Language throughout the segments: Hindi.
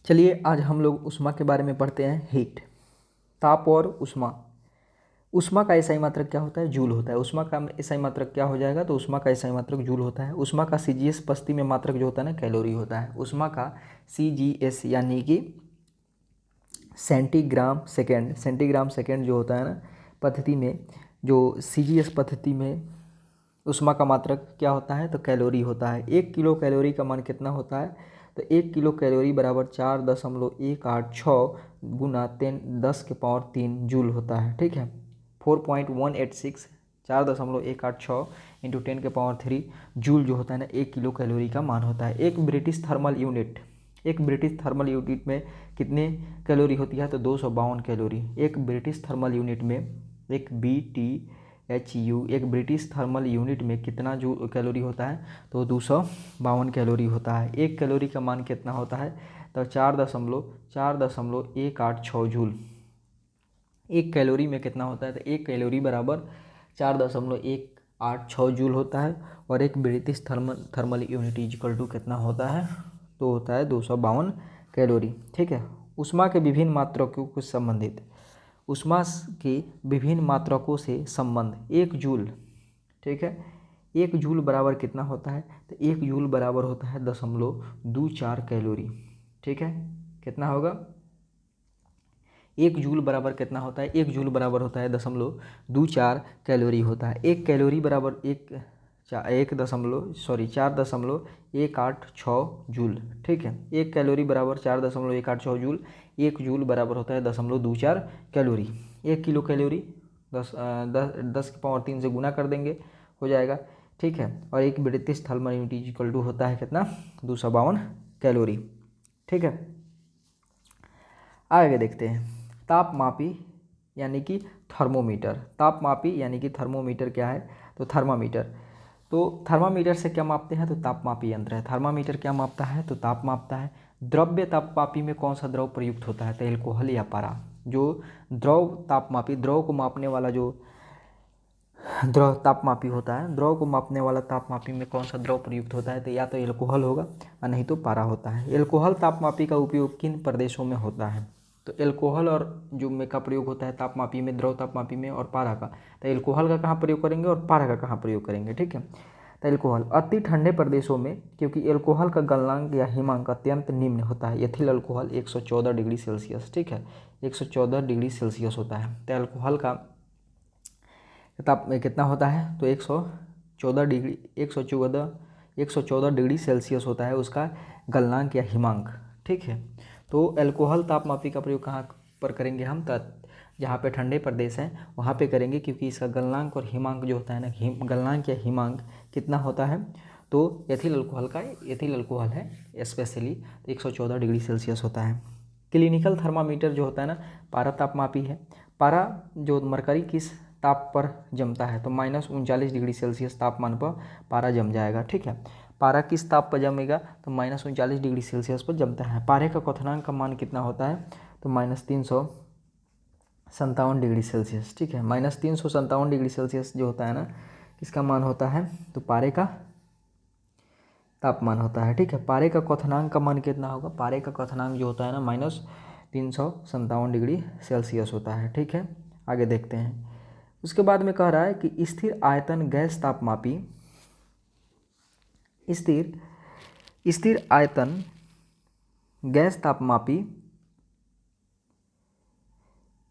चलिए आज हम लोग ऊष्मा के बारे में पढ़ते हैं। हीट, ताप और ऊष्मा। ऊष्मा का एसआई मात्रक क्या होता है? जूल होता है। ऊष्मा का एसआई मात्रक क्या हो जाएगा? तो ऊष्मा का एसआई मात्रक जूल होता है। ऊष्मा का सीजीएस पस्ती में मात्रक जो होता है ना, कैलोरी होता है। ऊष्मा का सीजीएस यानी कि सेंटीग्राम सेकेंड जो होता है ना पद्धति में, जो सीजीएस पद्धति में ऊष्मा का मात्रक क्या होता है? तो कैलोरी होता है। 1 किलो कैलोरी का मान कितना होता है? तो 1 किलो कैलोरी बराबर 4.186 गुना 10 के पावर 3 जूल होता है। ठीक है, 4.186 4.186 इंटू 10 के पावर 3 जूल जो होता है ना 1 किलो कैलोरी का मान होता है। एक ब्रिटिश थर्मल यूनिट में कितने कैलोरी होती है? तो 252 कैलोरी। एक ब्रिटिश थर्मल यूनिट में, एक BTHU, एक ब्रिटिश थर्मल यूनिट में कितना जो कैलोरी होता है? तो 252 कैलोरी होता है। 1 कैलोरी का मान कितना होता है? तो 4.186 जूल। 1 कैलोरी में कितना होता है? तो 1 कैलोरी बराबर 4.186 जूल होता है। और एक British thermal unit equal to कितना होता है? तो होता है 252 कैलोरी। ठीक है, ऊष्मा के विभिन्न मात्रकों को संबंधित, ऊष्मा के विभिन्न मात्रकों से संबंध 1 जूल। ठीक है, 1 जूल बराबर कितना होता है? तो 1 जूल बराबर होता है 0.24 कैलोरी। ठीक है, कितना होगा? 1 जूल बराबर कितना होता है? 1 जूल बराबर होता है 0.24 कैलोरी होता है। 1 कैलोरी बराबर 4.186 जूल। ठीक है, 1 कैलोरी बराबर 4.186 जूल। 1 जूल बराबर होता है 0.24 कैलोरी। 1 किलो कैलोरी 10 के पावर 3 से गुना कर देंगे, हो जाएगा। ठीक है, और एक British thermal unit equal to होता है कितना? 252 कैलोरी। ठीक है, आगे देखते हैं। तापमापी यानी कि थर्मोमीटर। तापमापी यानी कि थर्मोमीटर क्या है? तो थर्मामीटर। तो थर्मामीटर से क्या मापते हैं? तो तापमापी यंत्र है। थर्मामीटर क्या मापता है? तो ताप मापता है। द्रव्य तापमापी में कौन सा द्रव प्रयुक्त होता है? तो एल्कोहल या पारा। जो द्रव तापमापी, द्रव को मापने वाला जो द्रव तापमापी होता है, द्रव को मापने वाला तापमापी में कौन सा द्रव प्रयुक्त होता है? तो या तो एल्कोहल होगा और नहीं तो पारा होता है। एल्कोहल तापमापी का उपयोग किन प्रदेशों में होता है? तो एल्कोहल और जो में का प्रयोग होता है तापमापी में, द्रव तापमापी में और पारा का। तो एल्कोहल का कहाँ प्रयोग करेंगे और पारा का कहाँ प्रयोग करेंगे? ठीक है, तो एल्कोहल अति ठंडे प्रदेशों में, क्योंकि एल्कोहल का गलनांक या हिमांक अत्यंत निम्न होता है। Ethyl alcohol 114 degree Celsius. ठीक है, 114 डिग्री सेल्सियस होता है। तो एल्कोहल का ताप कितना होता है? तो 114 डिग्री सेल्सियस होता है उसका गलनांक या हिमांक। ठीक है, तो एल्कोहल तापमापी का प्रयोग कहाँ पर करेंगे हम? जहाँ पे ठंडे प्रदेश हैं वहाँ पे करेंगे, क्योंकि इसका गलनांक और हिमांक जो होता है ना, गलनांक या हिमांक कितना होता है? तो एथिल अल्कोहल है स्पेशली, तो 114 डिग्री सेल्सियस होता है। क्लिनिकल थर्मामीटर जो होता है ना, पारा तापमापी है। पारा जो मरकरी किस ताप पर जमता है? तो -39 डिग्री सेल्सियस तापमान पर पारा जम जाएगा। ठीक है, पारा किस ताप पर जमेगा? तो -39 डिग्री सेल्सियस पर जमता है। पारे का क्वथनांक का मान कितना होता है? तो -357 डिग्री सेल्सियस। ठीक है, -357 डिग्री सेल्सियस जो होता है ना, किसका मान होता है? तो पारे का तापमान होता है। ठीक है, पारे का क्वथनांक का मान कितना होगा? पारे का क्वथनांक जो होता है ना -357 डिग्री सेल्सियस होता है। ठीक है, आगे देखते हैं। उसके बाद में कह रहा है कि स्थिर आयतन गैस तापमापी, स्थिर आयतन गैस तापमापी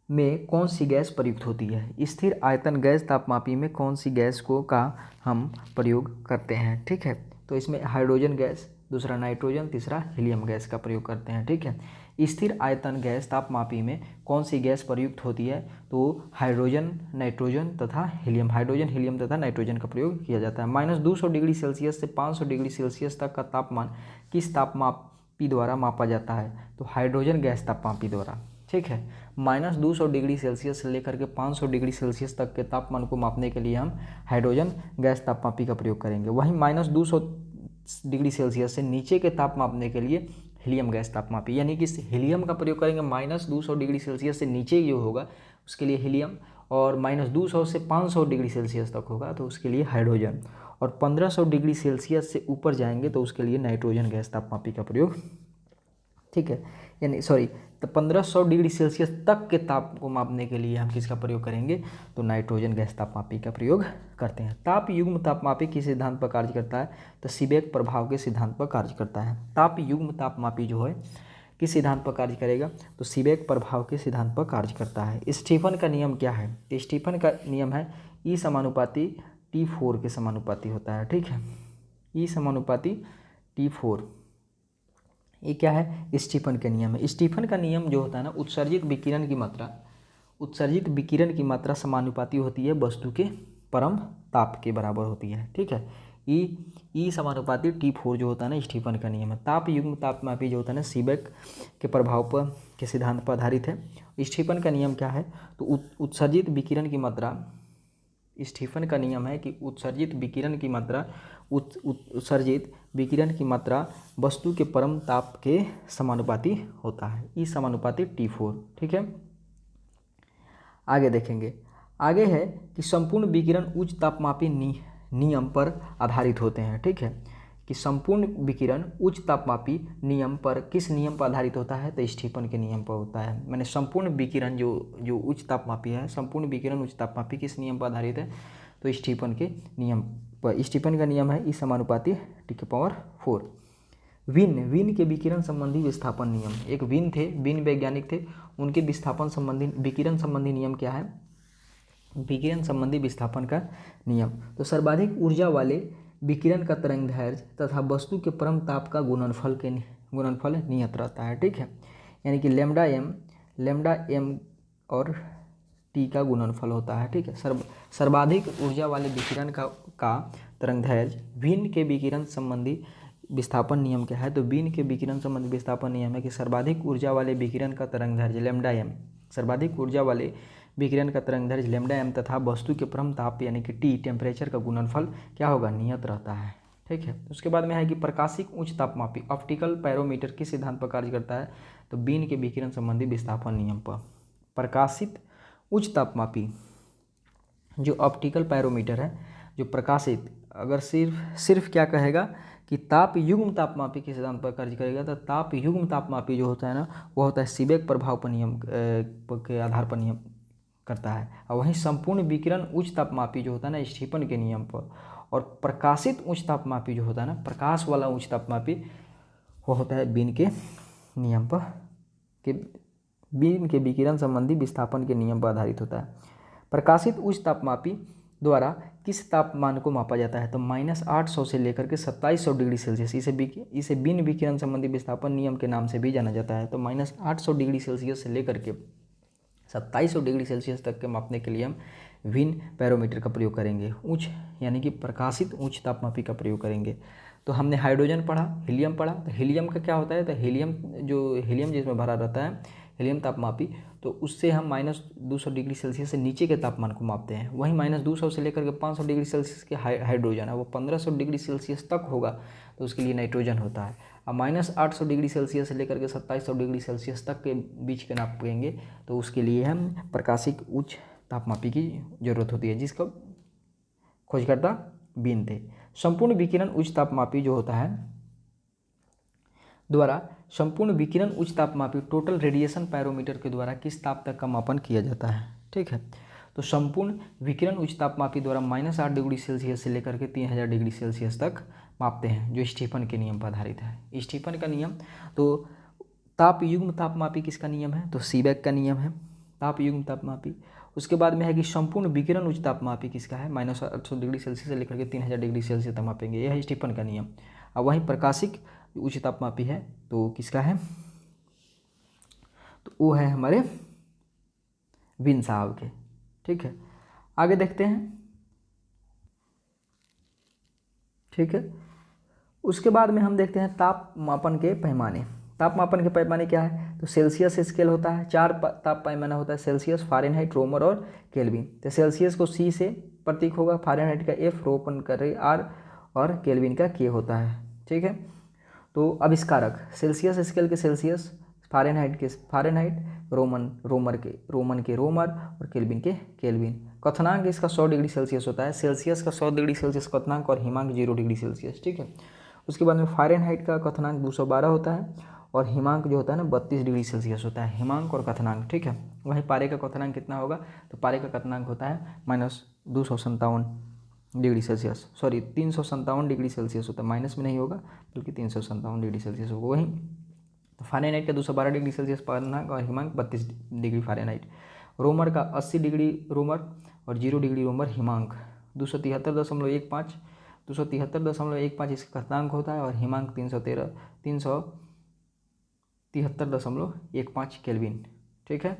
में कौन सी गैस प्रयुक्त होती है? स्थिर आयतन गैस तापमापी में कौन सी गैस को का हम प्रयोग करते हैं? ठीक है, तो इसमें हाइड्रोजन गैस, दूसरा नाइट्रोजन, तीसरा हीलियम गैस का प्रयोग करते हैं। ठीक है, स्थिर आयतन गैस तापमापी में कौन सी गैस प्रयुक्त होती है? तो हाइड्रोजन, नाइट्रोजन तथा हीलियम, हाइड्रोजन, हीलियम तथा नाइट्रोजन का प्रयोग किया जाता है। -200 डिग्री सेल्सियस से 500 डिग्री सेल्सियस तक का तापमान किस तापमापी द्वारा मापा जाता है? तो हाइड्रोजन गैस तापमापी द्वारा। ठीक है, -200 डिग्री सेल्सियस से लेकर के 500 डिग्री सेल्सियस तक के तापमान को मापने के लिए हम हाइड्रोजन गैस तापमापी का प्रयोग करेंगे। वहीं -200 डिग्री सेल्सियस से नीचे के ताप मापने के लिए हीलियम गैस तापमापी, यानी कि हीलियम का प्रयोग करेंगे। -200 डिग्री सेल्सियस से नीचे जो होगा उसके लिए हीलियम, और -200 से 500 डिग्री सेल्सियस तक होगा तो उसके लिए हाइड्रोजन, और 1500 डिग्री सेल्सियस से ऊपर जाएंगे तो उसके लिए नाइट्रोजन गैस तापमापी का प्रयोग ठीक है, यानी सॉरी, तो 1500 डिग्री सेल्सियस तक के ताप को मापने के लिए हम किसका प्रयोग करेंगे, तो नाइट्रोजन गैस तापमापी का प्रयोग करते हैं। ताप युग्म तापमापी किस सिद्धांत पर कार्य करता है, तो सीबेक प्रभाव के सिद्धांत पर कार्य करता है। ताप युग्म तापमापी जो है किस सिद्धांत पर कार्य करेगा, तो सीबेक प्रभाव के सिद्धांत पर कार्य करता है। स्टीफन का नियम क्या है, तो स्टीफन का नियम है ई समानुपाती T4 के समानुपाती होता है। ठीक है, ई समानुपाती T4, ये क्या है, स्टीफन का नियम है। स्टीफन का नियम जो होता है ना, उत्सर्जित विकिरण की मात्रा समानुपाती होती है वस्तु के परम ताप के बराबर होती है। ठीक है, ई समानुपाती T4 जो होता है ना, स्टीफन का नियम है। ताप युग्म तापमापी जो होता है ना, सीबेक के प्रभाव पर के सिद्धांत पर आधारित है। स्टीफन का नियम क्या है, तो उत्सर्जित विकिरण की मात्रा, स्टीफन का नियम है कि उत्सर्जित विकिरण की मात्रा वस्तु के परम ताप के समानुपाती होता है, ई समानुपाती T4। ठीक है, आगे देखेंगे। आगे है कि संपूर्ण विकिरण उच्च तापमापी नियम पर आधारित होते हैं। ठीक है, कि संपूर्ण विकिरण उच्च तापमापी नियम पर किस नियम पर आधारित होता है, तो स्टीफन के नियम पर होता है। मैंने संपूर्ण विकिरण जो उच्च तापमापी है, संपूर्ण विकिरण उच्च तापमापी किस नियम पर आधारित है, तो स्टीफन के नियम पर। स्टीफन का नियम है ई समानुपाती T4। विन के विकिरण संबंधी विस्थापन नियम, एक विन वैज्ञानिक थे, उनके विकिरण संबंधी नियम क्या है, विकिरण संबंधी विस्थापन का नियम। तो सर्वाधिक ऊर्जा वाले विकिरण का तरंगदैर्घ्य तथा वस्तु के परम ताप का गुणनफल नियत रहता है। ठीक है, यानी कि लैम्डा एम और टी का गुणनफल होता है। ठीक है, सर्वाधिक ऊर्जा वाले विकिरण का तरंगदैर्घ्य विन के विकिरण संबंधी विस्थापन नियम क्या है, तो विन के विकिरण संबंधी विस्थापन नियम है कि सर्वाधिक ऊर्जा वाले विकिरण का तरंगदैर्घ्य लैम्डा एम, सर्वाधिक ऊर्जा वाले विकिरण का तरंगदैर्घ्य लैम्डा एम तथा वस्तु के परम ताप यानी कि टी टेम्परेचर का गुणनफल क्या होगा, नियत रहता है। ठीक है, उसके बाद में है कि प्रकाशिक उच्च तापमापी ऑप्टिकल पैरोमीटर किस सिद्धांत पर कार्य करता है, तो बीन के विकिरण संबंधी विस्थापन नियम पर। प्रकाशित उच्च तापमापी जो ऑप्टिकल पैरोमीटर है, जो प्रकाशित, अगर सिर्फ क्या कहेगा कि ताप युग्म तापमापी के सिद्धांत पर कार्य करेगा, तो ताप युग्म तापमापी जो होता है ना, वो होता है सीबेक प्रभाव पर नियम के आधार पर नियम करता है। और वहीं संपूर्ण विकिरण उच्च तापमापी जो होता है ना, स्टीफन के नियम पर। और प्रकाशित उच्च तापमापी जो होता है ना, प्रकाश वाला उच्च तापमापी, वो होता है बीन के नियम पर, के बीन के विकिरण संबंधी विस्थापन के नियम पर आधारित होता है। प्रकाशित उच्च तापमापी द्वारा किस तापमान को मापा जाता है, तो -800 से लेकर के 2700 डिग्री सेल्सियस, इसे बीन विकिरण संबंधी विस्थापन नियम के नाम से भी जाना जाता है। तो -800 डिग्री सेल्सियस से लेकर के 2700 डिग्री सेल्सियस तक के मापने के लिए हम विन पैरोमीटर का प्रयोग करेंगे, उच्च यानी कि प्रकाशित उच्च तापमापी का प्रयोग करेंगे। तो हमने हाइड्रोजन पढ़ा, हीलियम पढ़ा। तो हीलियम का क्या होता है, तो हीलियम जिसमें भरा रहता है, हीलियम तापमापी, तो उससे हम -200 डिग्री सेल्सियस से नीचे के तापमान को मापते हैं। वहीं -200 से लेकर के 500 डिग्री सेल्सियस के हाइड्रोजन है, वो 1500 डिग्री सेल्सियस तक होगा, तो उसके लिए नाइट्रोजन होता है। अब -800 डिग्री सेल्सियस से लेकर के 2700 डिग्री सेल्सियस तक के बीच के नापेंगे, तो उसके लिए हम प्रकाशिक उच्च तापमापी की जरूरत होती है, जिसका खोजकर्ता बीन थे। संपूर्ण विकिरण उच्च तापमापी जो होता है द्वारा, संपूर्ण विकिरण उच्च तापमापी टोटल रेडिएशन पैरोमीटर के द्वारा किस ताप तक का मापन किया जाता है। ठीक है, तो संपूर्ण विकिरण उच्च तापमापी द्वारा -8 डिग्री सेल्सियस से लेकर के 3000 डिग्री सेल्सियस तक मापते हैं, जो स्टीफन के नियम पर आधारित है। स्टीफन का नियम, तो ताप युग्म तापमापी किसका नियम है, तो सीबेक का नियम है, ताप युग्म तापमापी। उसके बाद में है कि संपूर्ण विकिरण उच्च तापमापी किसका है, -800 डिग्री सेल्सियस से लेकर के 3000 डिग्री सेल्सियस तक मापेंगे, यह है स्टीफन का नियम। और वहीं प्रकाशिक उच्च तापमापी है, तो किसका है, तो वो है हमारे विन साहब के। ठीक है, आगे देखते हैं। ठीक है, उसके बाद में हम देखते हैं ताप मापन के पैमाने। ताप मापन के पैमाने क्या है, तो सेल्सियस स्केल होता है, 4 ताप पैमाना होता है, सेल्सियस, फ़ारेनहाइट, रोमर और केल्विन। तो सेल्सियस को C से प्रतीक होगा, फ़ारेनहाइट का F, रोमन का R और केल्विन का K होता है। ठीक है, तो आविष्कारक, सेल्सियस स्केल के सेल्सियस, फ़ारेनहाइट के फ़ारेनहाइट, रोमन के रोमर और केल्विन के केल्विन। क्वथनांक इसका 100 डिग्री सेल्सियस होता है, सेल्सियस का 100 डिग्री सेल्सियस क्वथनांक और हिमांक 0 डिग्री सेल्सियस। ठीक है, उसके बाद में फ़ारेनहाइट का क्वथनांक 212 होता है और हिमांक जो होता है ना 32 डिग्री सेल्सियस होता है, हिमांक और कथनांक, ठीक है। वहीं पारे का क्वथनांक कितना होगा, तो पारे का क्वथनांक होता है -257 degree Celsius, sorry 357 degree Celsius होता है, माइनस में नहीं होगा बल्कि 357 डिग्री सेल्सियस होगा। वहीं तो फ़ारेनहाइट का 212 डिग्री सेल्सियस क्वथनांक और हिमांक 32 डिग्री फ़ारेनहाइट। रोमर का 80 डिग्री रोमर और 0 डिग्री रोमर हिमांक। 273.15 273.15 इसका क्वथनांक होता है और हिमांक 373.15 केल्विन, ठीक है,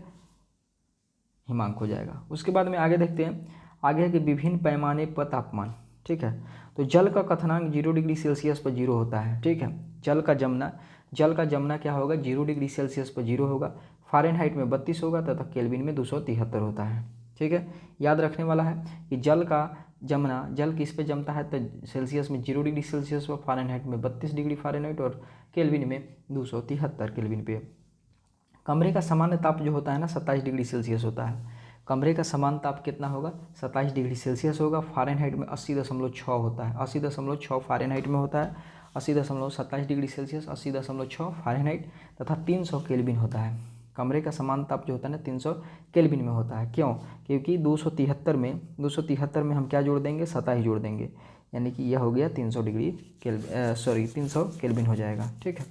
हिमांक हो जाएगा। उसके बाद में आगे देखते हैं, आगे है कि विभिन्न पैमाने पर तापमान, ठीक है। तो जल का क्वथनांक 0 डिग्री सेल्सियस पर 0 होता है, ठीक है। जल का जमना क्या होगा, 0 डिग्री सेल्सियस पर 0 होगा, फ़ारेनहाइट में 32 होगा तथा केल्विन में 273 होता है, ठीक है। याद रखने वाला है कि जल का जमना, जल किस पे जमता है, तो सेल्सियस में 0 डिग्री सेल्सियस पर, फ़ारेनहाइट में 32 डिग्री फ़ारेनहाइट और केल्विन में 273 केल्विन पे। कमरे का सामान्य ताप जो होता है ना 27 डिग्री सेल्सियस होता है। कमरे का सामान्य ताप कितना होगा, 27 डिग्री सेल्सियस होगा। फ़ारेनहाइट में 80.6 होता है, 80.6 फ़ारेनहाइट में होता है, 80.27 डिग्री सेल्सियस, 80.6 फ़ारेनहाइट तथा 300 केल्विन होता है। कमरे का सामान्य ताप जो होता है ना 300 केल्विन में होता है। क्यों, क्योंकि 273 में हम क्या जोड़ देंगे, 27 जोड़ देंगे, यानी कि यह हो गया 300 केल्विन हो जाएगा, ठीक है।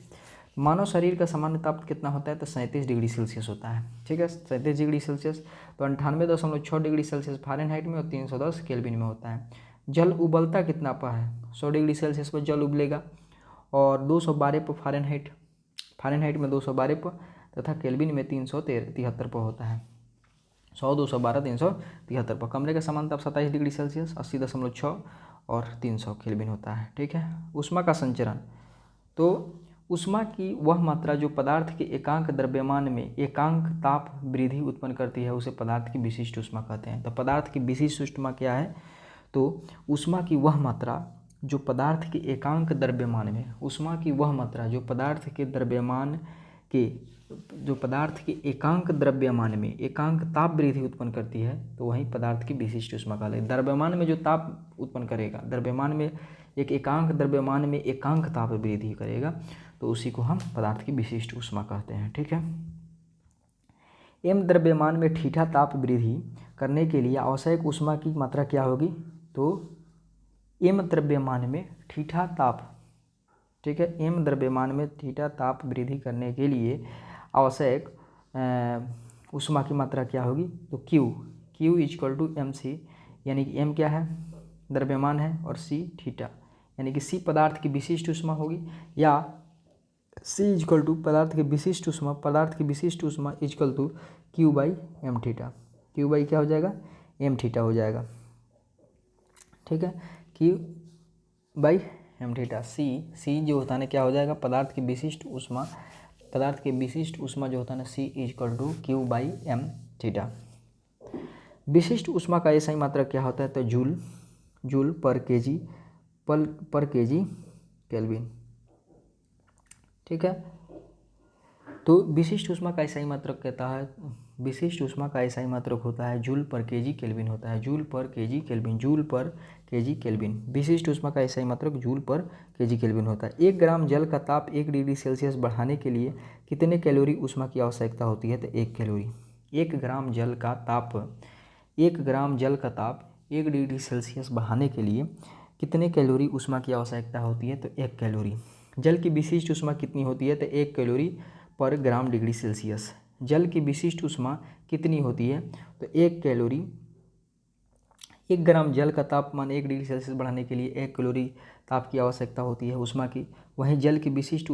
मानव शरीर का सामान्य ताप कितना होता है, तो 37 डिग्री सेल्सियस होता है, ठीक है, 37 डिग्री सेल्सियस। तो 98.6 डिग्री सेल्सियस फ़ारेनहाइट में और 310 केल्विन में होता है। जल उबलता कितना पर है, 100 डिग्री सेल्सियस पर जल उबलेगा और 212 पर फ़ारेनहाइट में 212 पर तथा केल्विन में 373 पर होता है। 100, 212, 373 पर। कमरे का सामान्य ताप 27 डिग्री सेल्सियस, 80.6 और 300 केल्विन होता है, ठीक है। ऊष्मा का संचरण, तो ऊष्मा की वह मात्रा जो पदार्थ के एकांक द्रव्यमान में एकांक ताप वृद्धि उत्पन्न करती है उसे पदार्थ की विशिष्ट ऊष्मा कहते हैं। तो पदार्थ की विशिष्ट ऊष्मा क्या है, तो ऊष्मा की वह मात्रा जो पदार्थ के एकांक द्रव्यमान में, ऊष्मा की वह मात्रा जो पदार्थ के द्रव्यमान के, जो पदार्थ के एकांक द्रव्यमान में एकांक ताप वृद्धि उत्पन्न करती है, तो वही पदार्थ की विशिष्ट ऊष्मा कहलाती है। द्रव्यमान में जो ताप उत्पन्न करेगा, द्रव्यमान में एक एकांक द्रव्यमान में एकांक ताप वृद्धि करेगा, तो उसी को हम पदार्थ की विशिष्ट ऊष्मा कहते हैं, ठीक है। एम द्रव्यमान में ठीठा ताप वृद्धि करने के लिए आवश्यक ऊष्मा की मात्रा क्या होगी, तो एम द्रव्यमान में ठीठा ताप, ठीक है, एम द्रव्यमान में ठीठा ताप वृद्धि करने के लिए आवश्यक ऊष्मा की मात्रा क्या होगी, तो Q = mc, यानी कि m क्या है, द्रव्यमान है, और c ठीठा, यानी कि c पदार्थ की विशिष्ट ऊष्मा होगी, या c = पदार्थ की विशिष्ट ऊष्मा = Q/m थीटा। Q/ क्या हो जाएगा, m थीटा हो जाएगा, ठीक है, Q/m थीटा। c जो होता है ना क्या हो जाएगा, पदार्थ की विशिष्ट ऊष्मा जो होता है ना c = Q/m थीटा। विशिष्ट ऊष्मा का ऐसा ही मात्रा क्या होता है, तो जूल पर केजी केल्विन, ठीक है। तो विशिष्ट ऊष्मा का ऐसा ही मात्रक कहता है, विशिष्ट ऊष्मा का ऐसा ही मात्रक होता है जूल पर केजी केल्विन होता है, जूल पर केजी केल्विन। विशिष्ट ऊष्मा का ऐसा ही मात्रक जूल पर केजी केल्विन होता है। 1 ग्राम जल का ताप 1 डिग्री सेल्सियस बढ़ाने के लिए कितने कैलोरी ऊष्मा की आवश्यकता होती है, तो 1 कैलोरी। 1 ग्राम जल का ताप 1 डिग्री सेल्सियस बढ़ाने के लिए कितने कैलोरी ऊष्मा की आवश्यकता होती है, तो 1 कैलोरी। जल की विशिष्ट ऊष्मा कितनी होती है, तो 1 कैलोरी पर ग्राम डिग्री सेल्सियस। जल की विशिष्ट ऊष्मा कितनी होती है, तो 1 कैलोरी, 1 ग्राम जल का तापमान 1 डिग्री सेल्सियस बढ़ाने के लिए 1 कैलोरी ताप की आवश्यकता होती है ऊष्मा की। वहीं जल की विशिष्ट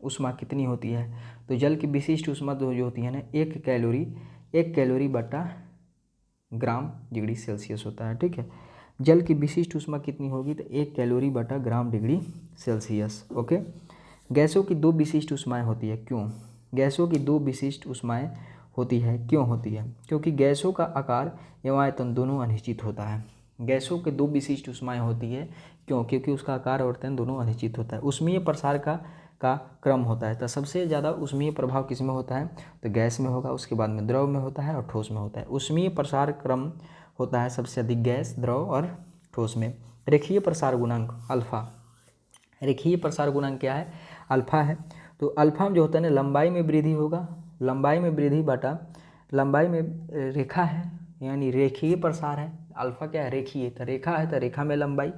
ऊष्मा कितनी होती है, तो जल की विशिष्ट ऊष्मा जो होती है ना 1 कैलोरी बटा ग्राम डिग्री सेल्सियस होता है, ठीक है। जल की विशिष्ट ऊष्मा कितनी होगी, तो 1 कैलोरी बटा ग्राम डिग्री सेल्सियस, ओके। गैसों की 2 विशिष्ट ऊष्माएँ होती है, क्यों, गैसों की 2 विशिष्ट ऊष्माएँ होती है, क्यों होती है, क्योंकि गैसों का आकार एवं आयतन दोनों अनिश्चित होता है। गैसों के 2 विशिष्ट ऊष्माएँ होती है, क्यों, क्योंकि उसका आकार और आयतन दोनों अनिश्चित होता है। ऊष्मीय प्रसार का क्रम होता है, तो सबसे ज़्यादा ऊष्मीय प्रभाव किस में होता है, तो गैस में होगा, उसके बाद में द्रव में होता है और ठोस में होता है। ऊष्मीय प्रसार क्रम होता है सबसे अधिक गैस, द्रव और ठोस में। रेखीय प्रसार गुणांक अल्फा, रेखीय प्रसार गुणांक क्या है, अल्फा है। तो अल्फा में जो होता है ना लंबाई में वृद्धि होगा, लंबाई में वृद्धि बटा लंबाई में रेखा है यानी रेखीय प्रसार है। अल्फा क्या है? रेखीय, तो रेखा है तो रेखा में लंबाई,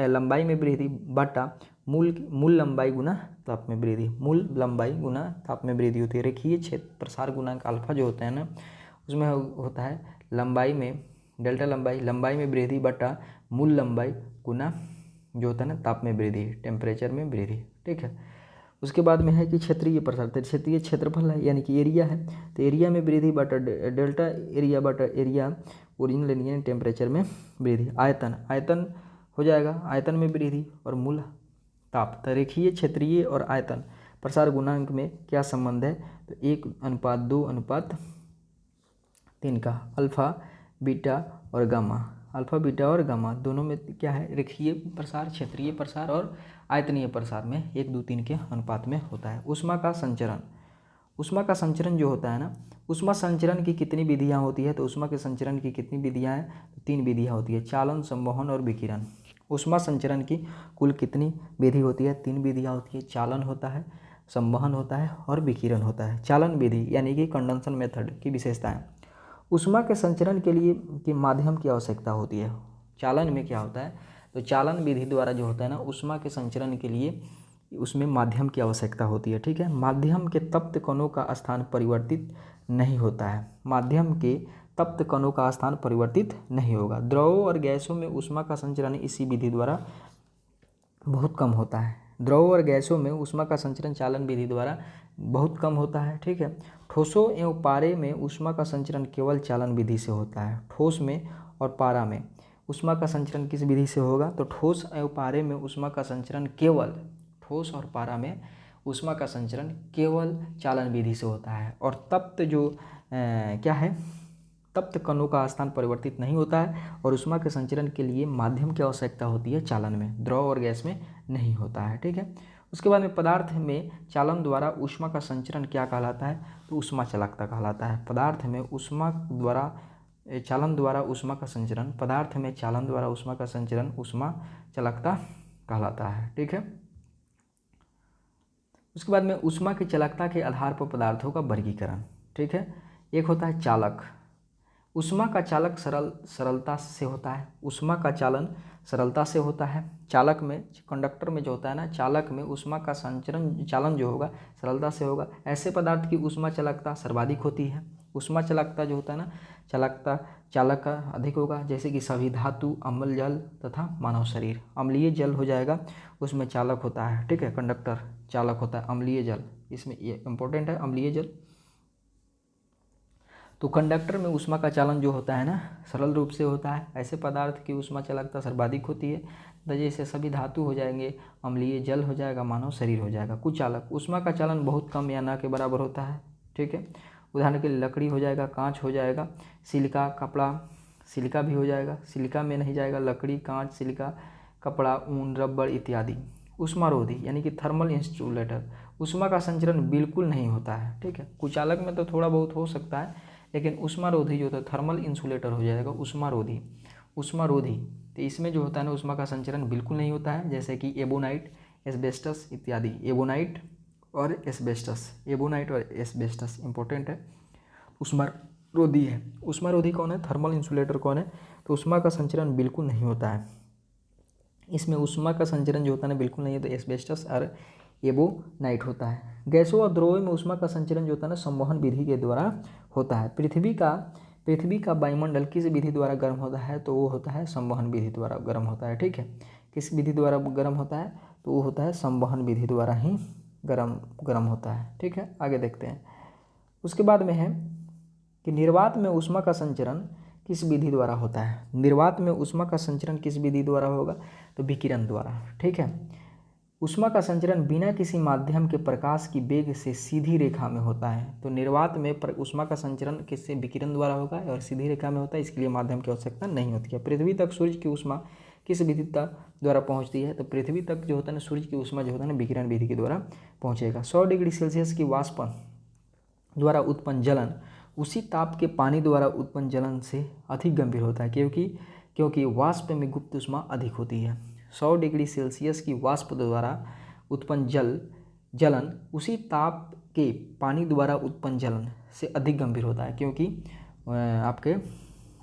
लंबाई में वृद्धि बटा मूल लंबाई गुना ताप में वृद्धि, मूल लंबाई गुना ताप में वृद्धि होती है। रेखीय क्षेत्र प्रसार गुणांक अल्फा जो होता है ना उसमें होता है लंबाई में डेल्टा लंबाई में वृद्धि बटा मूल लंबाई गुना जो होता है ना ताप में वृद्धि, टेम्परेचर में वृद्धि। ठीक है, उसके बाद में है कि क्षेत्रीय प्रसार, तो क्षेत्रीय क्षेत्रफल है यानी कि एरिया है, तो एरिया में वृद्धि बटा डेल्टा एरिया बटा एरिया ओरिजिनल यानी टेम्परेचर में वृद्धि। आयतन हो जाएगा, आयतन में वृद्धि और मूल ताप। तो रेखीय, क्षेत्रीय और आयतन प्रसार गुणांक में क्या संबंध है? तो 1:2:3 का अल्फा बीटा और गामा, अल्फा बीटा और गामा दोनों में क्या है? रेखीय प्रसार, क्षेत्रीय प्रसार और आयतनीय प्रसार में 1:2:3 के अनुपात में होता है। ऊष्मा का संचरण, ऊष्मा का संचरण जो होता है ना, ऊष्मा संचरण की कितनी विधियां होती है? तो ऊष्मा के संचरण की कितनी विधियां हैं? तो 3 विधियां होती है, चालन, संवहन और विकिरण। ऊष्मा संचरण की कुल कितनी विधि होती है? 3 विधियां होती है, चालन होता है, संवहन होता है और विकिरण होता है। चालन विधि यानी कि कंडक्शन मेथड की विशेषताएं। ऊष्मा के संचरण के लिए के माध्यम की आवश्यकता होती है। चालन में क्या होता है? तो चालन विधि द्वारा जो होता है ना ऊष्मा के संचरण के लिए उसमें माध्यम की आवश्यकता होती है। ठीक है, माध्यम के तप्त कणों का स्थान परिवर्तित नहीं होता है, माध्यम के तप्त कणों का स्थान परिवर्तित नहीं होगा। द्रवों और गैसों में ऊष्मा का संचरण इसी विधि द्वारा बहुत कम होता है। द्रवों और गैसों में ऊष्मा का संचरण चालन विधि द्वारा बहुत कम होता है। ठीक है, ठोसों एवं पारे में ऊष्मा का संचरण केवल चालन विधि से होता है। ठोस में और पारा में ऊष्मा का संचरण किस विधि से होगा? तो ठोस एवं पारे में ऊष्मा का संचरण केवल, ठोस और पारा में ऊष्मा का संचरण केवल चालन विधि से होता है। और तप्त जो क्या है? तप्त कणों का स्थान परिवर्तित नहीं होता है और ऊष्मा के संचरण के लिए माध्यम की आवश्यकता होती है चालन में, द्रव और गैस में नहीं होता है। ठीक है, उसके बाद में पदार्थ में चालन द्वारा ऊष्मा का संचरण क्या कहलाता है? तो ऊष्मा चालकता कहलाता है। पदार्थ में ऊष्मा द्वारा चालन द्वारा ऊष्मा का संचरण, पदार्थ में चालन द्वारा ऊष्मा का संचरण ऊष्मा चालकता कहलाता है। ठीक है, उसके बाद में ऊष्मा की चालकता के आधार पर पदार्थों का वर्गीकरण। ठीक है, एक होता है चालक, ऊष्मा का चालक सरलता से होता है, ऊष्मा का चालन सरलता से होता है। चालक में, कंडक्टर में जो होता है ना, चालक में ऊष्मा का संचरण चालन जो होगा सरलता से होगा। ऐसे पदार्थ की ऊष्मा चालकता सर्वाधिक होती है। ऊष्मा चालकता जो होता है ना, चालक का अधिक होगा, जैसे कि सभी धातु, अम्ल जल तथा मानव शरीर। अम्लीय जल हो जाएगा उसमें चालक होता है। ठीक है, कंडक्टर चालक होता है। अम्लीय जल, इसमें ये इंपॉर्टेंट है, अम्लीय जल। तो कंडक्टर में ऊष्मा का चालन जो होता है ना सरल रूप से होता है। ऐसे पदार्थ की ऊष्मा चालकता सर्वाधिक होती है, जैसे सभी धातु हो जाएंगे, अम्लीय जल हो जाएगा, मानव शरीर हो जाएगा। कुचालक, ऊष्मा का चालन बहुत कम या न के बराबर होता है। ठीक है, उदाहरण के लिए लकड़ी हो जाएगा, कांच हो जाएगा, सिलिका, कपड़ा, सिलिका भी हो जाएगा, सिलिका में नहीं जाएगा, लकड़ी, कांच, सिलिका, कपड़ा, ऊन, रबड़ इत्यादि। ऊष्मारोधी यानी कि थर्मल इंसुलेटर, ऊष्मा का संचरण बिल्कुल नहीं होता है। ठीक है, कुचालक में तो थोड़ा बहुत हो सकता है, लेकिन ऊष्मारोधी जो होता है थर्मल इंसुलेटर हो जाएगा। ऊष्मारोधी, तो इसमें जो होता है ना ऊष्मा का संचरण बिल्कुल नहीं होता है, जैसे कि एबोनाइट, एस्बेस्टस इत्यादि। एबोनाइट और एस्बेस्टस इंपॉर्टेंट है, ऊष्मारोधी है। ऊष्मारोधी कौन है? थर्मल इंसुलेटर कौन है? तो ऊष्मा का संचरण बिल्कुल नहीं होता है, इसमें ऊष्मा का संचरण जो होता है ना बिल्कुल नहीं है, तो एस्बेस्टस और एबोनाइट होता है। गैसों और द्रव्यों में ऊष्मा का संचरण जो होता है ना संवहन विधि के द्वारा होता है। पृथ्वी का वायुमंडल किस विधि द्वारा गर्म होता है? तो वो होता है संवहन विधि द्वारा गर्म होता है। ठीक है, किस विधि द्वारा गर्म होता है? तो वो होता है संवहन विधि द्वारा ही गर्म होता है। ठीक है, आगे देखते हैं। उसके बाद में है कि निर्वात में ऊष्मा का संचरण किस विधि द्वारा होता है? निर्वात में ऊष्मा का संचरण किस विधि द्वारा होगा? तो विकिरण द्वारा। ठीक है, ऊष्मा का संचरण बिना किसी माध्यम के प्रकाश की वेग से सीधी रेखा में होता है। तो निर्वात में ऊष्मा का संचरण किससे? विकिरण द्वारा होगा और सीधी रेखा में होता है, इसके लिए माध्यम की आवश्यकता नहीं होती है। पृथ्वी तक सूर्य की ऊष्मा किस विधि द्वारा पहुंचती है? तो पृथ्वी तक जो होता है ना सूर्य की ऊष्मा जो होता है ना विकिरण विधि के द्वारा पहुंचेगा। 100 डिग्री सेल्सियस की वाष्प द्वारा उत्पन्न जलन उसी ताप के पानी द्वारा उत्पन्न जलन से अधिक गंभीर होता है, क्योंकि वाष्प में गुप्त ऊष्मा अधिक होती है। 100 डिग्री सेल्सियस की वाष्प द्वारा उत्पन्न जल जलन उसी ताप के पानी द्वारा उत्पन्न जलन से अधिक गंभीर होता है, क्योंकि आपके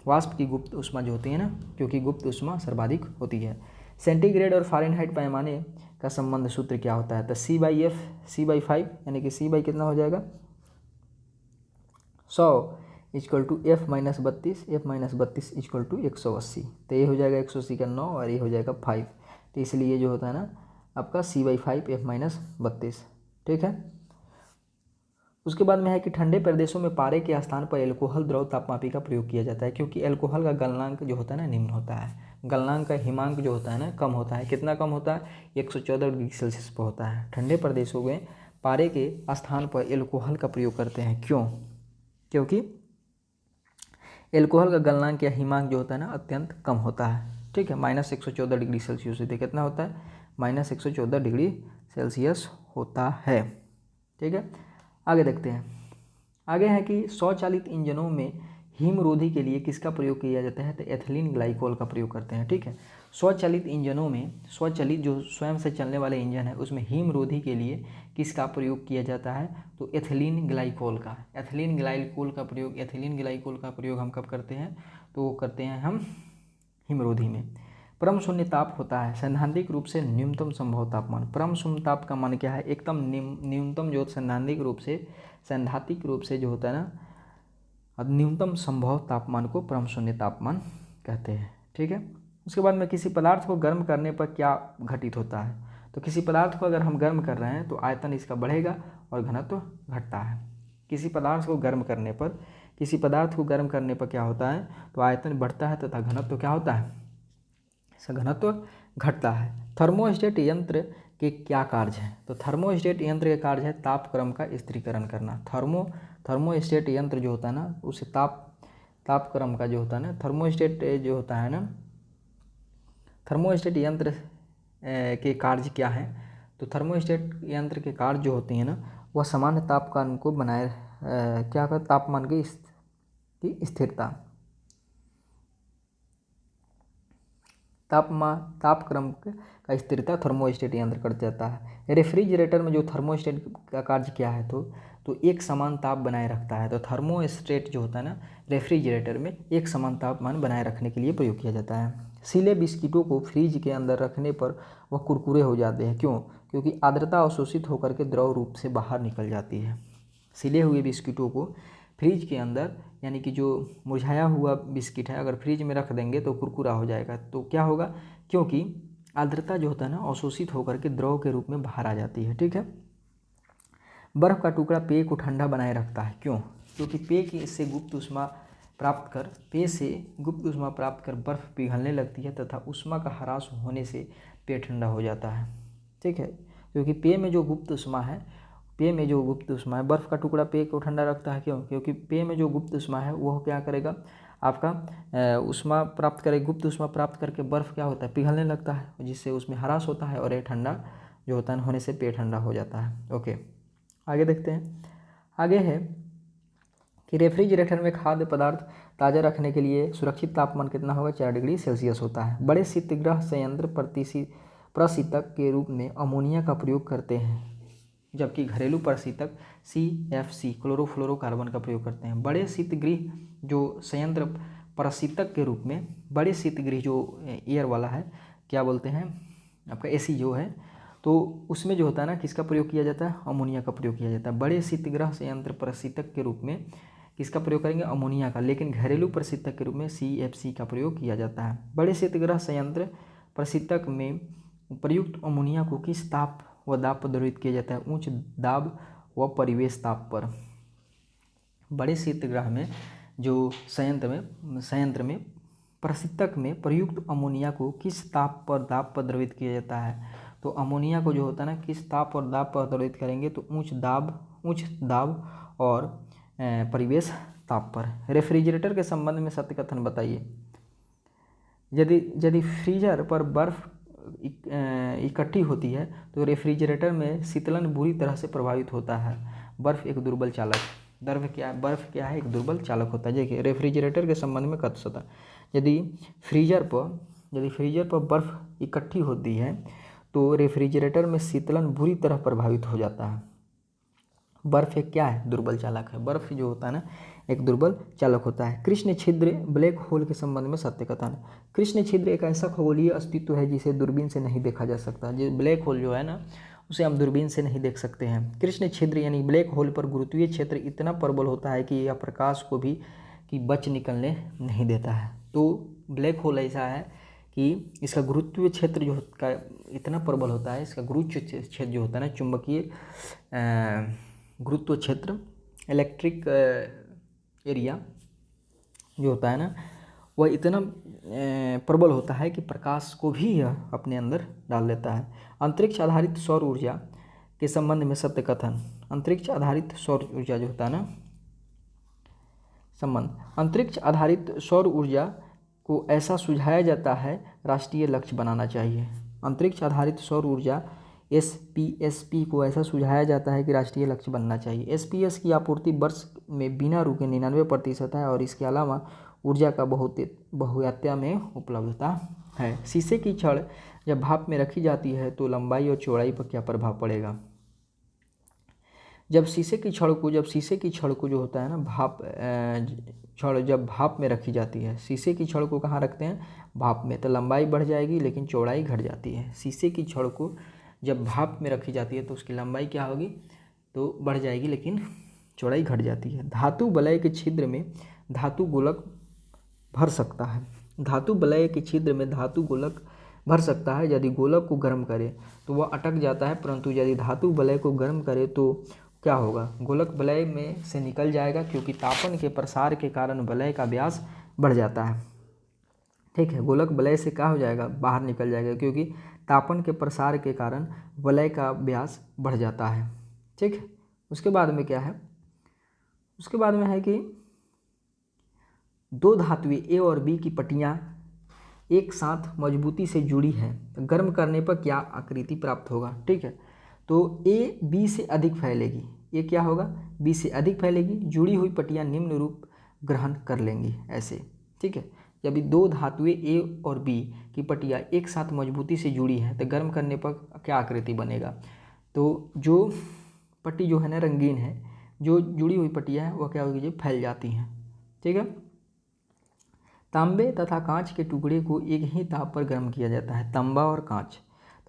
वाष्प की गुप्त ऊष्मा जो होती है ना, क्योंकि गुप्त ऊष्मा सर्वाधिक होती है। सेंटीग्रेड और फ़ारेनहाइट पैमाने का संबंध सूत्र क्या होता है? तो C/F C/5 यानी कि C कितना हो जाएगा 100 = F-32 F-32 = 180। तो ये हो जाएगा 180 का 9 और ये हो जाएगा 5। तो इसलिए ये जो होता है ना आपका C/5 F-32, ठीक है। उसके बाद में है कि ठंडे प्रदेशों में पारे के स्थान पर एल्कोहल द्रव तापमापी का प्रयोग किया जाता है, क्योंकि एल्कोहल का गलनांक जो होता है ना निम्न होता है। गलनांक का हिमांक जो होता है ना कम होता है। कितना कम होता है? 114 डिग्री सेल्सियस पर होता है। ठंडे प्रदेशों में पारे के स्थान पर एल्कोहल का प्रयोग करते हैं। क्यों? क्योंकि एल्कोहल का गलनांक या हिमांक जो होता है ना अत्यंत कम होता है, ठीक है। -114 डिग्री सेल्सियस से कितना होता है? -114 डिग्री सेल्सियस होता है, ठीक है। आगे देखते हैं। आगे है कि स्वचालित इंजनों में हिमरोधी के लिए किसका प्रयोग किया जाता है? तो एथिलीन ग्लाइकोल का प्रयोग करते हैं, ठीक है। स्वचालित इंजनों में, स्वचालित जो स्वयं से चलने वाले इंजन है उसमें हिमरोधी के लिए किसका प्रयोग किया जाता है? तो एथिलीन ग्लाइकोल का। एथिलीन ग्लाइकोल का प्रयोग हम कब करते हैं? तो वो करते हैं हम हिमरोधी में। परम शून्य ताप होता है सैद्धांतिक रूप से न्यूनतम संभव तापमान। परम शून्य ताप का मान क्या है? एकदम न्यूनतम जो सैद्धांतिक रूप से जो होता है ना न्यूनतम संभव तापमान को परम शून्य तापमान कहते हैं, ठीक है। उसके बाद में किसी पदार्थ को गर्म करने पर क्या घटित होता है? तो किसी पदार्थ को अगर हम गर्म कर रहे हैं तो आयतन इसका बढ़ेगा और घनत्व घटता है। किसी पदार्थ को गर्म करने पर क्या होता है? तो आयतन बढ़ता है तथा घनत्व क्या होता है? इसका घनत्व घटता है। थर्मोस्टेट यंत्र के क्या कार्य हैं? तो थर्मोस्टेट यंत्र के कार्य है ताप क्रम का स्थिरीकरण करना। थर्मोस्टेट यंत्र जो होता है ना उसे ताप क्रम का जो होता है ना थर्मोस्टेट यंत्र के कार्य क्या हैं? तो थर्मोस्टेट यंत्र के कार्य जो होते हैं ना वह सामान्य तापमान को बनाए क्या कर तापमान की स्थिरता, तापक्रम का स्थिरता थर्मोस्टेट यंत्र कर जाता है। रेफ्रिजरेटर में जो थर्मोस्टेट का कार्य क्या है? तो एक समान ताप बनाए रखता है। तो थर्मोस्टेट जो होता है ना रेफ्रिजरेटर में एक समान तापमान बनाए रखने के लिए प्रयोग किया जाता है। सीले बिस्किटों को फ्रिज के अंदर रखने पर वह कुरकुरे हो जाते हैं। क्यों? क्योंकि आर्द्रता अवशोषित होकर के द्रव रूप से बाहर निकल जाती है। सिले हुए बिस्किटों को फ्रिज के अंदर यानी कि जो मुरझाया हुआ बिस्किट है अगर फ्रिज में रख देंगे तो कुरकुरा हो जाएगा। तो क्या होगा? क्योंकि आर्द्रता जो होता है ना अवशोषित होकर के द्रव के रूप में बाहर आ जाती है, ठीक है। बर्फ़ का टुकड़ा पेय को ठंडा बनाए रखता है। क्यों? क्योंकि पेय से गुप्त ऊष्मा प्राप्त कर बर्फ़ पिघलने लगती है तथा ऊष्मा का ह्रास होने से पेय ठंडा हो जाता है, ठीक है। क्योंकि पेय में जो गुप्त ऊष्मा है बर्फ़ का टुकड़ा पेय को ठंडा रखता है। क्यों? क्योंकि पेय में जो गुप्त ऊष्मा है वह क्या करेगा आपका गुप्त ऊष्मा प्राप्त करके बर्फ़ क्या होता है पिघलने लगता है जिससे उसमें ह्रास होता है और ये ठंडा जो होता है होने से पेय ठंडा हो जाता है। ओके, आगे देखते हैं। आगे है कि रेफ्रिजरेटर में खाद्य पदार्थ ताज़ा रखने के लिए सुरक्षित तापमान कितना होगा? 4 डिग्री सेल्सियस होता है। बड़े शीतगृह संयंत्र प्रशीतक के रूप में अमोनिया का प्रयोग करते हैं, जबकि घरेलू प्रशीतक CFC क्लोरोफ्लोरोकार्बन का प्रयोग करते हैं। बड़े शीतगृह जो संयंत्र प्रशीतक के रूप में, बड़े शीतगृह जो एयर वाला है क्या बोलते हैं आपका AC जो है, तो उसमें जो होता है ना किसका प्रयोग किया जाता है? अमोनिया का प्रयोग किया जाता है। बड़े शीतगृह संयंत्र प्रशीतक के रूप में किसका प्रयोग करेंगे? अमोनिया का। लेकिन घरेलू प्रशीतक के रूप में CFC का प्रयोग किया जाता है। बड़े शीतगृह संयंत्र प्रशीतक में प्रयुक्त अमोनिया को किस ताप व दाब पर द्रवित किया जाता है? उच्च दाब व परिवेश ताप पर। बड़े शीतगृह में जो संयंत्र में प्रशीतक में प्रयुक्त अमोनिया को किस ताप पर दाब पर द्रवित किया जाता है? तो अमोनिया को जो होता है ना किस ताप और दाब पर द्रवित करेंगे? तो उच्च दाब और परिवेश ताप पर। रेफ्रिजरेटर के संबंध में सत्य कथन बताइए। यदि फ्रीजर पर बर्फ़ इकट्ठी होती है तो रेफ्रिजरेटर में शीतलन बुरी तरह से प्रभावित होता है। बर्फ़ एक दुर्बल चालक होता है। देखिए रेफ्रिजरेटर के संबंध में कथन होता है। यदि फ्रीजर पर बर्फ़ इकट्ठी होती है तो रेफ्रिजरेटर में शीतलन बुरी तरह प्रभावित हो जाता है। बर्फ एक क्या है? दुर्बल चालक है। बर्फ जो होता है ना एक दुर्बल चालक होता है। कृष्ण छिद्र ब्लैक होल के संबंध में सत्य कथन। कृष्ण छिद्र एक ऐसा खगोलीय अस्तित्व है जिसे दूरबीन से नहीं देखा जा सकता। जो ब्लैक होल जो है ना उसे हम दूरबीन से नहीं देख सकते हैं। कृष्ण छिद्र यानी ब्लैक होल पर गुरुत्वीय क्षेत्र इतना प्रबल होता है कि यह प्रकाश को भी बच निकलने नहीं देता है। तो ब्लैक होल ऐसा है कि इसका गुरुत्वीय क्षेत्र जो का इतना प्रबल होता है, इसका गुरुत्वीय क्षेत्र जो होता है ना चुंबकीय गुरुत्व क्षेत्र इलेक्ट्रिक एरिया जो होता है ना वह इतना प्रबल होता है कि प्रकाश को भी यह अपने अंदर डाल लेता है। अंतरिक्ष आधारित सौर ऊर्जा के संबंध में सत्य कथन। अंतरिक्ष आधारित सौर ऊर्जा जो होता है ना संबंध, अंतरिक्ष आधारित सौर ऊर्जा को ऐसा सुझाया जाता है राष्ट्रीय लक्ष्य बनाना चाहिए। अंतरिक्ष आधारित सौर ऊर्जा SPSP को ऐसा सुझाया जाता है कि राष्ट्रीय लक्ष्य बनना चाहिए। SPS की आपूर्ति वर्ष में बिना रुके 99% है और इसके अलावा ऊर्जा का बहुतायत में उपलब्धता है। शीशे की छड़ जब भाप में रखी जाती है तो लंबाई और चौड़ाई पर क्या प्रभाव पड़ेगा? जब शीशे की छड़ को जो होता है ना छड़ जब भाप में रखी जाती है, शीशे की छड़ को कहाँ रखते हैं? भाप में, तो लंबाई बढ़ जाएगी लेकिन चौड़ाई घट जाती है। शीशे की छड़ को जब भाप में रखी जाती है तो उसकी लंबाई क्या होगी? तो बढ़ जाएगी लेकिन चौड़ाई घट जाती है। धातु वलय के छिद्र में धातु गोलक भर सकता है। धातु वलय के छिद्र में धातु गोलक भर सकता है। यदि गोलक को गर्म करे तो वह अटक जाता है, परंतु यदि धातु वलय को गर्म करे तो क्या होगा? गोलक वलय में से निकल जाएगा, क्योंकि तापन के प्रसार के कारण वलय का व्यास बढ़ जाता है। ठीक है, गोलक वलय से क्या हो जाएगा? बाहर निकल जाएगा, क्योंकि तापन के प्रसार के कारण वलय का व्यास बढ़ जाता है। ठीक है, उसके बाद में क्या है? उसके बाद में है कि दो धातुएं A और B की पट्टियां एक साथ मजबूती से जुड़ी हैं, तो गर्म करने पर क्या आकृति प्राप्त होगा? ठीक है, तो A B से अधिक फैलेगी। ये क्या होगा? B से अधिक फैलेगी। जुड़ी हुई पट्टियां निम्न रूप ग्रहण कर लेंगी ऐसे। ठीक है, जब दो धातुएं A और B की पट्टियां एक साथ मजबूती से जुड़ी हैं तो गर्म करने पर क्या आकृति बनेगा? तो जो पट्टी जो है ना रंगीन है, जो जुड़ी हुई पट्टियां हैं वह क्या होगी? फैल जाती हैं। ठीक है, तांबे तथा कांच के टुकड़े को एक ही ताप पर गर्म किया जाता है, तांबा और कांच।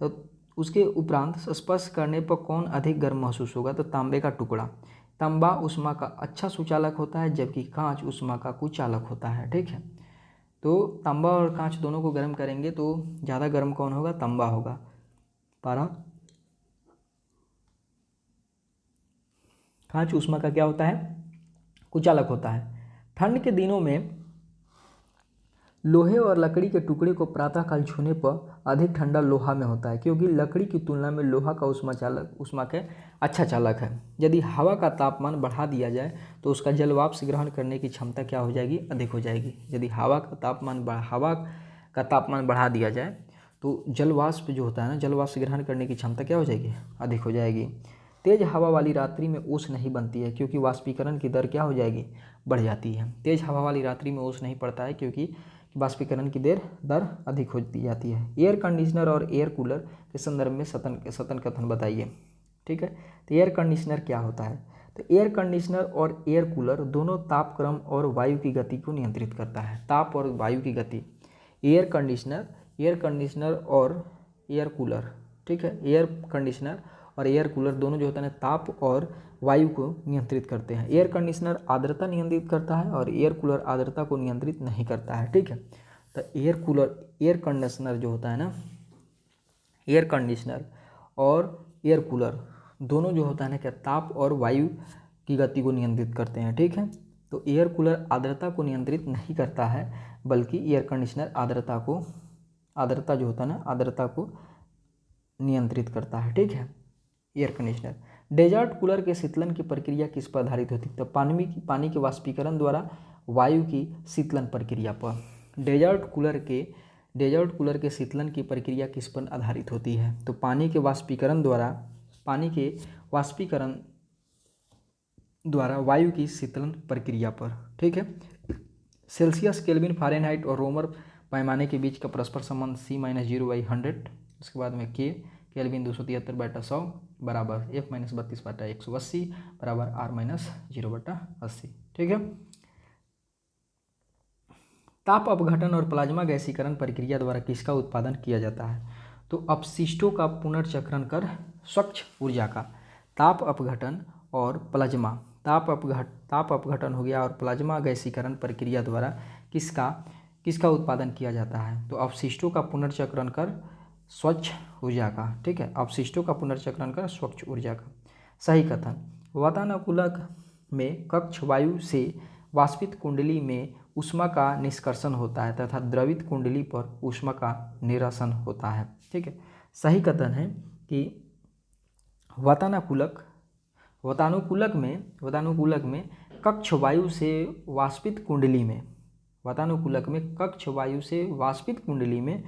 तो उसके उपरांत स्पर्श करने पर कौन अधिक गर्म महसूस होगा? तो तांबे का टुकड़ा। तांबा ऊष्मा का अच्छा सुचालक होता है जबकि कांच ऊष्मा का कुचालक होता है। ठीक है, तो तांबा और कांच दोनों को गर्म करेंगे तो ज़्यादा गर्म कौन होगा? तांबा होगा। पारा कांच ऊष्मा का क्या होता है? कुचालक होता है। ठंड के दिनों में लोहे और लकड़ी के टुकड़े को प्रातःकाल छूने पर अधिक ठंडा लोहा में होता है, क्योंकि लकड़ी की तुलना में लोहा का ऊष्मा के अच्छा चालक है। यदि हवा का तापमान बढ़ा दिया जाए तो उसका जल वाष्प ग्रहण करने की क्षमता क्या हो जाएगी? अधिक हो जाएगी। यदि हवा का तापमान बढ़ा दिया जाए तो जल वाष्प जो होता है ना, जल वाष्प ग्रहण करने की क्षमता क्या हो जाएगी? अधिक हो जाएगी। तेज हवा वाली रात्रि में ओस नहीं बनती है, क्योंकि वाष्पीकरण की दर क्या हो जाएगी? बढ़ जाती है। तेज हवा वाली रात्रि में ओस नहीं पड़ता है क्योंकि वाष्पीकरण की दर अधिक होती जाती है। एयर कंडीशनर और एयर कूलर के संदर्भ में सतन कथन बताइए। ठीक है, तो एयर कंडीशनर क्या होता है? तो एयर कंडीशनर और एयर कूलर दोनों तापक्रम और वायु की गति को नियंत्रित करता है। ताप और वायु की गति। एयर कंडीशनर और एयर कूलर। ठीक है, एयर कंडीशनर और एयर कूलर दोनों जो होता है ताप और वायु को नियंत्रित करते हैं। एयर कंडीशनर आर्द्रता नियंत्रित करता है और एयर कूलर आर्द्रता को नियंत्रित नहीं करता है। ठीक है, तो एयर कंडीशनर जो होता है ना, एयर कंडीशनर और एयर कूलर दोनों जो होता है ना क्या ताप और वायु की गति को नियंत्रित करते हैं। ठीक है, तो एयर कूलर आर्द्रता को नियंत्रित नहीं करता है, बल्कि एयर कंडीशनर आर्द्रता जो होता है ना आर्द्रता को नियंत्रित करता है। ठीक है, एयर कंडीशनर। डेजर्ट कूलर के शीतलन की प्रक्रिया किस पर आधारित होती है? तो पानी के वाष्पीकरण द्वारा वायु की शीतलन प्रक्रिया पर। डेजर्ट कूलर के शीतलन की प्रक्रिया किस पर आधारित होती है? तो पानी के वाष्पीकरण द्वारा वायु की शीतलन प्रक्रिया पर। ठीक है, सेल्सियस, केल्विन, फ़ारेनहाइट और रोमर पैमाने के बीच का परस्पर संबंध C - 0/100। उसके बाद में K केल्विन 273/100 बराबर F-32/180 बराबर R-0/80। ठीक है। ताप अपघटन और प्लाज्मा गैसीकरण प्रक्रिया द्वारा किसका उत्पादन किया जाता है? तो अपशिष्टों का पुनर्चक्रण कर स्वच्छ ऊर्जा का। ताप अपघटन और प्लाज्मा, ताप अपघटन हो गया और प्लाज्मा गैसीकरण प्रक्रिया द्वारा किसका उत्पादन किया जाता है? तो अपशिष्टों का पुनर्चक्रण कर स्वच्छ ऊर्जा का। ठीक है, अपशिष्टों का पुनर्चक्रण कर स्वच्छ ऊर्जा का। सही कथन। वातानुकूलक में कक्ष वायु से वाष्पित कुंडली में ऊष्मा का निष्कर्षण होता है तथा द्रवित कुंडली पर ऊष्मा का निरसन होता है। ठीक है, सही कथन है कि वातानुकूलक में कक्ष वायु से वाष्पित कुंडली में, वातानुकूलक में कक्ष वायु से वाष्पित कुंडली में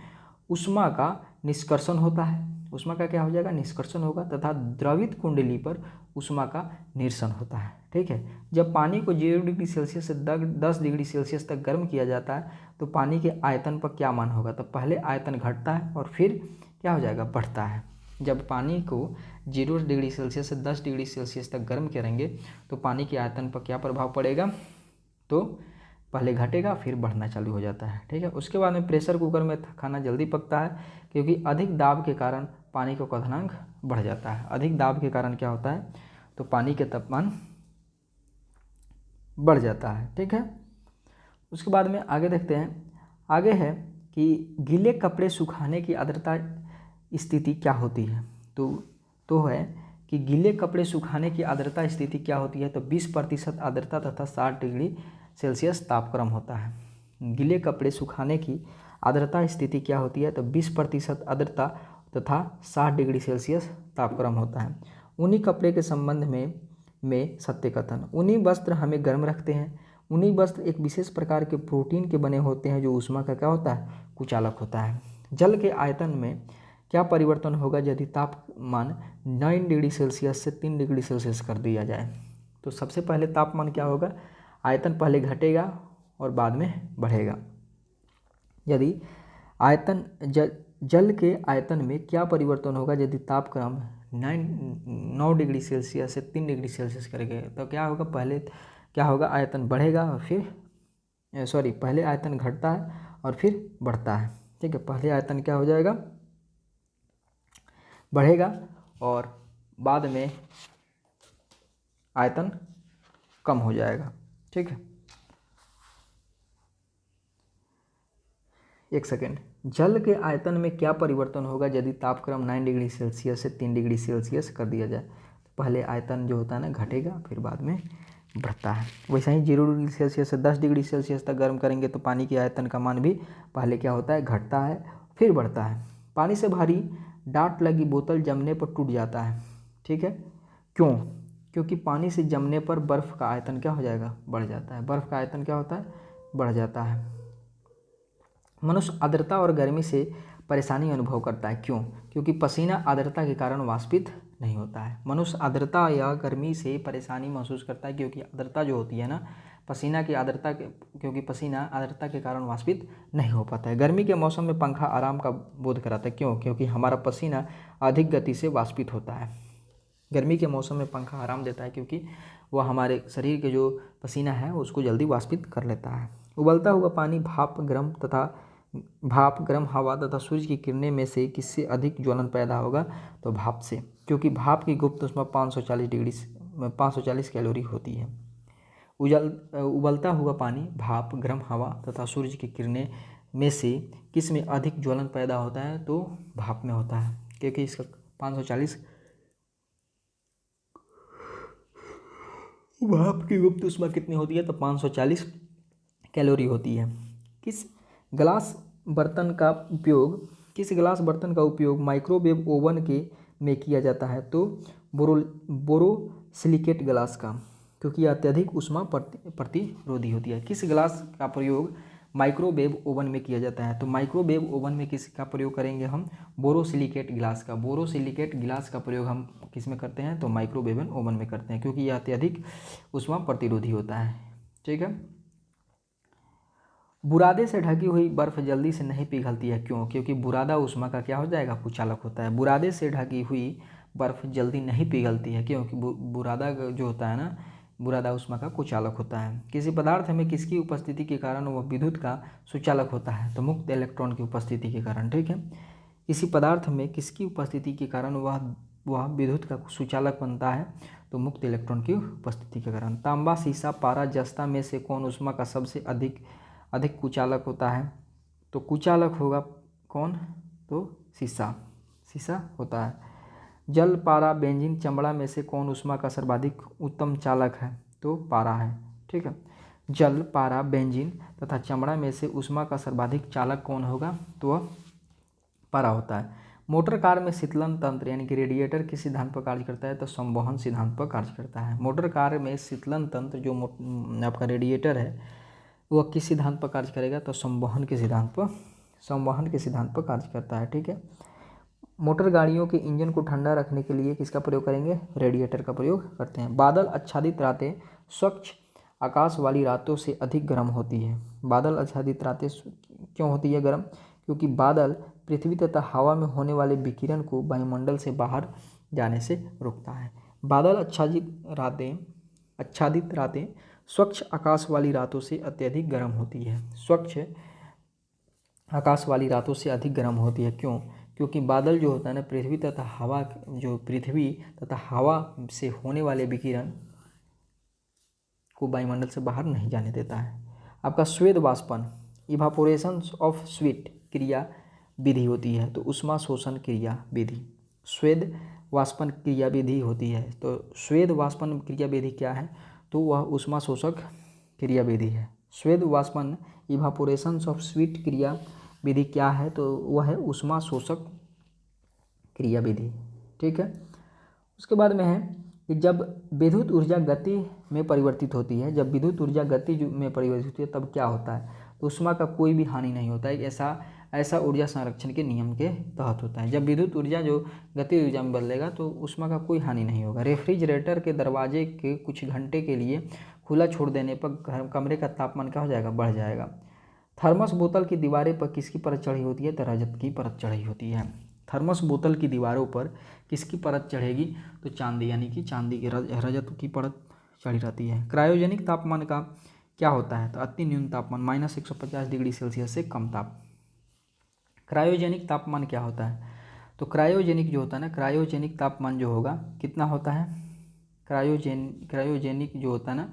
ऊष्मा का निष्कर्षण होता है। ऊष्मा का क्या हो जाएगा? निष्कर्षण होगा तथा द्रवित कुंडली पर ऊष्मा का निरसन होता है। ठीक है, जब पानी को 0 डिग्री सेल्सियस से 10 डिग्री सेल्सियस तक गर्म किया जाता है तो पानी के आयतन पर क्या मान होगा? तो पहले आयतन घटता है और फिर क्या हो जाएगा? बढ़ता है। जब पानी को 0 डिग्री सेल्सियस से 10 डिग्री सेल्सियस तक गर्म करेंगे तो पानी के आयतन पर क्या प्रभाव पड़ेगा? तो पहले घटेगा फिर बढ़ना चालू हो जाता है। ठीक है, उसके बाद में प्रेशर कुकर में खाना जल्दी पकता है क्योंकि अधिक दाब के कारण पानी का क्वथनांक बढ़ जाता है। अधिक दाब के कारण क्या होता है? तो पानी के तापमान बढ़ जाता है। ठीक है, उसके बाद में आगे देखते हैं। आगे है कि गीले कपड़े सुखाने की आर्द्रता स्थिति क्या होती है? तो है कि गीले कपड़े सुखाने की आर्द्रता स्थिति क्या होती है? तो 20% आर्द्रता तथा 60 डिग्री सेल्सियस तापक्रम होता है। गीले कपड़े सुखाने की आर्द्रता स्थिति क्या होती है? तो 20% आर्द्रता तथा 60 डिग्री सेल्सियस तापक्रम होता है। ऊनी कपड़े के संबंध में सत्य कथन। ऊनी वस्त्र हमें गर्म रखते हैं। ऊनी वस्त्र एक विशेष प्रकार के प्रोटीन के बने होते हैं जो ऊष्मा का क्या होता है? कुचालक होता है। जल के आयतन में क्या परिवर्तन होगा यदि तापमान 9 डिग्री सेल्सियस से 3 डिग्री सेल्सियस कर दिया जाए? तो सबसे पहले तापमान क्या होगा? आयतन पहले घटेगा और बाद में बढ़ेगा। यदि आयतन जल के आयतन में क्या परिवर्तन होगा यदि तापक्रम 9 डिग्री सेल्सियस से 3 डिग्री सेल्सियस करेंगे? तो क्या होगा? पहले क्या होगा? आयतन बढ़ेगा और फिर पहले आयतन घटता है और फिर बढ़ता है। ठीक है, पहले आयतन क्या हो जाएगा? बढ़ेगा और बाद में आयतन कम हो जाएगा। ठीक है, एक सेकेंड। जल के आयतन में क्या परिवर्तन होगा यदि तापक्रम 9 डिग्री सेल्सियस से 3 डिग्री सेल्सियस कर दिया जाए? पहले आयतन जो होता है ना घटेगा फिर बाद में बढ़ता है। वैसे ही 0 डिग्री सेल्सियस से 10 डिग्री सेल्सियस तक गर्म करेंगे तो पानी के आयतन का मान भी पहले क्या होता है? घटता है फिर बढ़ता है। पानी से भारी डाट लगी बोतल जमने पर टूट जाता है। ठीक है, क्यों? क्योंकि पानी से जमने पर बर्फ़ का आयतन क्या हो जाएगा? बढ़ जाता है। बर्फ़ का आयतन क्या होता है? बढ़ जाता है। मनुष्य आर्द्रता और गर्मी से परेशानी अनुभव करता है। क्यों? क्योंकि पसीना आर्द्रता के कारण वाष्पित नहीं होता है। मनुष्य आर्द्रता या गर्मी से परेशानी महसूस करता है क्योंकि आर्द्रता जो होती है ना, क्योंकि पसीना आर्द्रता के कारण वाष्पित नहीं हो पाता है। गर्मी के मौसम में पंखा आराम का बोध कराता है। क्यों? क्योंकि हमारा पसीना अधिक गति से वाष्पित होता है। गर्मी के मौसम में पंखा आराम देता है क्योंकि वह हमारे शरीर के जो पसीना है उसको जल्दी वाष्पित कर लेता है। उबलता हुआ पानी भाप गर्म हवा तथा सूर्य की किरणें में से किससे अधिक ज्वलन पैदा होगा? तो भाप से, क्योंकि भाप की गुप्त ऊष्मा 540 कैलोरी होती है। उबलता हुआ पानी भाप गर्म हवा तथा सूर्य की किरणें में से किस में अधिक ज्वलन पैदा होता है? तो भाप में होता है क्योंकि इसका 540 भाप की गुप्त ऊष्मा कितनी होती है? तो 540 कैलोरी होती है। किस गिलास बर्तन का उपयोग माइक्रोवेव ओवन में किया जाता है? तो बोरोसिलिकेट गिलास का, क्योंकि अत्यधिक ऊष्मा प्रतिरोधी होती है। किस गिलास का प्रयोग माइक्रोवेव ओवन में किया जाता है? तो माइक्रोवेव ओवन में किसका प्रयोग करेंगे हम? बोरोसिलिकेट गिलास का। बोरोसिलिकेट गिलास का प्रयोग हम किस में करते हैं? तो माइक्रोवेव ओवन में करते हैं क्योंकि यह अत्यधिक ऊष्मा प्रतिरोधी होता है। ठीक है, बुरादे से ढकी हुई बर्फ़ जल्दी से नहीं पिघलती है, क्यों? क्योंकि बुरादा ऊष्मा का क्या हो जाएगा? कुचालक होता है। बुरादे से ढकी हुई बर्फ़ जल्दी नहीं पिघलती है, क्योंकि बुरादा जो होता है ना, बुरादा ऊष्मा का कुचालक होता है। किसी पदार्थ में किसकी उपस्थिति के कारण वह विद्युत का सुचालक होता है? तो मुक्त इलेक्ट्रॉन की उपस्थिति के कारण, ठीक है। किसी पदार्थ में किसकी उपस्थिति के कारण वह विद्युत का सुचालक बनता है? तो मुक्त इलेक्ट्रॉन की उपस्थिति के कारण। तांबा, सीसा, पारा, जस्ता में से कौन ऊष्मा का सबसे अधिक कुचालक होता है? तो कुचालक होगा कौन? तो सीसा होता है। जल, पारा, बेंजीन, चमड़ा में से कौन ऊष्मा का सर्वाधिक उत्तम चालक है? तो पारा है, ठीक है। जल, पारा, बेंजीन तथा चमड़ा में से ऊष्मा का सर्वाधिक चालक कौन होगा? तो वह पारा होता है। मोटर कार में शीतलन तंत्र यानी कि रेडिएटर किस सिद्धांत पर कार्य करता है? तो संवहन सिद्धांत पर कार्य करता है। मोटर कार में शीतलन तंत्र जो आपका रेडिएटर है वह किस सिद्धांत पर कार्य करेगा? तो संवहन के सिद्धांत पर कार्य करता है, ठीक है। मोटर गाड़ियों के इंजन को ठंडा रखने के लिए किसका प्रयोग करेंगे? रेडिएटर का प्रयोग करते हैं। बादल आच्छादित रातें स्वच्छ आकाश वाली रातों से अधिक गर्म होती है। बादल आच्छादित रातें क्यों होती है गर्म? क्योंकि बादल पृथ्वी तथा हवा में होने वाले विकिरण को वायुमंडल से बाहर जाने से रोकता है। बादल आच्छादित रातें स्वच्छ आकाश वाली रातों से अत्यधिक गर्म होती है। स्वच्छ आकाश वाली रातों से अधिक गर्म होती है, क्यों? क्योंकि बादल जो होता है ना, पृथ्वी तथा हवा से होने वाले विकिरण को वायुमंडल से बाहर नहीं जाने देता है। आपका स्वेद वाष्पन, इवापोरेशन ऑफ स्वीट क्रिया विधि होती है, तो उष्मा शोषण क्रिया विधि स्वेद वाष्पन क्रिया विधि होती है। तो स्वेद वाष्पन क्रिया विधि क्या है? तो वह उष्मा शोषक क्रिया विधि है। स्वेद वाष्पन इवापोरेशन ऑफ स्वीट क्रिया विधि क्या है? तो वह है उष्मा शोषक क्रिया विधि, ठीक है। उसके बाद में है कि जब विद्युत ऊर्जा गति में परिवर्तित होती है, में परिवर्तित होती है तब क्या होता है? तो उष्मा का कोई भी हानि नहीं होता है। ऐसा ऊर्जा संरक्षण के नियम के तहत होता है। जब विद्युत ऊर्जा जो गति ऊर्जा में बदलेगा तो उष्मा का कोई हानि नहीं होगा। रेफ्रिजरेटर के दरवाजे के कुछ घंटे के लिए खुला छोड़ देने पर कमरे का तापमान क्या हो जाएगा? बढ़ जाएगा। थर्मस बोतल की दीवारें पर किसकी परत चढ़ी होती है? तो रजत की परत चढ़ी होती है। थर्मस बोतल की दीवारों पर किसकी परत चढ़ेगी? तो चांदी यानी कि चांदी की रजत की परत चढ़ी रहती है। क्रायोजेनिक तापमान का क्या होता है? तो अति न्यून तापमान -150 डिग्री सेल्सियस से कम ताप। क्रायोजेनिक तापमान क्या होता है? तो क्रायोजेनिक जो होता है ना, क्रायोजेनिक तापमान जो होगा कितना होता है? क्रायोजेनिक जो होता है ना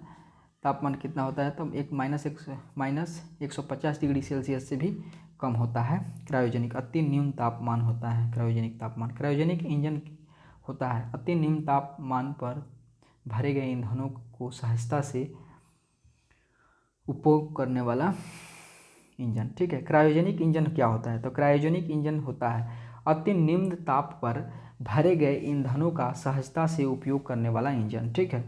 तापमान कितना होता है? तो एक -150 डिग्री सेल्सियस से भी कम होता है। क्रायोजेनिक अति न्यून तापमान होता है क्रायोजेनिक तापमान। क्रायोजेनिक इंजन होता है अति निम्न तापमान पर भरे गए ईंधनों को सहजता से उपभोग करने वाला इंजन, ठीक है। क्रायोजेनिक इंजन क्या होता है? तो क्रायोजेनिक इंजन होता है अति निम्न ताप पर भरे गए ईंधनों का सहजता से उपयोग करने वाला इंजन, ठीक है।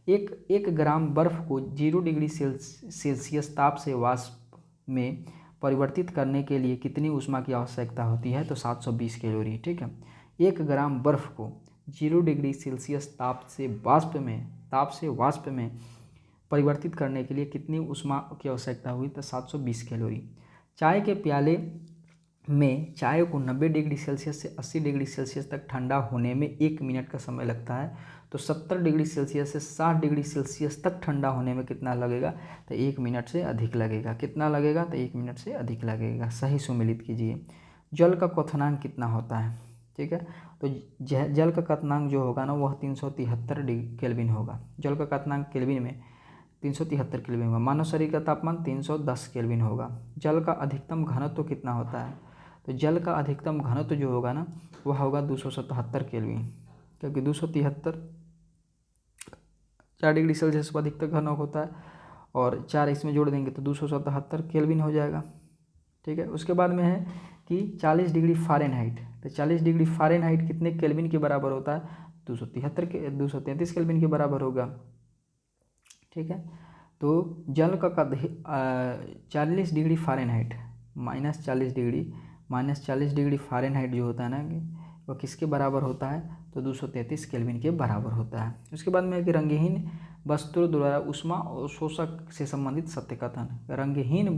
एक ग्राम बर्फ को 0 डिग्री सेल्सियस ताप से वाष्प में परिवर्तित करने के लिए कितनी ऊष्मा की आवश्यकता होती है? तो 720 कैलोरी, ठीक है। 1 ग्राम बर्फ को 0 डिग्री सेल्सियस ताप से वाष्प में परिवर्तित करने के लिए कितनी ऊष्मा की आवश्यकता हुई? तो 720 कैलोरी। चाय के प्याले में चाय को 90 डिग्री सेल्सियस से 80 डिग्री सेल्सियस तक ठंडा होने में 1 मिनट का समय लगता है। तो 70 डिग्री सेल्सियस से 60 डिग्री सेल्सियस तक ठंडा होने में कितना लगेगा? तो 1 मिनट से अधिक लगेगा। कितना लगेगा? तो 1 मिनट से अधिक लगेगा। सही सुमेलित कीजिए। जल का क्वथनांक कितना होता है? ठीक है, तो जल का क्वथनांक जो होगा ना वह 373 केल्विन होगा। जल का क्वथनांक केल्विन में 373 केल्विन होगा। मानव शरीर का तापमान 310 केल्विन होगा। जल का अधिकतम घनत्व तो कितना होता है? तो जल का अधिकतम घनत्व जो होगा ना वह होगा 277 केल्विन, क्योंकि 273 4 डिग्री सेल्सियस पर अधिकतम घनत्व होता है और 4 इसमें जोड़ देंगे तो 277 केल्विन हो जाएगा। ठीक है, उसके बाद में है कि 40 डिग्री फ़ारेनहाइट। तो 40 डिग्री फ़ारेनहाइट कितने केल्विन के बराबर होता है? 233 केल्विन के बराबर होगा। ठीक है, तो जल का 40 डिग्री फ़ारेनहाइट -40 डिग्री फ़ारेनहाइट जो होता है ना वह किसके बराबर होता है? तो 233 केल्विन के बराबर होता है। उसके बाद में कि रंगहीन वस्त्रों द्वारा उष्मा अवशोषक से संबंधित सत्य कथन। रंगहीन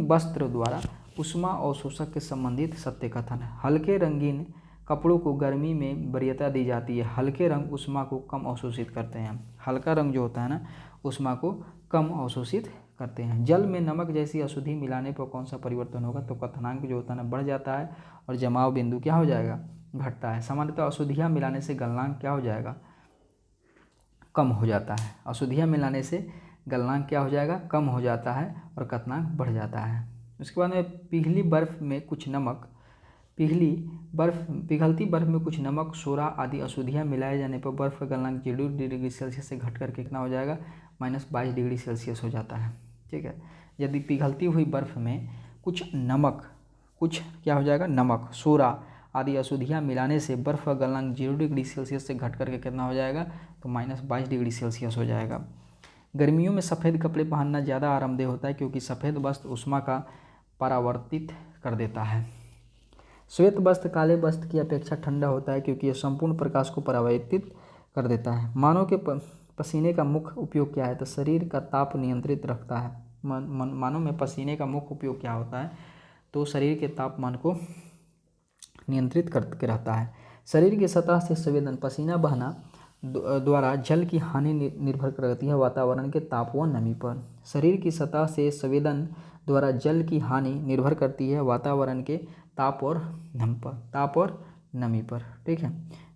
वस्त्र द्वारा उष्मा अवशोषक के संबंधित सत्य कथन। हल्के रंगीन कपड़ों को गर्मी में वरीयता दी जाती है। हल्के रंग उष्मा को कम अवशोषित करते हैं। हल्का रंग जो होता है ना, उष्मा को कम अवशोषित करते हैं। जल में नमक जैसी अशुद्धि मिलाने पर कौन सा परिवर्तन होगा? तो कथनांक जो होता है ना बढ़ जाता है और जमाव बिंदु क्या हो जाएगा? घटता है। सामान्यतः अशुद्धियाँ मिलाने से गलनांक क्या हो जाएगा? कम हो जाता है। अशुद्धियाँ मिलाने से गलनांक क्या हो जाएगा? कम हो जाता है और कथनांक बढ़ जाता है। उसके बाद में पिघलती बर्फ में कुछ नमक, सोडा आदि अशुद्धियाँ मिलाए जाने पर बर्फ का गलनांक 0 डिग्री सेल्सियस से घट करके कितना हो जाएगा? -22 डिग्री सेल्सियस हो जाता है। ठीक है, यदि पिघलती हुई बर्फ में कुछ क्या हो जाएगा? नमक, सोडा आदि अशुद्धियाँ मिलाने से बर्फ का गलनांक 0 डिग्री सेल्सियस से घट करके कितना हो जाएगा? तो -22 डिग्री सेल्सियस हो जाएगा। गर्मियों में सफ़ेद कपड़े पहनना ज़्यादा आरामदेह होता है क्योंकि सफ़ेद वस्त्र उष्मा का परावर्तित कर देता है। श्वेत वस्त्र काले वस्त्र की अपेक्षा ठंडा होता है क्योंकि यह संपूर्ण प्रकाश को परावर्तित कर देता है। मानव के पसीने का मुख्य उपयोग क्या है? तो शरीर का ताप नियंत्रित रखता है। मानव में पसीने का मुख्य उपयोग क्या होता है? तो शरीर के तापमान को नियंत्रित करके रहता है। शरीर की सतह से संवेदन पसीना बहना द्वारा जल की हानि निर्भर करती है वातावरण के ताप व नमी पर। शरीर की सतह से संवेदन द्वारा जल की हानि निर्भर करती है वातावरण के ताप और नमी पर। ठीक है,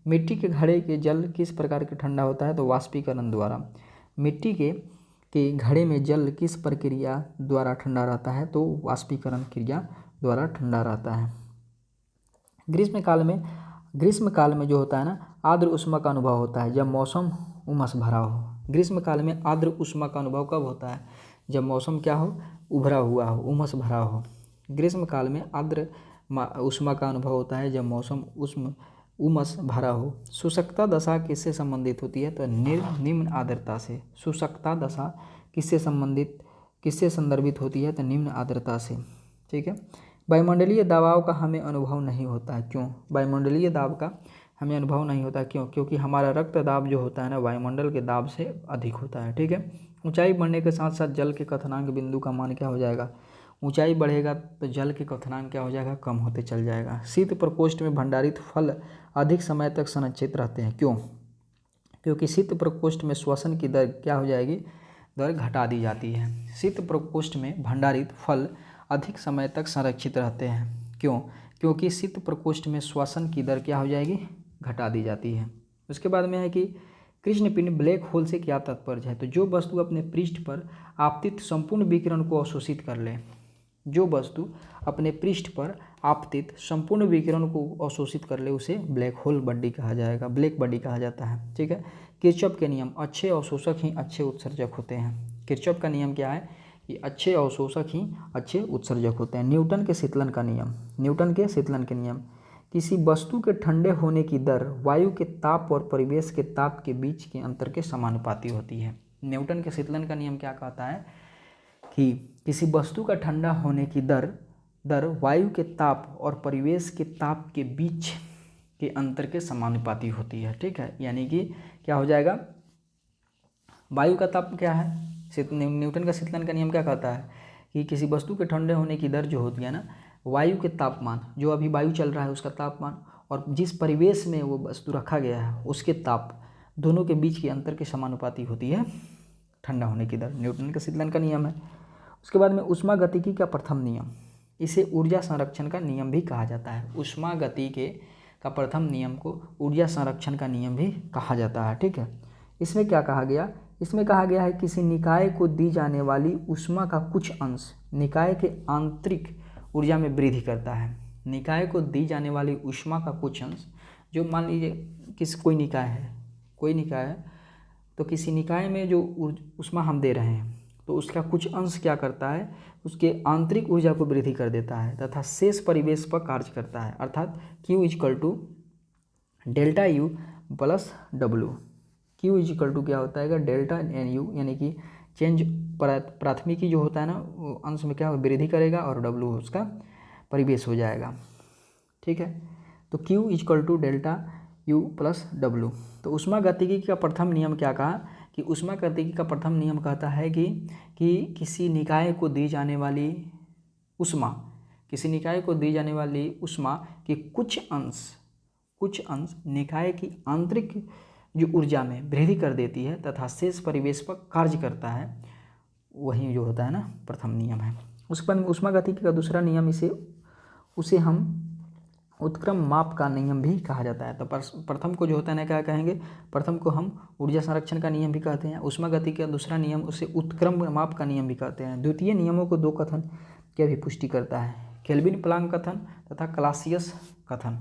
मिट्टी के घड़े के जल किस प्रकार के ठंडा होता है? तो वाष्पीकरण द्वारा। मिट्टी के घड़े में जल किस प्रक्रिया द्वारा ठंडा रहता है? तो वाष्पीकरण क्रिया द्वारा ठंडा रहता है। ग्रीष्म काल में जो होता है ना, आर्द्र उष्मा का अनुभव होता है जब मौसम उमस भरा हो। ग्रीष्म काल में आर्द्र उष्मा का अनुभव कब होता है? जब मौसम क्या हो? उभरा हुआ हो, उमस भरा हो। ग्रीष्म काल में आर्द्र उष्मा का अनुभव होता है जब मौसम उमस भरा हो। शुष्कता दशा किससे संबंधित होती है? तो निम्न आर्द्रता से। शुष्कता दशा किससे संदर्भित होती है? तो निम्न आर्द्रता से। ठीक है, वायुमंडलीय दबाव का हमें अनुभव नहीं होता है। क्यों वायुमंडलीय दाब का हमें अनुभव नहीं होता? क्यों? क्योंकि हमारा रक्त दाब जो होता है ना, वायुमंडल के दाब से अधिक होता है। ठीक है, ऊंचाई बढ़ने के साथ साथ जल के क्वथनांक बिंदु का मान क्या हो जाएगा? ऊंचाई बढ़ेगा तो जल के क्वथनांक क्या हो जाएगा? कम होते चल जाएगा। शीत प्रकोष्ठ में भंडारित फल अधिक समय तक संरक्षित रहते हैं। क्यों? क्योंकि शीत प्रकोष्ठ में श्वसन की दर क्या हो जाएगी? दर घटा दी जाती है। शीत प्रकोष्ठ में भंडारित फल अधिक समय तक संरक्षित रहते हैं। क्यों? क्योंकि शीत प्रकोष्ठ में श्वसन की दर क्या हो जाएगी? घटा दी जाती है। उसके बाद में है कि कृष्णपिंड ब्लैक होल से क्या तात्पर्य है? तो जो वस्तु अपने पृष्ठ पर आपतित संपूर्ण विकिरण को अवशोषित कर ले। जो वस्तु अपने पृष्ठ पर आपतित संपूर्ण विकिरण को अवशोषित कर ले उसे ब्लैक होल बॉडी कहा जाएगा, ब्लैक बॉडी कहा जाता है। ठीक है, किरचॉफ के नियम, अच्छे अवशोषक ही अच्छे उत्सर्जक होते हैं। किरचॉफ का नियम क्या है? कि अच्छे अवशोषक ही अच्छे उत्सर्जक होते हैं। न्यूटन के शीतलन का नियम, किसी वस्तु के ठंडे होने की दर वायु के ताप और परिवेश के ताप के बीच के अंतर के समानुपाती होती है। न्यूटन के शीतलन का नियम क्या कहता है? कि किसी वस्तु का ठंडा होने की दर वायु के ताप और परिवेश के ताप के बीच के अंतर के समानुपाती होती है। ठीक है, यानी कि क्या हो जाएगा? वायु का ताप क्या है? न्यूटन का शीतलन का नियम क्या कहता है? कि किसी वस्तु के ठंडे होने की दर जो होती है ना, वायु के तापमान, जो अभी वायु चल रहा है उसका तापमान, और जिस परिवेश में वो वस्तु रखा गया है उसके ताप, दोनों के बीच के अंतर के समानुपाती होती है ठंडा होने की दर। न्यूटन का शीतलन का नियम है। उसके बाद में ऊष्मागतिकी का प्रथम नियम, इसे ऊर्जा संरक्षण का नियम भी कहा जाता है। ऊष्मागतिकी का प्रथम नियम को ऊर्जा संरक्षण का नियम भी कहा जाता है। ठीक है, इसमें क्या कहा गया? इसमें कहा गया है किसी निकाय को दी जाने वाली ऊष्मा का कुछ अंश निकाय के आंतरिक ऊर्जा में वृद्धि करता है। निकाय को दी जाने वाली ऊष्मा का कुछ अंश, जो मान लीजिए कोई निकाय है, तो किसी निकाय में जो ऊष्मा हम दे रहे हैं तो उसका कुछ अंश क्या करता है? उसके आंतरिक ऊर्जा को वृद्धि कर देता है तथा शेष परिवेश पर कार्य करता है। अर्थात Q = delta U plus W। Q = क्या होता है? डेल्टा NU, यानी कि चेंज प्राथमिकी जो होता है ना, वो अंश में क्या वृद्धि करेगा और W उसका परिवेश हो जाएगा। ठीक है, तो Q = डेल्टा U+W। तो ऊष्मागतिकी का प्रथम नियम क्या कहा कि ऊष्मागतिकी का प्रथम नियम कहता है कि किसी निकाय को दी जाने वाली ऊष्मा, किसी निकाय को दी जाने वाली ऊष्मा के कुछ अंश निकाय की आंतरिक जो ऊर्जा में वृद्धि कर देती है तथा शेष परिवेश पर कार्य करता है, वही जो होता है ना प्रथम नियम है। उसके बाद ऊष्मागतिकी का दूसरा नियम उसे हम उत्क्रम माप का नियम भी कहा जाता है। तो प्रथम को जो होता है ना क्या कहेंगे, प्रथम को हम ऊर्जा संरक्षण का नियम भी कहते हैं। ऊष्मागतिकी का दूसरा नियम उसे उत्क्रम माप का नियम भी कहते हैं। द्वितीय नियमों को दो कथन क्या भी पुष्टि करता है, केल्विन प्लांक कथन तथा क्लासियस कथन।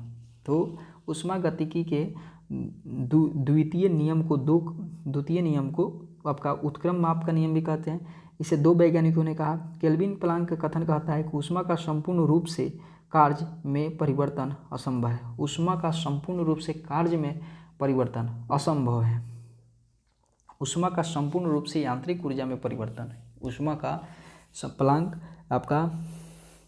तो ऊष्मागतिकी के द्वितीय नियम को आपका उत्क्रम माप का नियम भी कहते हैं। इसे दो वैज्ञानिकों ने कहा। केल्विन प्लांक कथन कहता है कि ऊष्मा का संपूर्ण रूप से कार्य में परिवर्तन असंभव है। ऊष्मा का संपूर्ण रूप से कार्य में परिवर्तन असंभव है। ऊष्मा का संपूर्ण रूप से यांत्रिक ऊर्जा में परिवर्तन, ऊष्मा का प्लांक आपका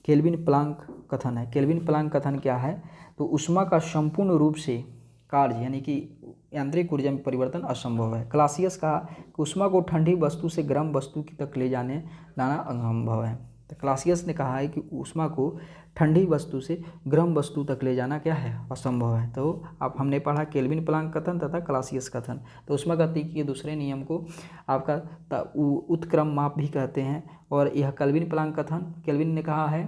केल्विन प्लांक कथन है। केल्विन प्लांक कथन क्या है, तो ऊष्मा का संपूर्ण रूप से कार्य यानी कि यांत्रिक ऊर्जा में परिवर्तन असंभव है। क्लासियस का ऊष्मा को ठंडी वस्तु से गर्म वस्तु की तक ले लाना असंभव है। तो क्लासियस ने कहा है कि ऊष्मा को ठंडी वस्तु से गर्म वस्तु तक ले जाना क्या है, असंभव है। तो अब हमने पढ़ा केल्विन प्लांक कथन तथा क्लासियस कथन। तो ऊष्मागतिकी के दूसरे नियम को आपका उत्क्रम माप भी कहते हैं। और यह केल्विन प्लांक कथन, केल्विन ने कहा है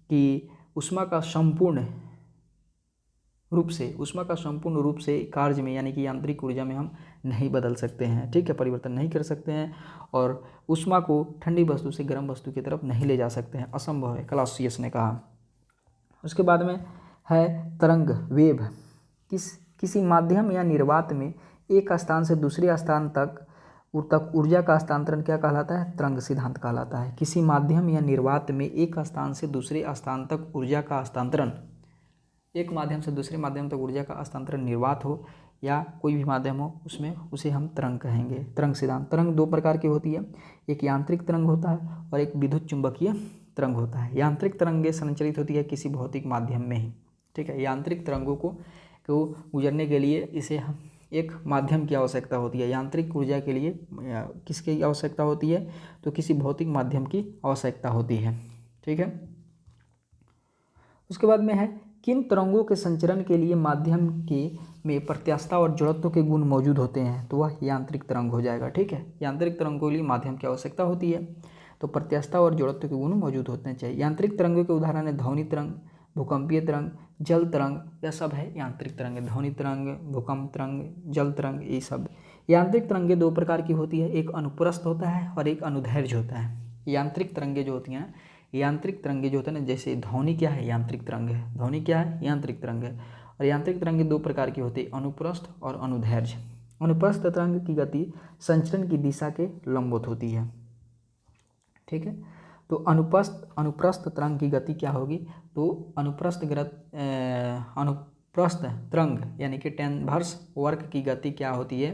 कि ऊष्मा का संपूर्ण रूप से कार्य में यानी कि यांत्रिक ऊर्जा में हम नहीं बदल सकते हैं, ठीक है, परिवर्तन नहीं कर सकते हैं। और ऊष्मा को ठंडी वस्तु से गर्म वस्तु की तरफ नहीं ले जा सकते हैं, असंभव है, क्लासियस ने कहा। उसके बाद में है तरंग वेव। किसी माध्यम या निर्वात में एक स्थान से दूसरे स्थान तक ऊर्जा का हस्तांतरण क्या कहलाता है, तरंग सिद्धांत कहलाता है। किसी माध्यम या निर्वात में एक स्थान से दूसरे स्थान तक ऊर्जा का हस्तांतरण, एक माध्यम से दूसरे माध्यम तक ऊर्जा का हस्तांतरण निर्वात हो या कोई भी माध्यम हो, उसमें उसे हम तरंग कहेंगे, तरंग सिद्धांत। तरंग दो प्रकार की होती है, एक यांत्रिक तरंग होता है और एक विद्युत चुंबकीय तरंग होता है। यांत्रिक तरंगें संचरित होती है किसी भौतिक माध्यम में ही, ठीक है। यांत्रिक तरंगों को गुजरने के लिए इसे हम एक माध्यम की आवश्यकता होती है। यांत्रिक ऊर्जा के लिए किसकी आवश्यकता होती है, तो किसी भौतिक माध्यम की आवश्यकता होती है, ठीक है। उसके बाद में है किन तरंगों के संचरण के लिए माध्यम में प्रत्यास्थता और जड़त्व के गुण मौजूद होते हैं, तो वह यांत्रिक तरंग हो जाएगा, ठीक है। यांत्रिक तरंगों के लिए माध्यम की आवश्यकता होती है, तो प्रत्यास्थता और जड़त्व के गुण मौजूद होते चाहिए। यांत्रिक तरंगों के उदाहरण है ध्वनि तरंग, भूकंपीय तरंग, जल तरंग, यह सब है यांत्रिक तरंग। ध्वनि तरंग, भूकंप तरंग, जल तरंग, ये सब। यांत्रिक तरंगें दो प्रकार की होती है, एक अनुप्रस्थ होता है और एक अनुदैर्घ्य होता है। यांत्रिक तरंगें जो होती हैं, यांत्रिक तरंगें जो होते हैं ना, जैसे ध्वनि क्या है, यांत्रिक तरंग है। ध्वनि क्या है, यांत्रिक तरंग है। और यांत्रिक तरंगें दो प्रकार की होती है, अनुप्रस्थ और अनुदैर्घ्य। अनुप्रस्थ तरंग की गति संचरण की दिशा के लंबवत होती है, ठीक है। तो अनुप्रस्थ तरंग की गति क्या होगी, तो अनुप्रस्थ तरंग यानी कि ट्रांसवर्स वर्क की गति क्या होती है,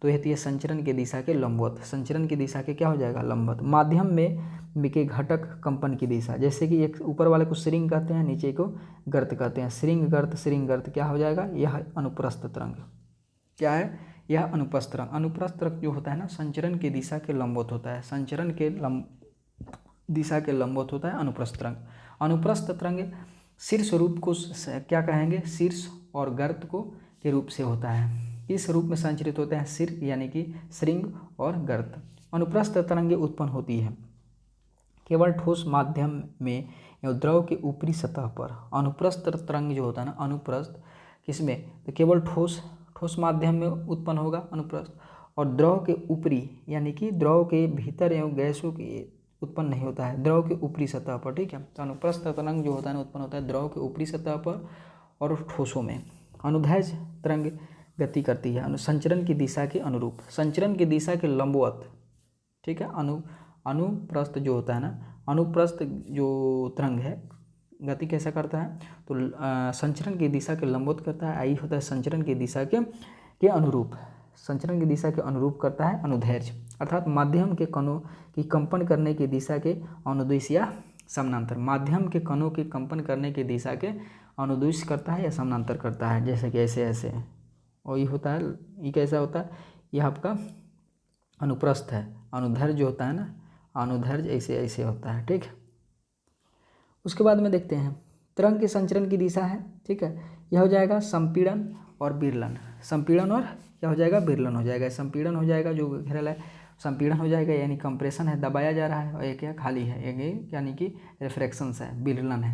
तो यह होती है संचरण की दिशा के लंबवत। संचरण की दिशा के क्या हो जाएगा, लंबवत। माध्यम में के घटक कंपन की दिशा, जैसे कि एक ऊपर वाले को श्रृंग कहते हैं, नीचे को गर्त कहते हैं। श्रृंग गर्त क्या हो जाएगा, यह अनुप्रस्थ तरंग क्या है, यह अनुप्रस्थ तरंग। अनुप्रस्थ तरंग जो होता है ना, संचरण की दिशा के लंबवत होता है, संचरण के दिशा के लंबवत होता है अनुप्रस्थ तरंग। अनुप्रस्थ तरंग शीर्ष रूप को क्या कहेंगे, शीर्ष और गर्त को के रूप से होता है। इस रूप में संचरित होते हैं सिर यानी कि श्रृंग और गर्त। अनुप्रस्थ तरंगें उत्पन्न होती है केवल ठोस माध्यम में या द्रव के ऊपरी सतह पर। अनुप्रस्थ तरंग जो होता है ना, अनुप्रस्थ किसमें, तो केवल ठोस माध्यम में उत्पन्न होगा अनुप्रस्थ, और द्रव के ऊपरी यानी कि द्रव के भीतर एवं गैसों के उत्पन्न नहीं होता है, द्रव के ऊपरी सतह पर, ठीक है। तो अनुप्रस्थ तरंग जो होता है ना, उत्पन्न होता है द्रव के ऊपरी सतह पर और ठोसों में। अनुदैर्घ्य तरंग गति करती है संचरण की दिशा के अनुरूप, संचरण की दिशा के लंबवत, ठीक है। अनुप्रस्थ जो होता है ना, अनुप्रस्थ जो तरंग है गति कैसा करता है, तो संचरण की दिशा के लंबवत करता है। आई होता है संचरण की दिशा के अनुरूप, संचरण की दिशा के अनुरूप करता है अनुदैर्घ्य, अर्थात माध्यम के कणों की कंपन करने की दिशा के अनुदिश या समानांतर। माध्यम के कणों के कंपन करने की दिशा के अनुदिश करता है या समानांतर करता है, जैसे कि ऐसे ऐसे, और ये होता है, ये कैसा होता है, यह आपका अनुप्रस्थ है। अनुदैर्घ्य जो होता है ना, अनुदैर्घ्य ऐसे ऐसे होता है, ठीक है। उसके बाद में देखते हैं तरंग के संचरण की दिशा है, ठीक है। यह हो जाएगा संपीड़न और विरलन, संपीड़न और क्या हो जाएगा, विरलन हो जाएगा। संपीड़न हो जाएगा जो घेरल है, संपीड़न हो जाएगा यानी कंप्रेशन है, दबाया जा रहा है, और एक क्या खाली है, एक यानी कि रिफ्रैक्शंस है, विरलन है,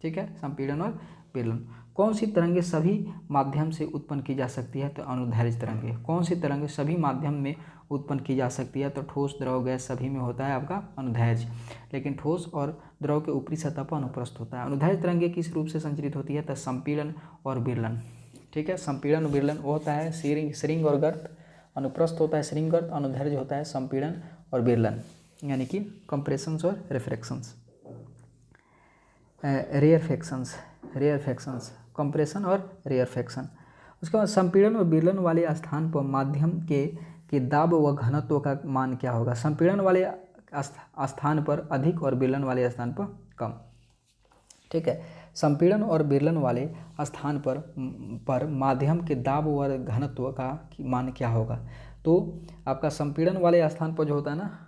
ठीक है। संपीड़न और विरलन। कौन सी तरंगें सभी माध्यम से उत्पन्न की जा सकती है, तो अनुदैर्घ्य तरंगें। कौन सी तरंगें सभी माध्यम में उत्पन्न की जा सकती है, तो ठोस, द्रव, गैस सभी में होता है आपका अनुदैर्घ्य, लेकिन ठोस और द्रव के ऊपरी सतह पर अनुप्रस्थ होता है। अनुदैर्घ्य तरंगें किस रूप से संचरित होती है, तो संपीड़न और विरलन, ठीक है। संपीड़न विरलन वो होता है श्रृंग और गर्त, अनुप्रस्थ होता है श्रृंग गर्त, अनुदैर्घ्य होता है संपीड़न और विरलन, यानी कि कंप्रेशंस और रिफ्रैक्शंस, रेयरफैक्शंस, कंप्रेशन और रेयरफैक्शन। उसके बाद संपीड़न और विरलन वाले स्थान पर माध्यम के दाब व घनत्व का मान क्या होगा। संपीड़न वाले स्थान पर अधिक और विरलन वाले स्थान पर कम, ठीक है। संपीड़न और विरलन वाले स्थान पर माध्यम के दाब व घनत्व का मान क्या होगा। तो आपका संपीड़न वाले स्थान पर जो होता है ना,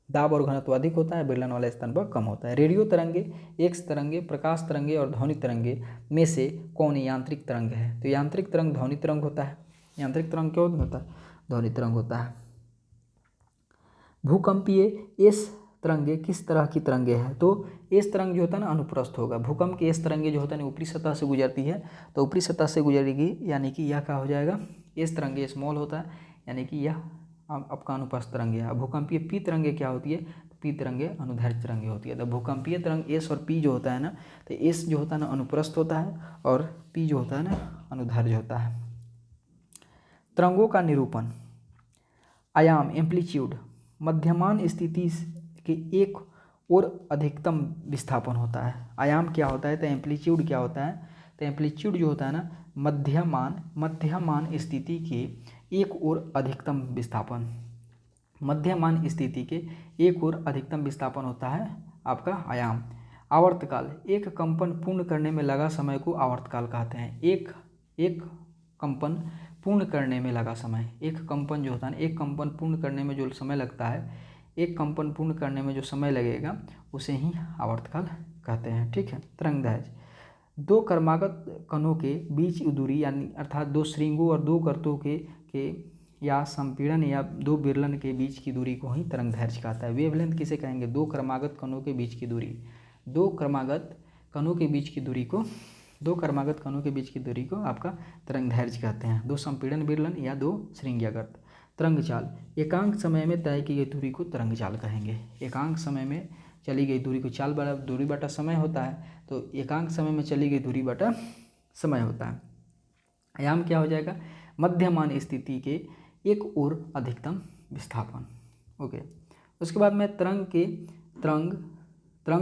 दाब और घनत्व अधिक होता है, विरलन वाले स्थान पर कम होता है। रेडियो तरंगे, एक्स तरंगे, प्रकाश तरंगे और ध्वनि तरंगे में से कौन यांत्रिक तरंग है। तो यांत्रिक तरंग ध्वनि तरंग होता है। यांत्रिक तरंग क्यों होता है, ध्वनि तरंग होता है। भूकंपीय एस तरंगे किस तरह की तरंगे हैं, तो एस तरंग जो होता है ना अनुप्रस्थ होगा। भूकंप की एस तरंगे जो होता है ना ऊपरी सतह से गुजरती है, तो ऊपरी सतह से गुजरेगी, यानी कि यह क्या हो जाएगा, एस तरंगे स्मॉल होता है, यानी कि यह आपका अनुप्रस्थ तरंगे है। भूकंपीय पी तरंगे क्या होती है, तो पी तरंगे अनुदैर्घ्य तरंगे होती है। तो भूकंपीय तरंग एस और पी जो होता है ना, तो एस जो होता है ना अनुप्रस्थ होता है और पी जो होता है ना अनुदैर्घ्य होता है। तरंगों का निरूपण, आयाम एम्पलीट्यूड, मध्यमान स्थिति के एक और अधिकतम विस्थापन होता है। आयाम क्या होता है, तो एम्पलीट्यूड क्या होता है, तो एम्पलीट्यूड जो होता है ना मध्यमान स्थिति के एक और अधिकतम विस्थापन, मध्यमान स्थिति के एक और अधिकतम विस्थापन होता है आपका आयाम। आवर्तकाल, एक कंपन पूर्ण करने में लगा समय को आवर्तकाल कहते हैं। एक कंपन पूर्ण करने में लगा समय, एक कंपन जो होता है, एक कंपन पूर्ण करने में जो समय लगता है, एक कंपन पूर्ण करने में जो समय लगेगा उसे ही आवर्तकाल कहते हैं, ठीक है। तरंगदैर्घ्य, दो क्रमागत कणों के बीच की दूरी, यानी अर्थात दो श्रृंगों और दो गर्तों के या संपीड़न या दो विरलन के बीच की दूरी को ही तरंगदैर्घ्य कहता है। वेवलेंथ किसे कहेंगे, दो क्रमागत कणों के बीच की दूरी, दो क्रमागत कणों के बीच की दूरी को आपका तरंगदैर्घ्य कहते हैं। दो संपीड़न विरलन या दो श्रृंग या गर्त। तरंगचाल, एकांक समय में तय की गई दूरी को तरंगचाल कहेंगे। एकांक समय में चली गई दूरी को, चाल बड़ा दूरी बटा समय होता है, तो एकांक समय में चली गई दूरी बटा समय होता है। आयाम क्या हो जाएगा, मध्यमान स्थिति के एक और अधिकतम विस्थापन, ओके। उसके बाद में तरंग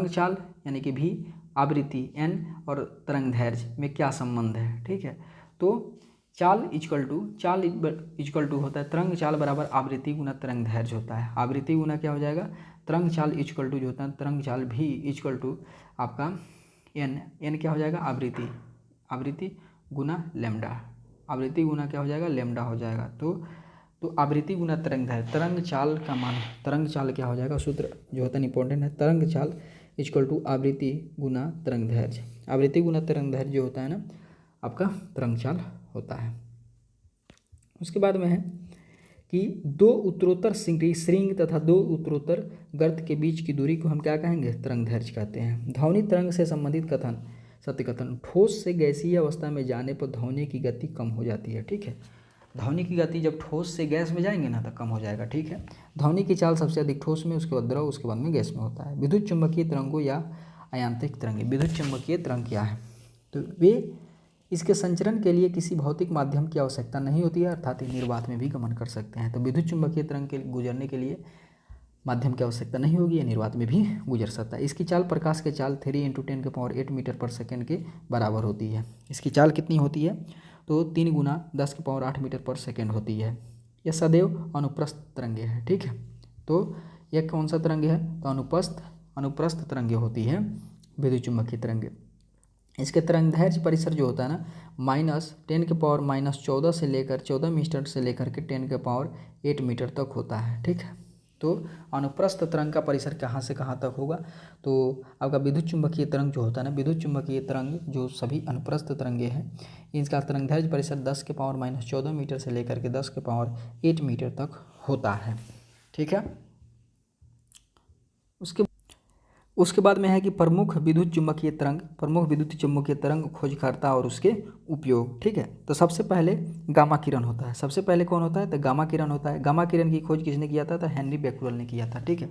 चाल यानी कि भी, आवृत्ति n और तरंगदैर्घ्य में क्या संबंध है, ठीक है। तो चाल इक्वल टू होता है तरंग चाल बराबर आवृत्ति गुना तरंगदैर्घ्य होता है। आवृत्ति गुना क्या हो जाएगा, तरंग चाल इक्वल टू जो होता है तरंग चाल भी इक्वल टू आपका n क्या हो जाएगा, आवृत्ति गुना लैम्डा, आवृत्ति गुना क्या हो जाएगा, लैम्डा हो जाएगा। तो आवृत्ति गुना तरंगदैर्घ्य, तरंग चाल का मान, तरंग चाल क्या हो जाएगा, सूत्र जो होता है इंपॉर्टेंट है, तरंग चाल इक्वल टू आवृत्ति गुना तरंगदैर्घ्य। आवृत्ति गुना तरंगदैर्घ्य जो होता है ना आपका तरंग चाल होता है। उसके बाद में है कि दो उत्तरोत्तर श्रृंग तथा दो उत्तरोत्तर गर्त के बीच की दूरी को हम क्या कहेंगे, तरंगदैर्घ्य कहते हैं। ध्वनि तरंग से संबंधित कथन, सत्य कथन, ठोस से गैसीय अवस्था में जाने पर ध्वनि की गति कम हो जाती है, ठीक है। ध्वनि की गति जब ठोस से गैस में जाएंगे ना तो कम हो जाएगा, ठीक है। ध्वनि की चाल सबसे अधिक ठोस में, उसके बाद द्रव, उसके बाद में गैस में होता है। विद्युत चुम्बकीय तरंगों या अयांत्रिक तरंगे, विद्युत चुम्बकीय तरंग क्या है, तो वे इसके संचरण के लिए किसी भौतिक माध्यम की आवश्यकता नहीं होती है, अर्थात निर्वात में भी गमन कर सकते हैं। तो विद्युत चुम्बकीय तरंग के गुजरने के लिए माध्यम की आवश्यकता नहीं होगी, या निर्वात में भी गुजर सकता है। इसकी चाल प्रकाश के चाल 3 × 10⁸ मीटर पर सेकेंड के बराबर होती है। इसकी चाल कितनी होती है, तो 3 × 10⁸ मीटर पर सेकेंड होती है। यह सदैव अनुप्रस्थ तरंगे है, ठीक है। तो यह कौन सा तरंगे है, तो अनुप्रस्थ तरंगे होती है विद्युत चुम्बकीय तरंगे। इसके तरंगदैर्घ्य परिसर जो होता है ना -10⁻⁻14 से लेकर 14 मीटर से लेकर के 10⁻8 मीटर तक होता है। ठीक है, तो अनुप्रस्थ तरंग का परिसर कहाँ से कहाँ तक होगा, तो आपका विद्युत चुंबकीय तरंग जो होता है ना, विद्युत चुंबकीय तरंग जो सभी अनुप्रस्थ तरंगे हैं, इनका तरंगदैर्घ्य परिसर 10⁻14 मीटर से लेकर के 10⁻8 मीटर तक होता है। ठीक है, उसके बाद में है कि प्रमुख विद्युत चुंबकीय तरंग खोजकर्ता और उसके उपयोग। ठीक है, तो सबसे पहले गामा किरण होता है। सबसे पहले कौन होता है, तो गामा किरण होता है। गामा किरण की खोज किसने किया था, तो हेनरी बेक्यूरेल ने किया था। ठीक है,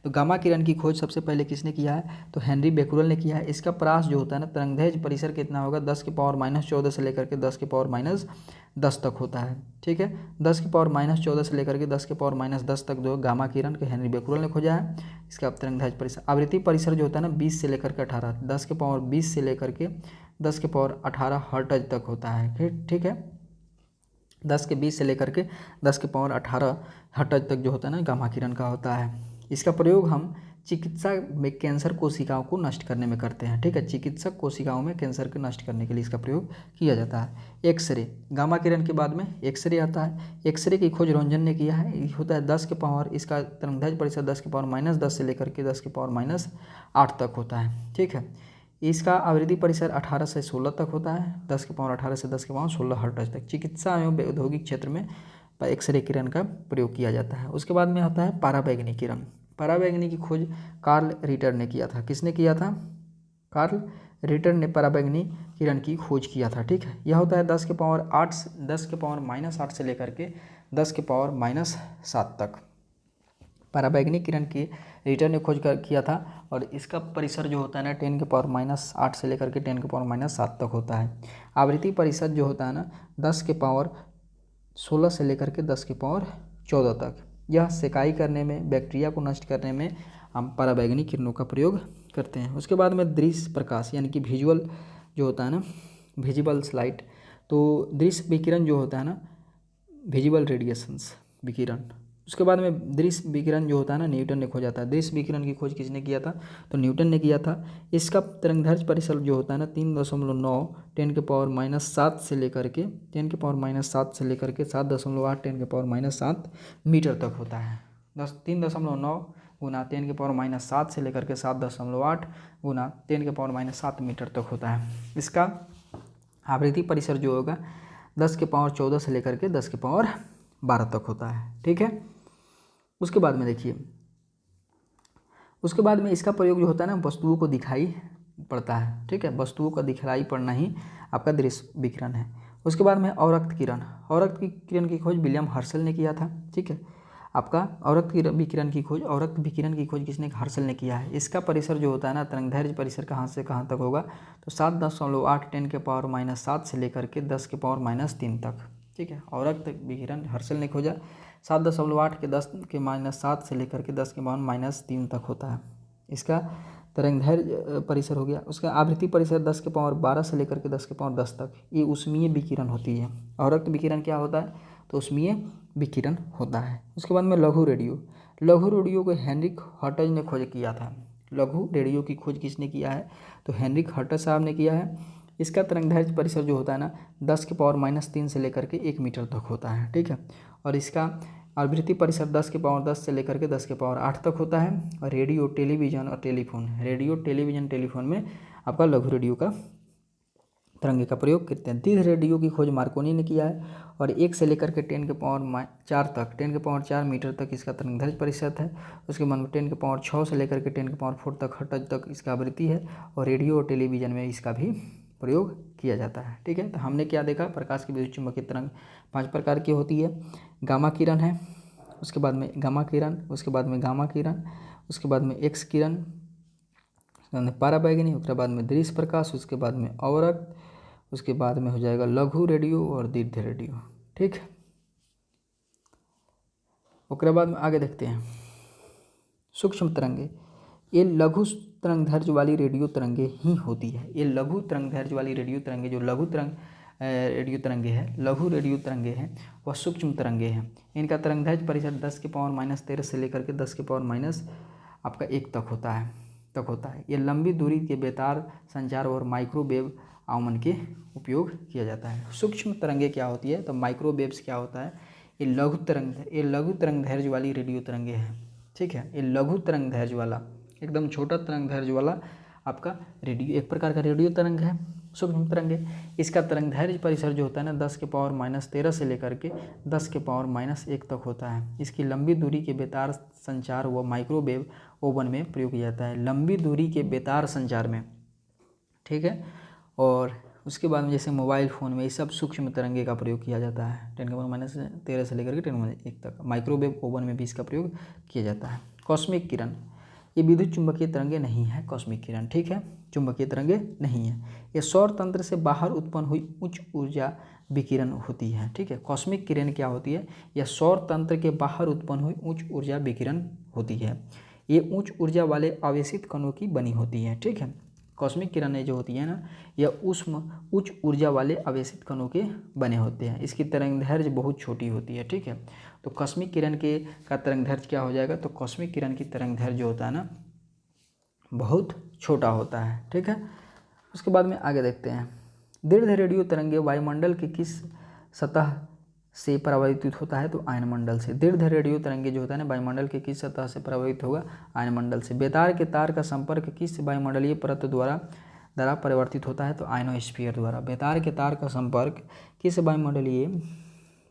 तो गामा किरण की खोज सबसे पहले किसने किया है, तो हेनरी बेक्यूरेल ने किया है। इसका प्रास जो होता है ना, तरंगदैर्घ्य परिसर कितना होगा, 10⁻14 से लेकर के 10⁻10 तक होता है। ठीक है, 10⁻14 से लेकर के 10⁻10 तक जो गामा किरण के हेनरी बेक्यूरेल ने खोजा है। इसका तरंगदैर्घ्य परिसर, आवृत्ति परिसर जो होता है ना 20 से लेकर के 18, 10⁻20 से लेकर के 10⁻18 हर्ट्ज तक होता है। ठीक है, 10⁻20 से लेकर के 10⁻18 हर्ट्ज तक जो होता है ना गामा किरण का होता है। इसका प्रयोग हम चिकित्सा में कैंसर कोशिकाओं को नष्ट करने में करते हैं। ठीक है, चिकित्सक कोशिकाओं में कैंसर को नष्ट करने के लिए इसका प्रयोग किया जाता है। एक्सरे, गामा किरण के बाद में एक्सरे आता है। एक्सरे की खोज रोंजन ने किया है। ये होता है 10 के पावर, इसका तरंगदैर्घ्य परिसर 10⁻10 से लेकर के 10⁻8 तक होता है। ठीक है, इसका आवृत्ति परिसर 18 से 16 तक होता है, 10⁻18 से 10⁻16 हर्ट्ज तक। चिकित्सा एवं औद्योगिक क्षेत्र में एक्सरे किरण का प्रयोग किया जाता है। उसके बाद में आता है पराबैंगनी किरण। पराबैंगनी की खोज कार्ल रिटर ने किया था। किसने किया था, कार्ल रिटर ने पराबैंगनी किरण की खोज किया था। ठीक है, यह होता है 10⁻8 से लेकर के 10⁻7 तक। पराबैंगनी किरण की रिटर ने खोज किया था और इसका परिसर जो होता है ना 10⁻8 से लेकर के 10⁻7 तक होता है। आवृत्ति परिसर जो होता है ना 10⁻16 से लेकर के 10⁻14 तक। यह सेकाई करने में, बैक्टीरिया को नष्ट करने में हम पराबैंगनी किरणों का प्रयोग करते हैं। उसके बाद में दृश्य प्रकाश यानी कि विजुअल जो होता है ना, विजिबल लाइट। तो दृश्य विकिरण जो होता है ना, विजिबल रेडिएशंस विकिरण। उसके बाद में दृश्य विकिरण जो होता है ना न्यूटन ने खोजा था। दृश्य विकिरण की खोज किसने किया था, तो न्यूटन ने किया था। इसका तरंगदैर्घ्य परिसर जो होता है ना 3.9 10⁻7 से लेकर के 10⁻7 से लेकर के 7.8 10⁻7 मीटर तक होता है। 3.9 गुना 10⁻7 से लेकर के 7.8 गुना 10⁻7 मीटर तक होता है। इसका आवृत्ति परिसर जो होगा 10⁻14 से लेकर के 10⁻12 तक होता है। ठीक है, उसके बाद में देखिए, उसके बाद में इसका प्रयोग जो होता है ना वस्तुओं को दिखाई पड़ता है। ठीक है, वस्तुओं का दिखाई पड़ना ही आपका दृश्य विकिरण है। उसके बाद में अवरक्त किरण। अवरक्त किरण की खोज विलियम हर्शल ने किया था। ठीक है, आपका अवरक्त विकिरण की खोज, अवरक्त विकिरण की खोज किसने, हर्शल ने किया है। इसका परिसर जो होता है ना तरंगदैर्घ्य परिसर कहाँ से कहाँ तक होगा, तो 7.8 10⁻7 से लेकर के 10⁻3 तक। ठीक है, अवरक्त विकिरण हर्शल ने खोजा। 7.8 के 10⁻7 से लेकर के 10⁻3 तक होता है। इसका तरंगदैर्घ्य परिसर हो गया। उसका आवृत्ति परिसर 10⁻12 से लेकर के 10⁻10 तक। ये उष्मीय विकिरण होती है। अवरक्त विकिरण क्या होता है, तो उष्मीय विकिरण होता है। उसके बाद में लघु रेडियो। लघु रेडियो को हेनरिक हर्ट्ज ने खोज किया था। लघु रेडियो की खोज किसने किया है, तो हेनरिक हर्ट्ज साहब ने किया है। इसका तरंगदैर्घ्य परिसर जो होता है ना 10⁻3 से लेकर के 1 मीटर तक होता है। ठीक है, और इसका आवृत्ति परिसर 10⁻10 से लेकर के 10⁻8 तक होता है। और रेडियो, टेलीविजन और टेलीफोन, रेडियो, टेलीविजन, टेलीफोन में आपका लघु रेडियो का तरंगे का प्रयोग करते हैं। दीर्घ रेडियो की खोज मार्कोनी ने किया है और 1 से लेकर के 10⁻4 तक, 10⁻4 मीटर तक इसका तरंगदैर्घ्य परिसर है। उसके बाद में 10⁻6 से लेकर के 10⁻4 तक हर्ट्ज तक इसका आवृत्ति है। और रेडियो और टेलीविजन में इसका भी प्रयोग किया जाता है। ठीक है, तो हमने क्या देखा, प्रकाश की विद्युत चुम्बकीय तरंग 5 प्रकार की होती है। गामा किरण है, उसके बाद में गामा किरण, उसके बाद में गामा किरण, उसके बाद में एक्स किरण, उसके बाद में पराबैंगनी, उसके बाद में दृश्य प्रकाश, उसके बाद में अवरक्त, उसके बाद में हो जाएगा लघु रेडियो और दीर्घ रेडियो। ठीक, उसके बाद में आगे देखते हैं सूक्ष्म तरंगे। ये लघु तरंगदैर्घ्य वाली रेडियो तरंगे ही होती है। ये लघु तरंगदैर्घ्य वाली रेडियो तरंगे, जो लघु रेडियो तरंगे हैं, लघु रेडियो तरंगे हैं, वह सूक्ष्म तरंगे हैं। इनका तरंगदैर्घ्य परिसर 10⁻13 से लेकर के 10⁻1 तक होता है। तक होता है। ये लंबी दूरी के बेतार संचार और माइक्रोवेव आगमन के उपयोग किया जाता है। सूक्ष्म तरंगे क्या होती है, तो माइक्रोवेव्स क्या होता है, ये लघु तरंग दैर्ध्य वाली रेडियो तरंगे हैं, ठीक है। ये लघु तरंग दैर्ध्य वाला, एकदम छोटा तरंग दैर्ध्य वाला आपका रेडियो, एक प्रकार का रेडियो तरंग है, सूक्ष्म तरंगे। इसका तरंग दैर्ध्य परिसर जो होता है ना 10⁻⁻13 से लेकर के 10⁻⁻1 तक होता है। इसकी लंबी दूरी के बेतार संचार व माइक्रोवेव ओवन में प्रयोग किया जाता है, लंबी दूरी के बेतार संचार में, ठीक है। और उसके बाद में जैसे मोबाइल फ़ोन में ये सब सूक्ष्म तरंगे का प्रयोग किया जाता है, 10⁻⁻13 से लेकर के 10⁻1 तक। माइक्रोवेव ओवन में भी इसका प्रयोग किया जाता है। कॉस्मिक किरण, ये विद्युत चुंबकीय तरंगे नहीं है कॉस्मिक किरण, ठीक है, चुंबकीय तरंगे नहीं है। ये सौर तंत्र से बाहर उत्पन्न हुई उच्च ऊर्जा विकिरण होती है, ठीक है। कॉस्मिक किरण क्या होती है, यह सौर तंत्र के बाहर उत्पन्न हुई उच्च ऊर्जा विकिरण होती है। ये उच्च ऊर्जा वाले आवेशित कणों की बनी होती है, ठीक है। कॉस्मिक किरणें जो होती है ना, यह उच्च ऊर्जा वाले आवेशित कणों के बने होते हैं। इसकी तरंग दैर्ध्य बहुत छोटी होती है, ठीक है। तो कॉस्मिक किरण का तरंग दैर्ध्य क्या हो जाएगा, तो कॉस्मिक किरण की तरंग दैर्ध्य जो होता है ना बहुत छोटा होता है, ठीक है। उसके बाद में आगे देखते हैं, दीर्घ रेडियो तरंगे वायुमंडल के किस सतह से प्रभावित होता है, तो आयनमंडल से। दीर्घ रेडियो तरंगे जो होता है ना वायुमंडल के किस सतह से प्रभावित होगा, आयनमंडल से। बेतार के तार का संपर्क किस वायुमंडलीय परत द्वारा परिवर्तित होता है, तो आयनोस्फीयर द्वारा। बेतार के तार का संपर्क किस वायुमंडलीय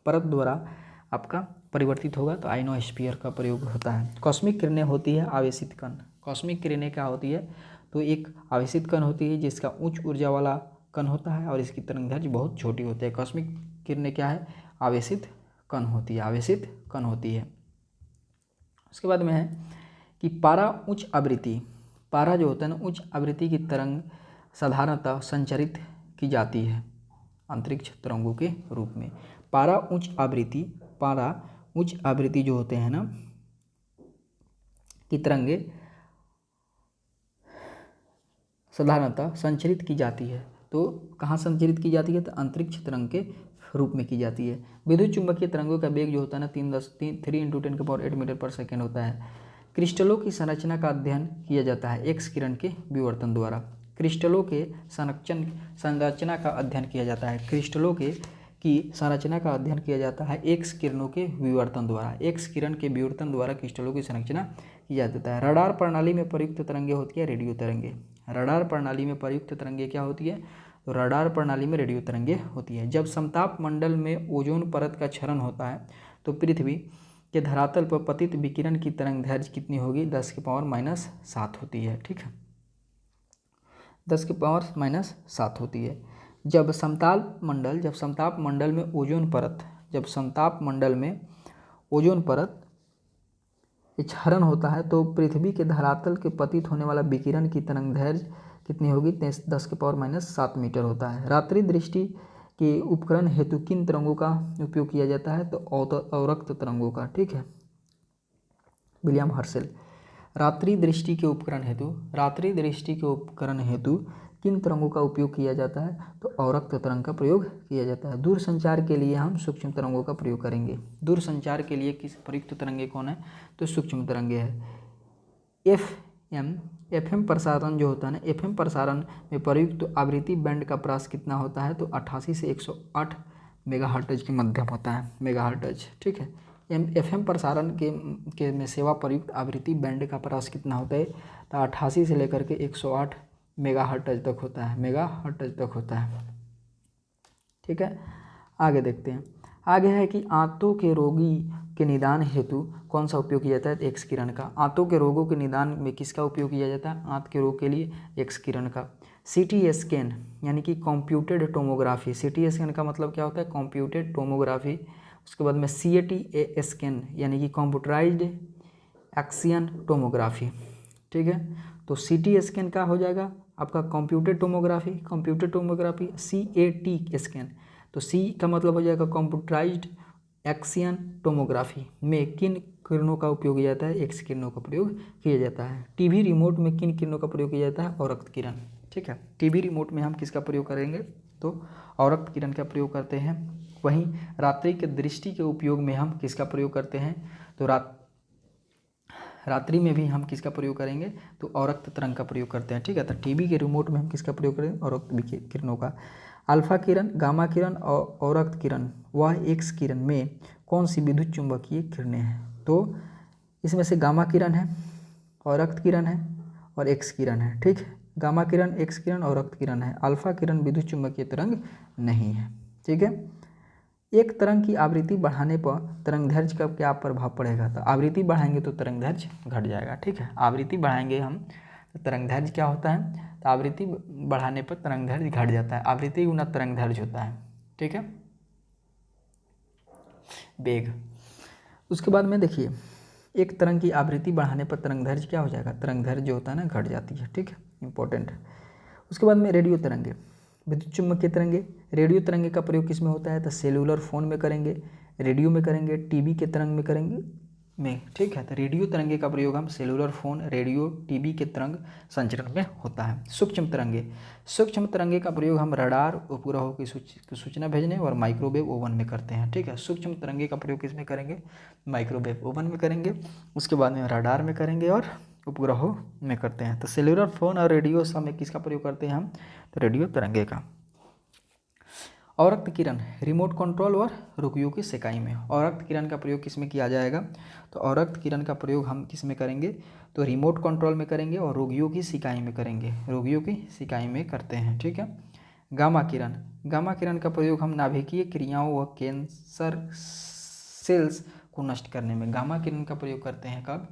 परत द्वारा आपका परिवर्तित होगा, तो आयनोस्फीयर का प्रयोग होता है। कॉस्मिक किरणें होती है आवेशित कण। कॉस्मिक किरणें क्या होती है, तो एक आवेशित कण होती है जिसका उच्च ऊर्जा वाला कण होता है और इसकी तरंग दैर्ध्य बहुत छोटी होती है। कॉस्मिक किरणें क्या है, आवेशित कण होती है, आवेशित कण होती है। उसके बाद में है कि पारा उच्च आवृत्ति, पारा जो होता है ना उच्च आवृत्ति की तरंग साधारणतः संचरित की जाती है अंतरिक्ष तरंगों के रूप में। पारा उच्च आवृत्ति जो होते हैं ना की तरंगे साधारणतः संचरित की जाती है, तो कहाँ संचरित की जाती है, तो अंतरिक्ष तरंग के रूप में की जाती है। विद्युत चुंबकीय तरंगों का वेग जो होता है ना 3×10⁸ मीटर पर सेकेंड होता है। क्रिस्टलों की संरचना का अध्ययन किया जाता है एक्स किरण के विवर्तन द्वारा। क्रिस्टलों के संरचना का अध्ययन किया जाता है, क्रिस्टलों की संरचना का अध्ययन किया जाता है एक्स किरणों के विवर्तन द्वारा। एक्स किरण के विवर्तन द्वारा क्रिस्टलों की संरचना किया जाता है। रडार प्रणाली में प्रयुक्त तरंगे होती है रेडियो तरंगे। रडार प्रणाली में प्रयुक्त तरंगे क्या होती है, तो रडार प्रणाली में रेडियो तरंगे होती है। जब समताप मंडल में ओजोन परत का क्षरण होता है तो पृथ्वी के धरातल पर पतित विकिरण की तरंग दैर्ध्य कितनी होगी, 10⁻⁻7 होती है, ठीक है, 10⁻⁻7 होती है। जब समताप मंडल में ओजोन परत क्षरण होता है तो पृथ्वी के धरातल के पतित होने वाला विकिरण की तरंग दैर्ध्य कितनी होगी, 10⁻⁻7 मीटर होता है। रात्रि दृष्टि के उपकरण हेतु किन तरंगों का उपयोग किया जाता है, तो अवरक्त तरंगों का, ठीक है। William Herschel. रात्रि दृष्टि के उपकरण हेतु किन तरंगों का उपयोग किया जाता है, तो अवरक्त तरंग का प्रयोग किया जाता है। दूर संचार के लिए हम सूक्ष्म तरंगों का प्रयोग करेंगे। दूर संचार के लिए किस प्रयुक्त तरंगे कौन है, तो सूक्ष्म तरंगे है। एफएम प्रसारण जो होता है ना, एफएम प्रसारण में प्रयुक्त आवृत्ति बैंड का प्रास कितना होता है, तो 88 से 108 मेगाहर्ट्ज के मध्यम होता है, मेगाहर्ट्ज, ठीक है। एफएम प्रसारण के में सेवा प्रयुक्त आवृत्ति बैंड का प्रास कितना होता है, तो 88 से लेकर के 108 मेगाहर्ट्ज तक होता है, मेगाहर्ट्ज तक होता है, ठीक है। आगे देखते हैं, आगे है कि आंतों के रोगी के निदान हेतु कौन सा उपयोग किया जाता है, एक्स किरण का। आंतों के रोगों के निदान में किसका उपयोग किया जाता है, आंत के रोग के लिए एक्स किरण का। सीटी स्कैन यानी कि कंप्यूटेड टोमोग्राफी, सीटी स्कैन का मतलब क्या होता है, कंप्यूटेड टोमोग्राफी। उसके बाद में CAT स्कैन यानी कि कंप्यूटराइज्ड एक्सियन टोमोग्राफी, ठीक है। तो CT स्कैन का हो जाएगा आपका कंप्यूटेड टोमोग्राफी, CAT स्कैन, तो C का मतलब हो जाएगा कंप्यूटराइज्ड एक्सियन टोमोग्राफी में किन किरणों का उपयोग किया जाता है, एक्स किरणों का प्रयोग किया जाता है। टीवी रिमोट में किन किरणों का प्रयोग किया जाता है, अवरक्त किरण, ठीक है। टीवी रिमोट में हम किसका प्रयोग करेंगे, तो अवरक्त किरण का प्रयोग करते हैं। वहीं रात्रि के दृष्टि के उपयोग में हम किसका प्रयोग करते हैं, तो रात्रि में भी हम किसका प्रयोग करेंगे, तो अवरक्त तरंग का प्रयोग करते हैं, ठीक है। तो टीवी के रिमोट में हम किसका प्रयोग करेंगे, अवरक्त किरणों का। अल्फा किरण, गामा किरण और अवरक्त किरण व एक्स किरण में कौन सी विद्युत चुंबकीय किरणें हैं, तो इसमें से गामा किरण है, अवरक्त किरण है और एक्स किरण है, ठीक है। गामा किरण, एक्स किरण और अवरक्त किरण है। अल्फा किरण विद्युत चुंबकीय तरंग नहीं है, ठीक है। एक तरंग की आवृत्ति बढ़ाने पर तरंगदैर्घ्य का क्या प्रभाव पड़ेगा, तो आवृत्ति बढ़ाएंगे तो तरंगदैर्घ्य घट जाएगा, ठीक है। आवृत्ति बढ़ाएंगे हम तो तरंगदैर्घ्य क्या होता है, तो आवृत्ति बढ़ाने पर तरंगदैर्घ्य घट जाता है। आवृत्ति गुना तरंगदैर्घ्य होता है, ठीक है, वेग। उसके बाद में देखिए, एक तरंग की आवृत्ति बढ़ाने पर तरंगदैर्घ्य क्या हो जाएगा, तरंगदैर्घ्य जो होता है ना घट जाती है, ठीक है, इंपॉर्टेंट है। उसके बाद में रेडियो तरंगे, विद्युत चुम्बकीय तरंगे। रेडियो तरंगे का प्रयोग किस में होता है, तो सेलुलर फोन में करेंगे, रेडियो में करेंगे, टीवी के तरंग में करेंगे ठीक है। तो रेडियो तरंगे का प्रयोग हम सेलुलर फोन, रेडियो, टीवी के तरंग संचरण में होता है। सूक्ष्म तरंगे, सूक्ष्म तरंगे का प्रयोग हम रडार, उपग्रहों की सूचना भेजने और माइक्रोवेव ओवन में करते हैं, ठीक है। सूक्ष्म तरंगे का प्रयोग किस में करेंगे, माइक्रोवेव ओवन में करेंगे। उसके बाद में रडार में करेंगे और उपग्रहों में करते हैं। तो सेलुलर फोन और रेडियो सब में किसका प्रयोग करते हैं हम, तो रेडियो तरंगे का। अवरक्त किरण, रिमोट कंट्रोल और रोगियों की सिकाई में। अवरक्त किरण का प्रयोग किस में किया जाएगा, तो अवरक्त किरण का प्रयोग हम किस में करेंगे, तो रिमोट कंट्रोल में करेंगे और रोगियों की सिकाई में करेंगे, रोगियों की सिकाई में करते हैं, ठीक है। गामा किरण, गामा किरण का प्रयोग हम नाभिकीय क्रियाओं व कैंसर सेल्स को नष्ट करने में गामा किरण का प्रयोग करते हैं। कब,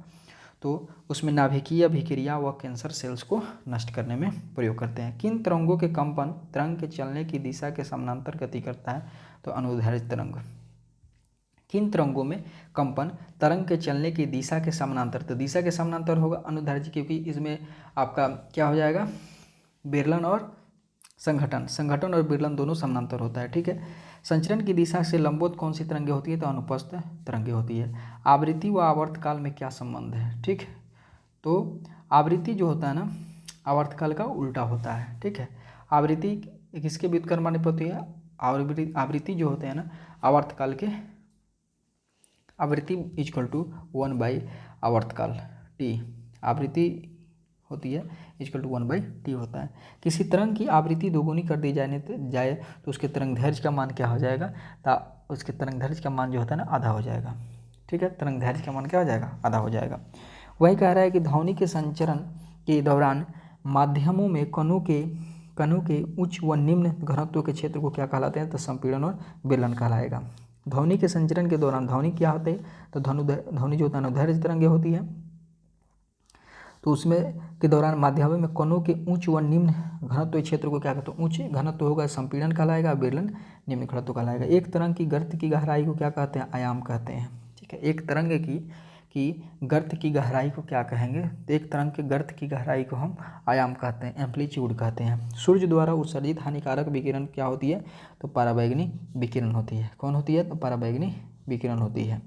तो उसमें नाभिकीय अभिक्रिया व कैंसर सेल्स को नष्ट करने में प्रयोग करते हैं। किन तरंगों के कंपन तरंग के चलने की दिशा के समानांतर गति करता है, तो अनुदैर्घ्य तरंग। किन तरंगों में कंपन तरंग के चलने की दिशा के समानांतर, तो दिशा के समानांतर होगा अनुदैर्घ्य, क्योंकि इसमें आपका क्या हो जाएगा, बेलन और संघटन और विरलन दोनों समानांतर होता है, ठीक है। संचरण की दिशा से लंबवत कौन सी तरंगे होती है, तो अनुप्रस्थ तरंगे होती है। आवृत्ति व आवर्तकाल में क्या संबंध है, ठीक है। तो आवृत्ति जो होता है ना, आवर्तकाल का उल्टा होता है, ठीक है। आवृत्ति किसके व्युत्क्रमानुपाती होती है, आवृत्ति जो होते हैं ना आवर्तकाल के, आवृत्ति इक्वल टू 1/, आवर्तकाल टी, आवृत्ति होती है इक्वल टू 1/t होता है। किसी तरंग की आवृत्ति दोगुनी कर दी जाए तो उसके तरंगदैर्घ्य का मान क्या हो जाएगा, तो उसके तरंगदैर्घ्य का मान जो होता है ना आधा हो जाएगा, ठीक है। तरंगदैर्घ्य का मान क्या हो जाएगा, आधा हो जाएगा। वही कह रहा है कि ध्वनि के संचरण के दौरान माध्यमों में कणों के उच्च व निम्न घनत्व के क्षेत्र को क्या कहलाते हैं, तो संपीड़न और बेलन कहलाएगा। ध्वनि के संचरण के दौरान ध्वनि क्या होते हैं, तो ध्वनि जो होता है अनुदैर्घ्य तरंगे होती है, तो उसमें के दौरान माध्यमों में कणों के उच्च व निम्न घनत्व क्षेत्र को क्या कहते हैं, उच्च घनत्व होगा संपीड़न कहलाएगा, बेलन निम्न घनत्व कहलाएगा। एक तरंग की गर्त की गहराई को क्या कहते हैं, आयाम कहते हैं, ठीक है। एक तरंग की गर्त की गहराई को क्या कहेंगे, तो एक तरंग के गर्त की गहराई को हम आयाम कहते हैं, एम्पलीट्यूड कहते हैं। सूर्य द्वारा उत्सर्जित हानिकारक विकिरण क्या होती है, तो पराबैंगनी विकिरण होती है। कौन होती है, तो पराबैंगनी विकिरण होती है।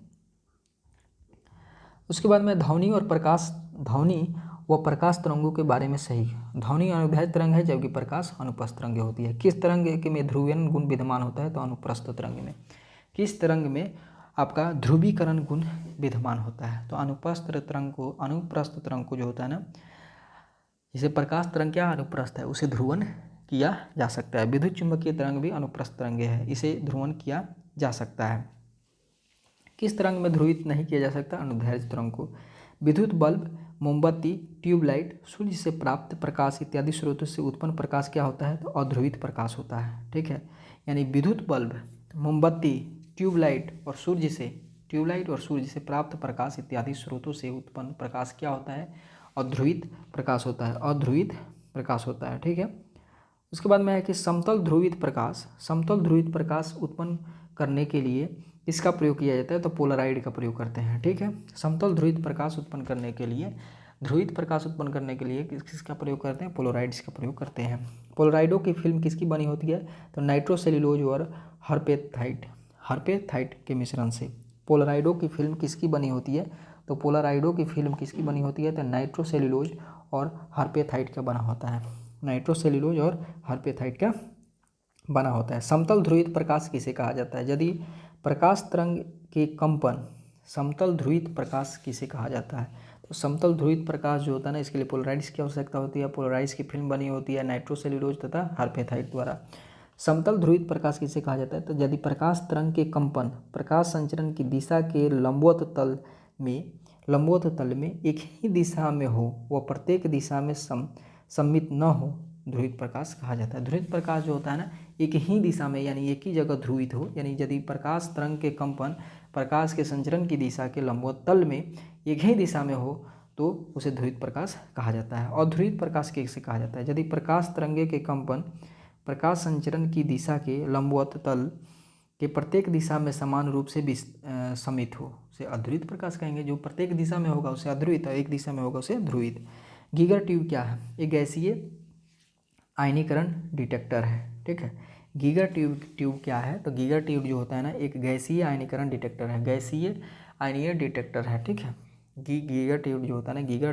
उसके बाद में ध्वनि व प्रकाश तरंगों के बारे में सही। ध्वनि अनुदैर्घ्य तरंग है जबकि प्रकाश अनुप्रस्थ तरंग होती है। किस तरंग में ध्रुवीकरण गुण विद्यमान होता है, तो अनुप्रस्थ तरंग में। किस तरंग में आपका ध्रुवीकरण गुण विद्यमान होता है, तो अनुप्रस्थ तरंग को जो होता है ना, जैसे प्रकाश तरंग क्या अनुप्रस्थ है, उसे ध्रुवन किया जा सकता है। विद्युत चुम्बकीय तरंग भी अनुप्रस्थ तरंगे है, इसे ध्रुवन किया जा सकता है। किस तरंग में ध्रुवित नहीं किया जा सकता, अनुदैर्घ्य तरंग को। विद्युत बल्ब, मोमबत्ती, ट्यूबलाइट, सूर्य से प्राप्त प्रकाश इत्यादि स्रोतों से उत्पन्न प्रकाश क्या होता है, तो अध्रुवित प्रकाश होता है, ठीक है। यानी विद्युत बल्ब, मोमबत्ती, ट्यूबलाइट और सूर्य से प्राप्त प्रकाश इत्यादि स्रोतों से उत्पन्न प्रकाश क्या होता है, अध्रुवित प्रकाश होता है, अध्रुवित प्रकाश होता है, ठीक है। उसके बाद में है कि समतल ध्रुवित प्रकाश उत्पन्न करने के लिए इसका प्रयोग किया जाता है, तो पोलराइड का प्रयोग करते हैं, ठीक है। समतल ध्रुवित प्रकाश उत्पन्न करने के लिए किसका प्रयोग करते हैं, पोलराइड्स का प्रयोग करते हैं। पोलराइडों की फिल्म किसकी बनी होती है, तो नाइट्रोसेल्यूलोज और हर्पेथाइट के मिश्रण से। पोलराइडों की फिल्म किसकी बनी होती है, तो पोलराइडों की फिल्म किसकी बनी होती है, तो नाइट्रोसेल्यूलोज और हर्पेथाइट का बना होता है, नाइट्रोसेल्यूलोज और हर्पेथाइट का बना होता है। समतल ध्रुवित प्रकाश किसे कहा जाता है, यदि प्रकाश तरंग के कंपन, समतल ध्रुवित प्रकाश किसे कहा जाता है, तो तो समतल ध्रुवित प्रकाश जो होता है ना, इसके लिए पोलराइड्स की आवश्यकता होती है। पोलराइड्स की फिल्म बनी होती है नाइट्रोसेल्यूलोज तथा हर्फेथाइट द्वारा। समतल ध्रुवित प्रकाश किसे कहा जाता है? तो यदि प्रकाश तरंग के कंपन प्रकाश संचरण की दिशा के लंबवत तल में एक ही दिशा में हो, वह प्रत्येक दिशा में सम्मित न हो, ध्रुवित प्रकाश कहा जाता है। ध्रुवित प्रकाश जो होता है ना, एक ही दिशा में यानी एक ही जगह ध्रुवित हो, यानी यदि प्रकाश तरंग के कंपन प्रकाश के संचरण की दिशा के लंबवत तल में एक ही दिशा में हो तो उसे ध्रुवित प्रकाश कहा जाता है। और ध्रुवित प्रकाश किसे कहा जाता है? यदि प्रकाश तरंगे के कंपन प्रकाश संचरण की दिशा के लंबवत तल के प्रत्येक दिशा में समान रूप से सम्मित हो, उसे अध्रुवित प्रकाश कहेंगे। जो प्रत्येक दिशा में होगा उसे अध्रुवित और एक दिशा में होगा उसे ध्रुवित। गीगर ट्यूब क्या है? एक गैसीय आयनीकरण डिटेक्टर है, ठीक है। गीगर ट्यूब क्या है? तो गीगर ट्यूब जो होता है ना, एक गैसीय आयनीकरण डिटेक्टर है, गैसीय आयनीय डिटेक्टर है, ठीक है। गीगर ट्यूब जो होता है ना, गीगर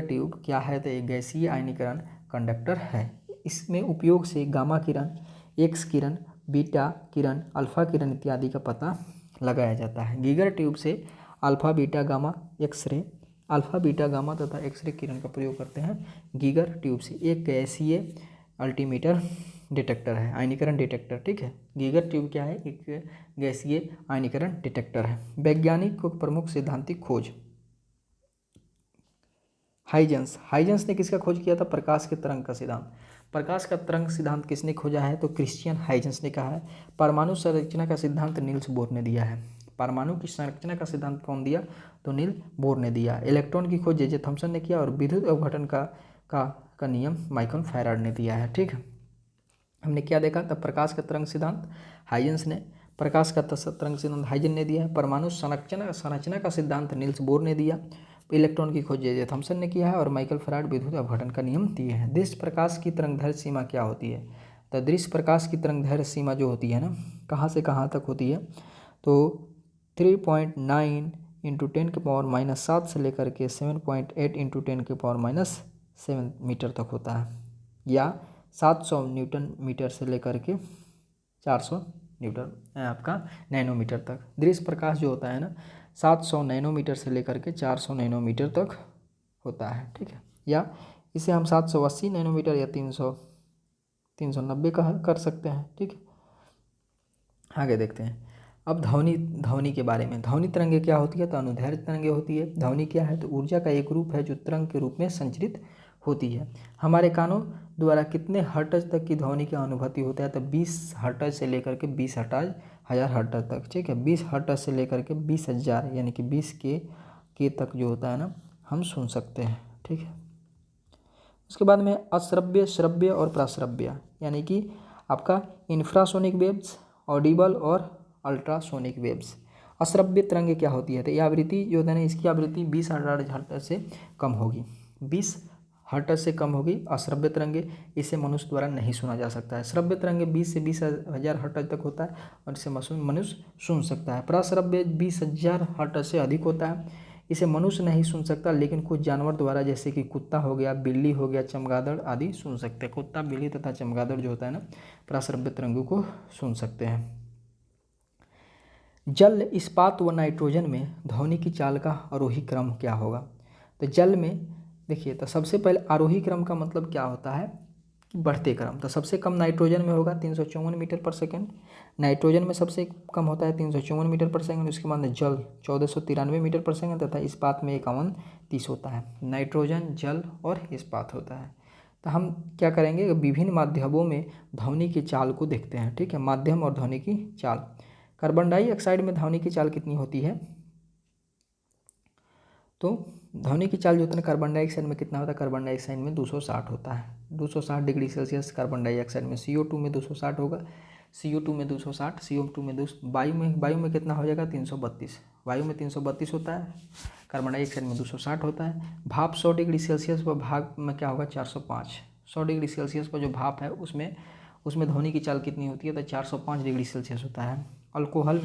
ट्यूब क्या है? तो एक गैसीय आयनीकरण कंडक्टर है। इसमें उपयोग से गामा किरण, एक्स किरण, बीटा किरण, अल्फा किरण इत्यादि का पता लगाया जाता है। गीगर ट्यूब से alpha beta gamma x ray, alpha beta gamma तथा एक्सरे किरण का प्रयोग करते हैं गीगर ट्यूब से। एक गैसीय अल्टीमीटर डिटेक्टर है, आयनीकरण डिटेक्टर, ठीक है। गीगर ट्यूब क्या है? एक गैसीय आयनीकरण डिटेक्टर है। वैज्ञानिक को प्रमुख सैद्धांतिक खोज हाइजेंस ने किसका खोज किया था? प्रकाश के तरंग का सिद्धांत। प्रकाश का तरंग सिद्धांत किसने खोजा है? तो क्रिश्चियन हाइजेंस ने कहा है। परमाणु संरचना का सिद्धांत नील्स बोर ने दिया है। परमाणु की संरचना का सिद्धांत कौन दिया? तो नील बोर ने दिया। इलेक्ट्रॉन की खोज जे थॉमसन ने किया और विद्युत अपघटन का नियम माइकल फैराड ने दिया है, ठीक है। हमने क्या देखा? तब प्रकाश का तरंग सिद्धांत हाइजेंस ने, प्रकाश का तरंग सिद्धांत हाइजेंस ने दिया है। परमाणु संरचना का सिद्धांत नील्स बोर ने दिया। इलेक्ट्रॉन की खोज जे थॉमसन ने किया है और माइकल फैराड विद्युत अपघटन का नियम दिए हैं। दृश्य प्रकाश की तरंगदैर्घ्य सीमा क्या होती है? तो दृश्य प्रकाश की तरंगदैर्घ्य सीमा जो होती है ना, कहाँ से कहाँ तक होती है? तो 3.9 × 10⁻⁷ से लेकर के 7.8 × 10⁻⁷ मीटर तक होता है, या 700 न्यूटन मीटर से लेकर के 400 न्यूटन आपका नैनोमीटर तक। दृश्य प्रकाश जो होता है ना, 700 नैनोमीटर से लेकर के 400 नैनोमीटर तक होता है, ठीक है। या इसे हम 780 नैनोमीटर या 390 का कर सकते हैं, ठीक है। आगे देखते हैं। अब ध्वनि के बारे में। ध्वनि तरंगे क्या होती है? तो अनुदैर्घ्य तरंगे होती है। ध्वनि क्या है? तो ऊर्जा का एक रूप है जो तरंग के रूप में संचरित होती है। हमारे कानों द्वारा कितने हर्ट्ज तक की ध्वनि की अनुभूति होता है? तो 20 हर्ट्ज से लेकर के 20,000 हर्ट्ज तक, ठीक है। 20 हर्ट्ज से लेकर के 20,000 यानी कि 20 के तक जो होता है ना, हम सुन सकते हैं, ठीक है। उसके बाद में अश्रव्य, श्रव्य और प्राश्रव्य, यानी कि आपका इंफ्रासोनिक वेव्स, ऑडिबल और अल्ट्रासोनिक वेव्स। अश्रव्य तरंगे क्या होती है? तो यह आवृत्ति जो होता है ना, इसकी आवृत्ति 20,000 हर्ट्ज से कम होगी, 20 हर्ट्ज से कम होगी अश्रव्य तरंगे। इसे मनुष्य द्वारा नहीं सुना जा सकता है। श्रव्य तरंगे 20 से 20,000 हर्ट्ज तक होता है और इसे मनुष्य सुन सकता है। प्राश्रव्य 20,000 हर्ट्ज से अधिक होता है, इसे मनुष्य नहीं सुन सकता, लेकिन कुछ जानवर द्वारा जैसे कि कुत्ता हो गया, बिल्ली हो गया, चमगादड़ आदि सुन सकते हैं। कुत्ता, बिल्ली तथा चमगादड़ जो होता है ना, प्राश्रव्य तरंगों को सुन सकते हैं। जल, इस्पात व नाइट्रोजन में ध्वनि की चाल का आरोही क्रम क्या होगा? तो जल में देखिए, तो सबसे पहले आरोही क्रम का मतलब क्या होता है कि बढ़ते क्रम। तो सबसे कम नाइट्रोजन में होगा 354 मीटर पर सेकंड, नाइट्रोजन में सबसे कम होता है 354 मीटर पर सेकंड। उसके बाद जल 1493 मीटर पर सेकंड तथा इस्पात में 5130 होता है। नाइट्रोजन, जल और इस्पात होता है। तो हम क्या करेंगे, विभिन्न माध्यमों में ध्वनि की चाल को देखते हैं, ठीक है। माध्यम और ध्वनि की चाल। कार्बन डाइऑक्साइड में ध्वनि की चाल कितनी होती है? तो ध्वनि की चाल जो होता है कार्बन डाइऑक्साइड में कितना होता है? कार्बन डाइऑक्साइड में 260 होता है, 260 डिग्री सेल्सियस कार्बन डाइऑक्साइड में। CO2 में 260 होगा, CO2 में 260, CO2 में वायु में कितना हो जाएगा? 332। वायु में 332 होता है, कार्बन डाइऑक्साइड में 260 होता है। भाप 100 डिग्री सेल्सियस पर, भाप में क्या होगा? 405। 100 डिग्री सेल्सियस पर जो भाप है उसमें ध्वनि की चाल कितनी होती है? तो 405 डिग्री सेल्सियस होता है। अल्कोहल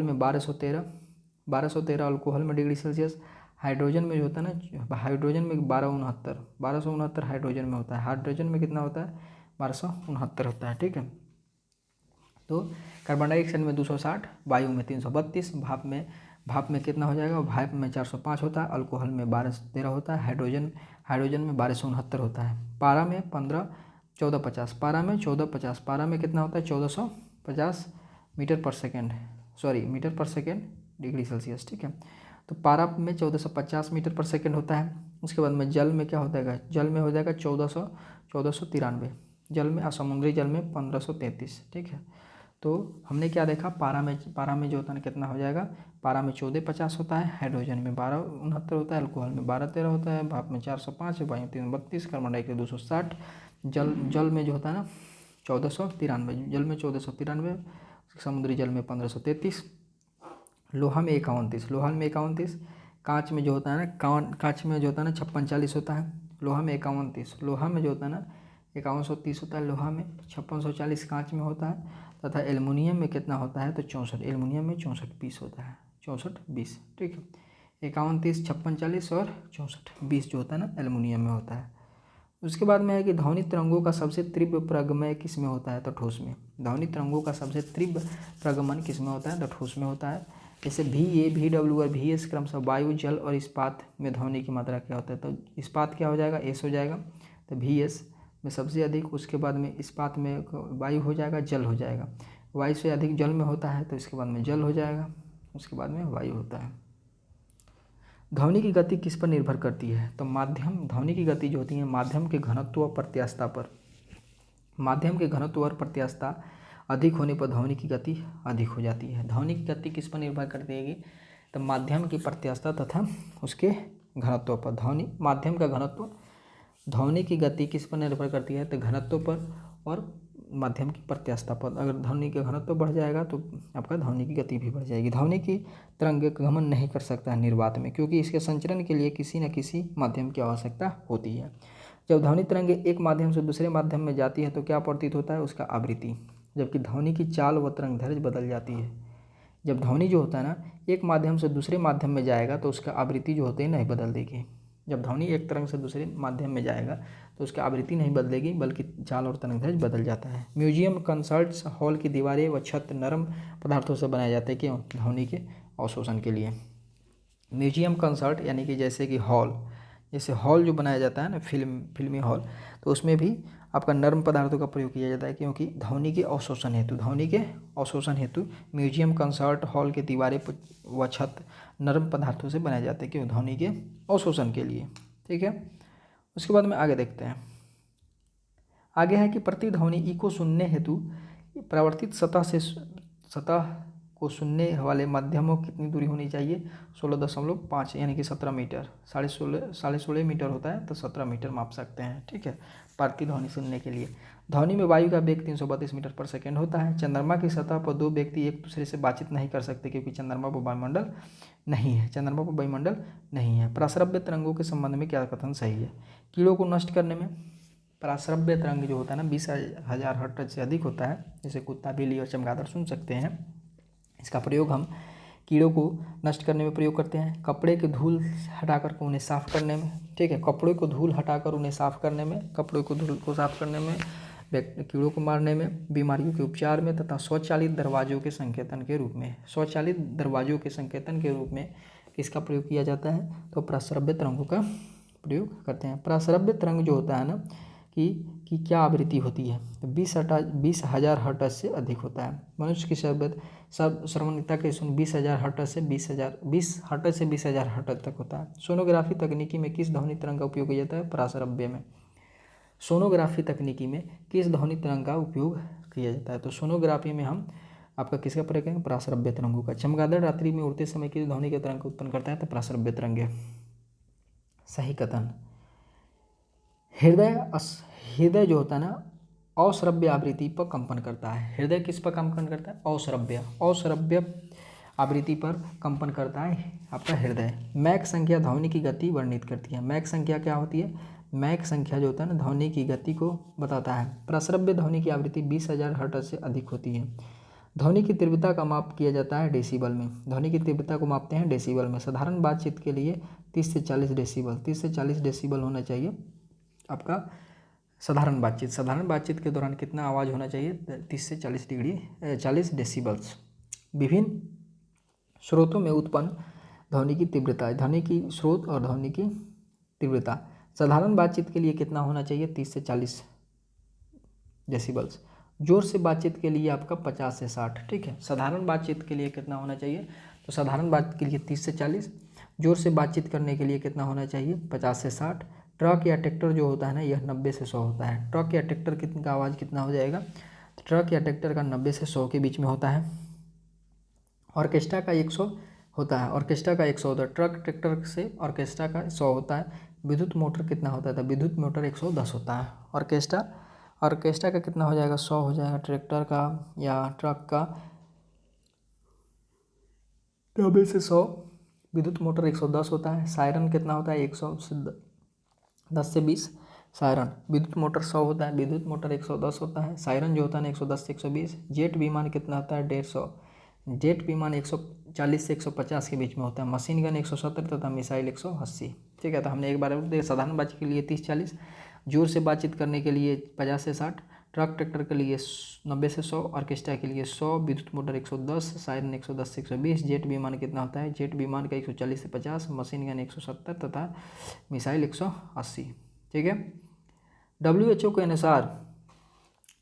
में 1213 अल्कोहल में डिग्री सेल्सियस। हाइड्रोजन में जो होता है ना, हाइड्रोजन में 1269 हाइड्रोजन में होता है। हाइड्रोजन में कितना होता है? 1269 होता है, ठीक है। तो कार्बन डाइऑक्साइड में 260, वायु में 332, भाप में कितना हो जाएगा, भाप में 405 होता है, अल्कोहल में 1213 होता है, हाइड्रोजन में 1269 होता है, पारा में 1450, पारा में 1450, पारा में कितना होता है 1450 मीटर पर सेकेंड, मीटर पर सेकेंड डिग्री सेल्सियस, ठीक है। तो पारा में 1450 मीटर पर सेकेंड होता है। उसके बाद में जल में क्या होता है, जल में हो जाएगा 1493, जल में समुद्री जल में 1533, ठीक है। तो हमने क्या देखा, पारा में जो होता है कितना हो जाएगा, पारा में 1450 होता है, हाइड्रोजन में 1269 होता है, अल्कोहल में 1213 होता है, भाप में 405, वायु 332, कार्बन डाइऑक्साइड 260, जल में जो होता है ना 1493, जल में 1493, समुद्री जल में 1533, लोहा में 51, कांच में जो होता है ना, कांच में जो होता है ना 5640 होता है, लोहा में 51, लोहा में जो होता है ना 5130 होता है, लोहा में 5640 कांच में होता है, तथा एल्युमिनियम में कितना होता है तो 64, एल्युमिनियम में 6420 होता है, 6420, ठीक है। 51, 30, 5640 और 6420 जो होता है ना एल्युमिनियम में होता है। उसके बाद में है कि ध्वनि तरंगों का सबसे तीव्र प्रगमय किस में होता है तो ठोस में। ध्वनि तरंगों का सबसे तीव्र प्रगमन किस में होता है तो ठोस में होता है। जैसे VA, VW और VS क्रमशः वायु, जल और इस्पात में ध्वनि की मात्रा क्या होता है, तो इस्पात क्या हो जाएगा, S हो जाएगा, तो VS में सबसे अधिक, उसके बाद में इस्पात में वायु हो जाएगा, जल हो जाएगा, वायु से अधिक जल में होता है तो इसके बाद में जल हो जाएगा, उसके बाद में वायु होता है। ध्वनि की गति किस पर निर्भर करती है तो ध्वनि की गति जो होती है माध्यम के घनत्व और प्रत्यास्थता पर, माध्यम के घनत्व और प्रत्यास्थता अधिक होने पर ध्वनि की गति अधिक हो जाती है। ध्वनि की गति किस पर निर्भर करती है तो माध्यम की प्रत्यास्थता तथा उसके घनत्व पर। माध्यम का घनत्व, ध्वनि की गति किस पर निर्भर करती है तो घनत्व पर और माध्यम की प्रत्यास्थता पर। अगर ध्वनि का घनत्व बढ़ जाएगा तो आपका ध्वनि की गति भी बढ़ जाएगी। ध्वनि की तरंग गमन नहीं कर सकता है निर्वात में, क्योंकि इसके संचरण के लिए किसी न किसी माध्यम की आवश्यकता होती है। जब ध्वनि तरंग एक माध्यम से दूसरे माध्यम में जाती है तो क्या प्रतीत होता है उसका आवृत्ति, जबकि ध्वनि की चाल व तरंग दैर्ध्य बदल जाती है। जब ध्वनि जो होता है ना एक माध्यम से दूसरे माध्यम में जाएगा तो उसका आवृत्ति जो होती है नहीं बदल देगी। जब ध्वनि एक तरंग से दूसरे माध्यम में जाएगा तो उसकी आवृत्ति नहीं बदलेगी, बल्कि चाल और तरंग दैर्ध्य बदल जाता है। म्यूजियम, कंसर्ट्स हॉल की दीवारें व छत नरम पदार्थों से बनाए जाते हैं, क्यों, ध्वनि के अवशोषण के लिए। म्यूजियम, कंसर्ट यानी कि जैसे कि जैसे हॉल जो बनाया जाता है ना फिल्मी हॉल, तो उसमें भी आपका नरम पदार्थों का प्रयोग किया जाता है, क्योंकि ध्वनि के अवशोषण हेतु म्यूजियम, कंसर्ट हॉल के दीवारें व छत नरम पदार्थों से बनाए जाते हैं, क्यों, ध्वनि के अवशोषण के लिए, ठीक है। उसके बाद में आगे देखते हैं, आगे है कि प्रतिध्वनि ई को सुनने हेतु परावर्तित सतह को सुनने वाले माध्यमों की कितनी दूरी होनी चाहिए 16.5 यानी कि 17 मीटर, 16.5 मीटर होता है तो 17 मीटर माप सकते हैं, ठीक है, प्रतिध्वनि सुनने के लिए। ध्वनि में वायु का वेग 332 मीटर पर सेकेंड होता है। चंद्रमा की सतह पर दो व्यक्ति एक दूसरे से बातचीत नहीं कर सकते, क्योंकि चंद्रमा पर वायुमंडल नहीं है। पराश्रव्य तरंगों के संबंध में क्या कथन सही है। कीड़ों को नष्ट करने में पराश्रव्य तरंग जो होता है ना 20,000 हर्ट्ज से अधिक होता है, जैसे कुत्ता, बिल्ली और चमगादड़ सुन सकते हैं। इसका प्रयोग हम कीड़ों को नष्ट करने में प्रयोग करते हैं। कपड़े के धूल हटाकर उन्हें साफ करने में, ठीक है, कपड़े को धूल हटाकर उन्हें साफ करने में, कपड़ों को धूल को साफ करने में, कीड़ों को मारने में, बीमारियों के उपचार में तथा स्वचालित दरवाजों के संकेतन के रूप में किसका प्रयोग किया जाता है तो पराश्रव्य तरंगों का प्रयोग करते हैं। पराश्रव्य तरंग जो होता है ना कि क्या आवृत्ति होती है तो 20,000 हर्ट्ज से अधिक होता है। मनुष्य की श्रवणता के 20,000 हर्ट्ज से 20,000 हर्ट्ज तक होता है। सोनोग्राफी तकनीकी में किस ध्वनि तरंग का उपयोग किया जाता है पराश्रव्य में। सोनोग्राफी तकनीकी में किस ध्वनि तरंग का उपयोग किया जाता है तो सोनोग्राफी में हम आपका किसका प्रयोग करेंगे पराश्रव्य तरंगों का। चमगादड़ रात्रि में उड़ते समय किस ध्वनि के तरंग को उत्पन्न करता है तो पराश्रव्य तरंग है, सही कथन। हृदय जो होता है ना अश्रव्य आवृत्ति पर कंपन करता है। हृदय किस पर कंपन करता है अश्रव्य आवृत्ति पर कंपन करता है आपका हृदय। मैक संख्या ध्वनि की गति वर्णित करती है। मैक संख्या क्या होती है, मैक संख्या जो होता है ना ध्वनि की गति को बताता है। पराश्रव्य ध्वनि की आवृत्ति 20,000 हर्ट्ज से अधिक होती है। ध्वनि की तीव्रता का माप किया जाता है डेसिबल में। ध्वनि की तीव्रता को मापते हैं डेसिबल में। साधारण बातचीत के लिए 30 से 40 डेसिबल होना चाहिए आपका साधारण बातचीत के दौरान कितना आवाज़ होना चाहिए? 30 से 40 डेसिबल्स। विभिन्न स्रोतों में उत्पन्न ध्वनि की तीव्रता, ध्वनि की स्रोत और ध्वनि की तीव्रता। साधारण बातचीत के लिए कितना होना चाहिए? 30 से 40 डेसिबल्स। जोर से बातचीत के लिए आपका 50 से 60। ठीक है, साधारण बातचीत के लिए कितना होना चाहिए? तो साधारण बात के लिए 30 से 40। जोर से बातचीत करने के लिए कितना होना चाहिए? 50 से 60। ट्रक या ट्रैक्टर जो होता है ना, यह 90 से 100 होता है। ट्रक या ट्रैक्टर कितने का आवाज़ कितना हो जाएगा? तो ट्रक या ट्रैक्टर का 90 से 100 के बीच में होता है। ऑर्केस्ट्रा का 100 होता है, ऑर्केस्ट्रा का 100 होता है। ट्रक ट्रैक्टर से ऑर्केस्ट्रा का 100 होता है। विद्युत मोटर कितना होता था? विद्युत मोटर 110 होता है। ऑर्केस्ट्रा का कितना हो जाएगा? 100 हो जाएगा। ट्रैक्टर का या ट्रक का 90 से 100। विद्युत मोटर 110 होता है। सायरन कितना होता है? 10 से 20 सायरन। विद्युत मोटर 100 होता है, विद्युत मोटर 110 होता है। सायरन जो होता है ना 110 से 120। जेट विमान कितना होता है? 150। जेट विमान 140 से 150 के बीच में होता है। मशीन गन 170 तथा मिसाइल 180। ठीक है, तो हमने एक बार देखा साधारण बातचीत के लिए 30-40, जोर से बातचीत करने के लिए 50 से 60, ट्रक ट्रैक्टर के लिए 90 से 100, ऑर्केस्ट्रा के लिए 100, विद्युत मोटर 110, सायरन 110 से 120। जेट विमान कितना होता है? जेट विमान का 140 से 50, मशीन गन 170 तथा मिसाइल 180। ठीक है। WHO के अनुसार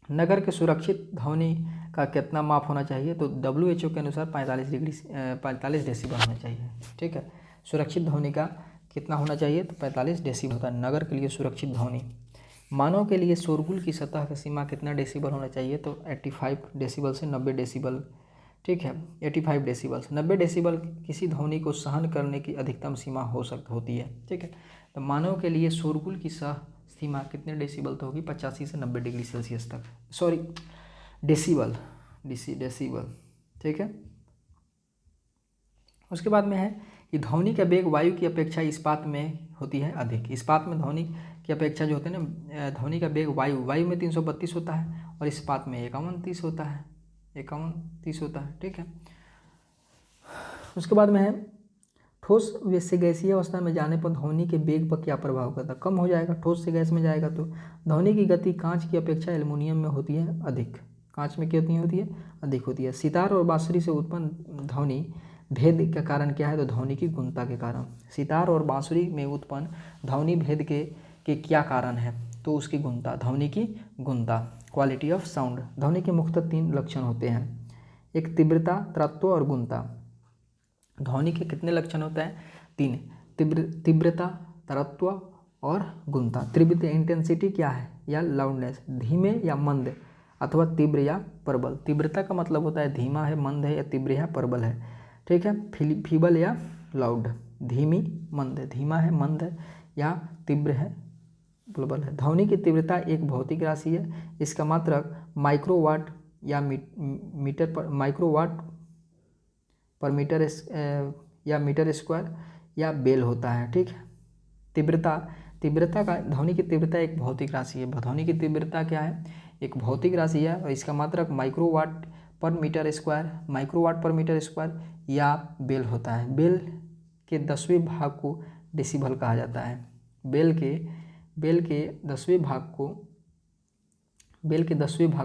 नगर के सुरक्षित ध्वनि का कितना माप होना चाहिए? तो WHO के अनुसार 45 डेसिबल होना चाहिए। ठीक है, सुरक्षित ध्वनि का कितना होना चाहिए? तो 45 डेसिबल होता है नगर के लिए सुरक्षित ध्वनि। मानव के लिए शोरगुल की सतह की सीमा कितना डेसिबल होना चाहिए? तो 85 डेसिबल से 90 डेसिबल। ठीक है, 85 डेसिबल। 90 डेसिबल किसी ध्वनि को सहन करने की अधिकतम सीमा होती है। ठीक है, तो मानव के लिए शोरगुल की सीमा कितने डेसिबल तो होगी? 85 से 90 डिग्री सेल्सियस तक। Sorry, decibel. ठीक है, उसके बाद में है कि ध्वनि का वेग वायु की अपेक्षा इस्पात में होती है अधिक। इस्पात में ध्वनि की अपेक्षा जो होते हैं ना, ध्वनि का वेग वायु में 332 होता है और इस्पात में 51-30 होता है। 51-30 होता है। ठीक है, उसके बाद में है ठोस से गैसीय अवस्था में जाने पर ध्वनि के वेग पर क्या प्रभाव करता है? कम हो जाएगा। ठोस से गैस में जाएगा तो ध्वनि की गति कांच की अपेक्षा एल्युमिनियम में होती है अधिक। कांच में कितनी होती है? अधिक होती है। सितार और बांसुरी से उत्पन्न ध्वनि भेद का कारण क्या है? तो ध्वनि की गुणता के कारण। सितार और बांसुरी में उत्पन्न ध्वनि भेद के क्या कारण है? तो उसकी गुणता, ध्वनि की गुणता, क्वालिटी ऑफ साउंड। ध्वनि के मुख्यतः 3 लक्षण होते हैं, एक तीव्रता, तरत्व और गुणता। ध्वनि के कितने लक्षण होते हैं? 3, तीव्रता, तरत्व और गुणता। तीव्रता इंटेंसिटी क्या है या लाउडनेस, धीमे या मंद अथवा तीव्र या प्रबल। तीव्रता का मतलब होता है धीमा है, मंद है या तीव्र या प्रबल है। ठीक है, फीबल या लाउड, धीमी, मंद, धीमा है, मंद है या तीव्र है, प्रबल है। ध्वनि की तीव्रता एक भौतिक राशि है। इसका मात्रक माइक्रोवाट या मीटर पर माइक्रोवाट पर मीटर या मीटर स्क्वायर या बेल होता है। ठीक है, तीव्रता का, ध्वनि की तीव्रता एक भौतिक राशि है। ध्वनि की तीव्रता क्या है? एक भौतिक राशि है और इसका मात्रक माइक्रोवाट पर मीटर स्क्वायर या बेल होता है। बेल के 10वें भाग को डेसिबल कहा जाता है। बेल के 10वें भाग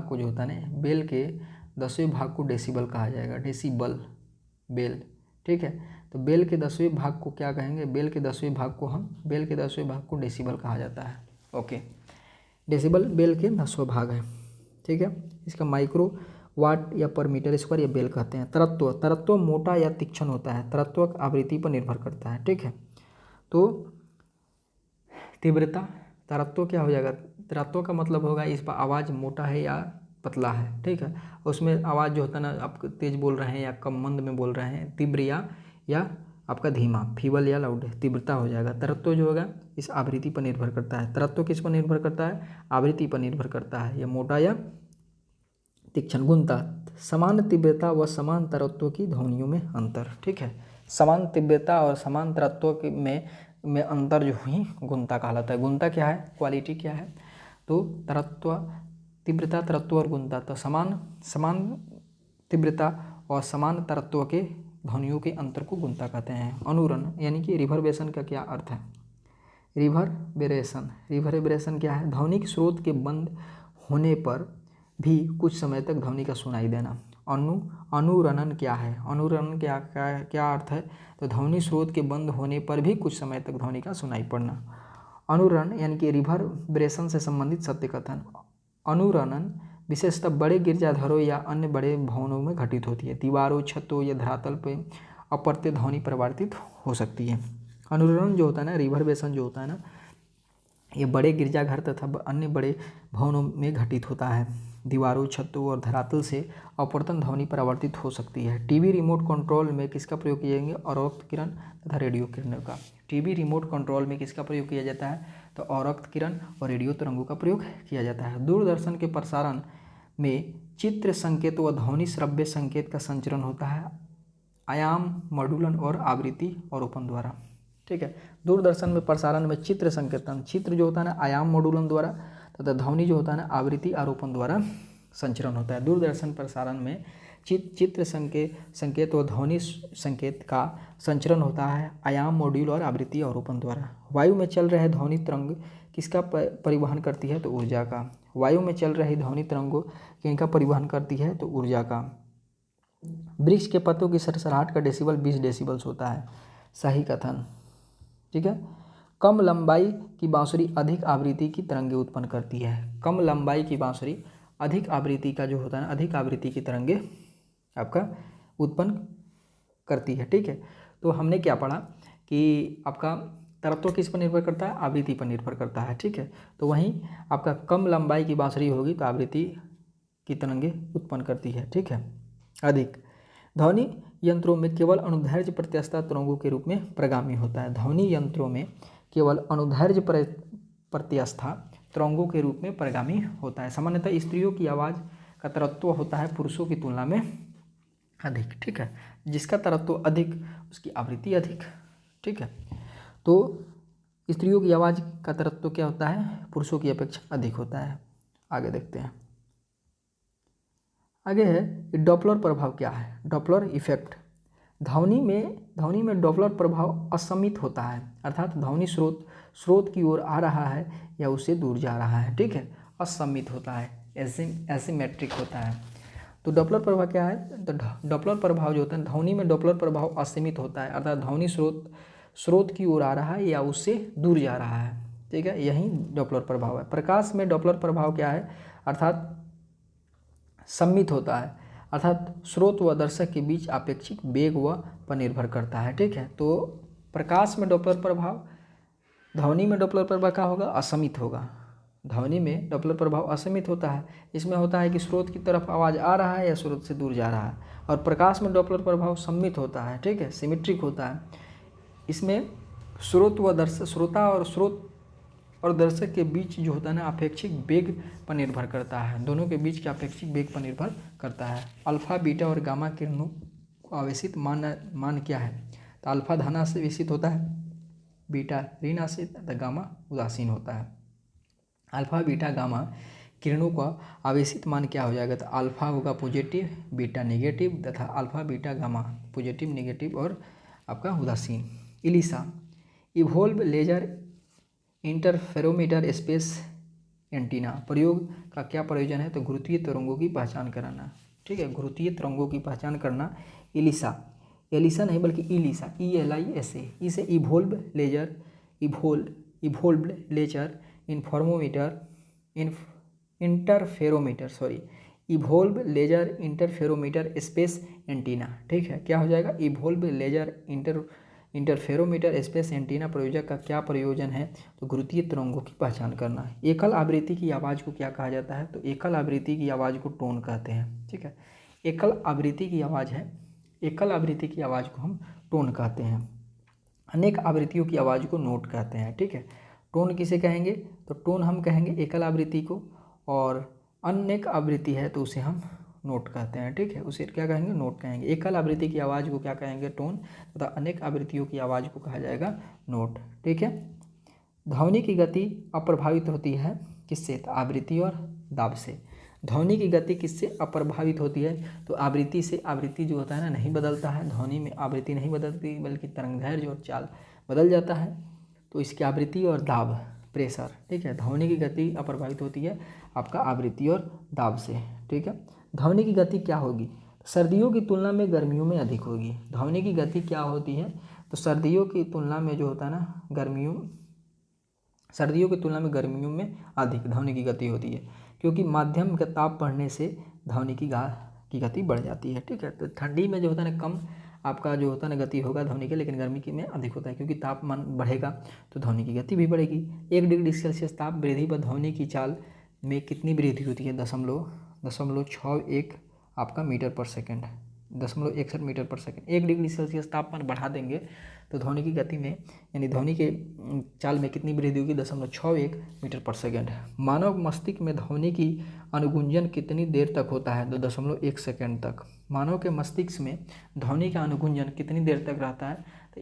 को जो होता है ना, बेल के 10वें भाग को डेसिबल कहा जाएगा। Decibel, bel. ठीक है, तो बेल के 10वें भाग को क्या कहेंगे? बेल के 10वें भाग को डेसिबल कहा जाता है। ओके, डेसिबल बेल के 10वां भाग है। ठीक है, इसका माइक्रो वाट या पर मीटर स्क्वायर या बेल कहते हैं। तरत्व मोटा या तीक्ष्ण होता है। तरत्व आवृत्ति पर निर्भर करता है। ठीक है, तो तीव्रता, तरत्व क्या हो जाएगा? तरत्व का मतलब होगा इस पर आवाज़ मोटा है या पतला है। ठीक है, उसमें आवाज़ जो होता है ना, आप तेज बोल रहे हैं या कम मंद में बोल रहे हैं, तीव्र या आपका धीमा, फीबल या लाउड, तीव्रता हो जाएगा। तरत्व जो होगा इस आवृत्ति पर निर्भर करता है। तरत्व किस पर निर्भर करता है? आवृत्ति पर निर्भर करता है, या मोटा या तीक्ष्ण। गुणता, समान तीव्रता व समान तरत्व की ध्वनियों में अंतर। ठीक है, समान तीव्रता और समान तरत्व में अंतर जो ही गुणता कहलाता है। गुणता क्या है? क्वालिटी क्या है? तो तीव्रता, तरत्व और गुणता। तो समान तीव्रता और समान तरत्व के ध्वनियों के अंतर को गुणता कहते हैं। अनुरण यानी कि रिवर्बेशन का क्या अर्थ है? रिवर्बरेशन। रिवर्बरेशन क्या है? ध्वनिक स्रोत के बंद होने पर भी कुछ समय तक ध्वनि का सुनाई देना। अनुरणन क्या है? अनुरणन क्या अर्थ है? तो ध्वनि स्रोत के बंद होने पर भी कुछ समय तक ध्वनि का सुनाई पड़ना। अनुरण यानी कि रिवर्बरेशन से संबंधित सत्य कथन। अनुरणन विशेषतः बड़े गिरजाघरों या अन्य बड़े भवनों में घटित होती है। दीवारों, छतों या धरातल पर अप्रत्य ध्वनि परिवर्तित हो सकती है। अनुरणन जो होता है ना, रिवर्बरेशन जो होता है ना, ये बड़े गिरजाघर तथा अन्य बड़े भवनों में घटित होता है। दीवारों, छतों और धरातल से अपवर्तन ध्वनि परावर्तित हो सकती है। टीवी रिमोट कंट्रोल में किसका प्रयोग किया जाएंगे? अवरक्त किरण तथा रेडियो किरणों का। टीवी रिमोट कंट्रोल में किसका प्रयोग किया जाता है? तो अवरक्त किरण और रेडियो तरंगों का प्रयोग किया जाता है। दूरदर्शन के प्रसारण में चित्र संकेत व ध्वनि श्रव्य संकेत का संचरण होता है आयाम, मॉड्यूलन और आवृत्ति आरोपण द्वारा। ठीक है, दूरदर्शन में प्रसारण में चित्र संकेतन, चित्र जो होता है ना आयाम मॉड्यूलन द्वारा तथा ध्वनि जो होता है ना आवृत्ति आरोपण द्वारा संचरण होता है। दूरदर्शन प्रसारण में चित्र संकेत व ध्वनि संकेत का संचरण होता है आयाम, मॉड्यूल और आवृत्ति आरोपण द्वारा। वायु में चल रहे ध्वनि तरंग किसका परिवहन करती है? तो ऊर्जा का। वायु में चल रही ध्वनि तरंगों किनका परिवहन करती है? तो ऊर्जा का। वृक्ष के पत्तों की सरसराहट का डेसिबल 20 डेसिबल्स होता है। सही कथन। ठीक है, कम लंबाई की बांसुरी अधिक आवृत्ति की तरंगे उत्पन्न करती है। कम लंबाई की बांसुरी अधिक आवृत्ति का जो होता है ना, अधिक आवृत्ति की तरंगे आपका उत्पन्न करती है। ठीक है, तो हमने क्या पढ़ा कि आपका तरत्व किस पर निर्भर करता है? आवृत्ति पर निर्भर करता है। ठीक है, तो वहीं आपका कम लंबाई की बांसुरी होगी तो आवृत्ति की तरंगे उत्पन्न करती है। ठीक है, अधिक। ध्वनि यंत्रों में केवल अनुदैर्ध्य प्रत्यास्थ तरंगों के रूप में प्रगामी होता है। ध्वनि यंत्रों में केवल अनुदैर्ध्य प्रत्यास्थ तरंगों के रूप में प्रगामी होता है। सामान्यतः स्त्रियों की आवाज़ का तरत्व होता है पुरुषों की तुलना में अधिक। ठीक है, जिसका तरत्व अधिक उसकी आवृत्ति अधिक। ठीक है, तो स्त्रियों की आवाज़ का तरत्व क्या होता है? पुरुषों की अपेक्षा अधिक होता है। आगे देखते हैं। आगे है डॉपलर प्रभाव क्या है? Doppler effect. ध्वनि में डॉपलर प्रभाव असमित होता है, अर्थात ध्वनि स्रोत की ओर आ रहा है या उससे दूर जा रहा है। ठीक है, असमित होता है, एसिमेट्रिक होता है। तो डॉपलर प्रभाव क्या है? तो डॉपलर प्रभाव जो होता है, ध्वनि में डॉपलर प्रभाव असीमित होता है, अर्थात ध्वनि स्रोत की ओर आ रहा है या उससे दूर जा रहा है। ठीक है, यही डॉपलर प्रभाव है। प्रकाश में डॉपलर प्रभाव क्या है? अर्थात सम्मित होता है, अर्थात स्रोत व दर्शक के बीच अपेक्षित वेग व पर निर्भर करता है। ठीक है, तो प्रकाश में डॉपलर प्रभाव, ध्वनि में डॉपलर प्रभाव क्या होगा? असमित होगा। ध्वनि में डॉपलर प्रभाव असमित होता है, इसमें होता है कि स्रोत की तरफ आवाज़ आ रहा है या स्रोत से दूर जा रहा है। और प्रकाश में डॉपलर प्रभाव सम्मित होता है। ठीक है, सिमेट्रिक होता है, इसमें श्रोता और दर्शक के बीच जो होता है ना अपेक्षिक वेग पर निर्भर करता है। दोनों के बीच के अपेक्षिक वेग पर निर्भर करता है। अल्फा, बीटा और गामा किरणों को आवेशित मान क्या है? तो अल्फा धनावेशित होता है, बीटा ऋण आवेशित तथा गामा उदासीन होता है। अल्फा, बीटा, गामा किरणों का आवेशित मान क्या हो जाएगा? तो अल्फा होगा पॉजिटिव, बीटा नेगेटिव तथा alpha, beta, gamma positive, negative और आपका उदासीन। ELISA, evolve laser interferometer space antenna. प्रयोग का क्या प्रयोजन है? तो गुरुत्वीय तरंगों की पहचान कराना। ठीक है, गुरुत्वीय तरंगों की पहचान करना। एलिसा नहीं बल्कि इलिसा, ELISA, इसे evolve laser interferometer space antenna. ठीक है, क्या हो जाएगा? Evolve laser interferometer space antenna प्रयोजक का क्या प्रयोजन है? तो गुरुत्वीय तरंगों की पहचान करना। एकल आवृत्ति की आवाज़ को क्या कहा जाता है? तो एकल आवृत्ति की आवाज़ को टोन कहते हैं। ठीक है, एकल आवृत्ति की आवाज़ है, एकल आवृत्ति की आवाज़ को हम टोन कहते हैं। अनेक आवृत्तियों की आवाज़ को नोट कहते हैं। ठीक है, टोन किसे कहेंगे? तो टोन हम कहेंगे एकल आवृत्ति को, और अनेक आवृत्ति है तो उसे हम नोट कहते हैं। ठीक है, उसे क्या कहेंगे? नोट कहेंगे। एकल आवृत्ति की आवाज़ को क्या कहेंगे? टोन, तथा अनेक आवृत्तियों की आवाज़ को कहा जाएगा नोट। ठीक है, ध्वनि की गति अप्रभावित होती है किससे? तो आवृत्ति और दाब से। ध्वनि की गति किससे अप्रभावित होती है? तो आवृत्ति से। आवृत्ति जो होता है ना नहीं बदलता है, ध्वनि में आवृत्ति नहीं बदलती बल्कि तरंगदैर्घ्य और चाल बदल जाता है। तो इसकी आवृत्ति और दाब, प्रेशर, ठीक है। ध्वनि की गति अप्रभावित होती है आपका आवृत्ति और दाब से, ठीक है। ध्वनि की गति क्या होगी, सर्दियों की तुलना में गर्मियों में अधिक होगी। ध्वनि की गति क्या होती है, तो सर्दियों की तुलना में जो होता है ना, सर्दियों की तुलना में गर्मियों में अधिक ध्वनि की गति होती है, क्योंकि माध्यम का ताप बढ़ने से ध्वनि की गति बढ़ जाती है, ठीक है। तो ठंडी में जो होता है ना कम आपका जो होता है ना गति होगा ध्वनि के, लेकिन गर्मी की में अधिक होता है, क्योंकि तापमान बढ़ेगा तो ध्वनि की गति भी बढ़ेगी। 1 डिग्री सेल्सियस ताप वृद्धि पर ध्वनि की चाल में कितनी वृद्धि होती है, 0.61 आपका मीटर पर सेकेंड, 0.61 मीटर पर सेकेंड। 1 डिग्री सेल्सियस तापमान बढ़ा देंगे तो ध्वनि की गति में यानी ध्वनि के चाल में कितनी वृद्धि होगी, 0.61 मीटर पर सेकेंड। मानव मस्तिष्क में ध्वनि की अनुगुंजन कितनी देर तक होता है, तो 0.1 सेकेंड तक। मानव के मस्तिष्क में ध्वनि का अनुगुंजन कितनी देर तक रहता है, तो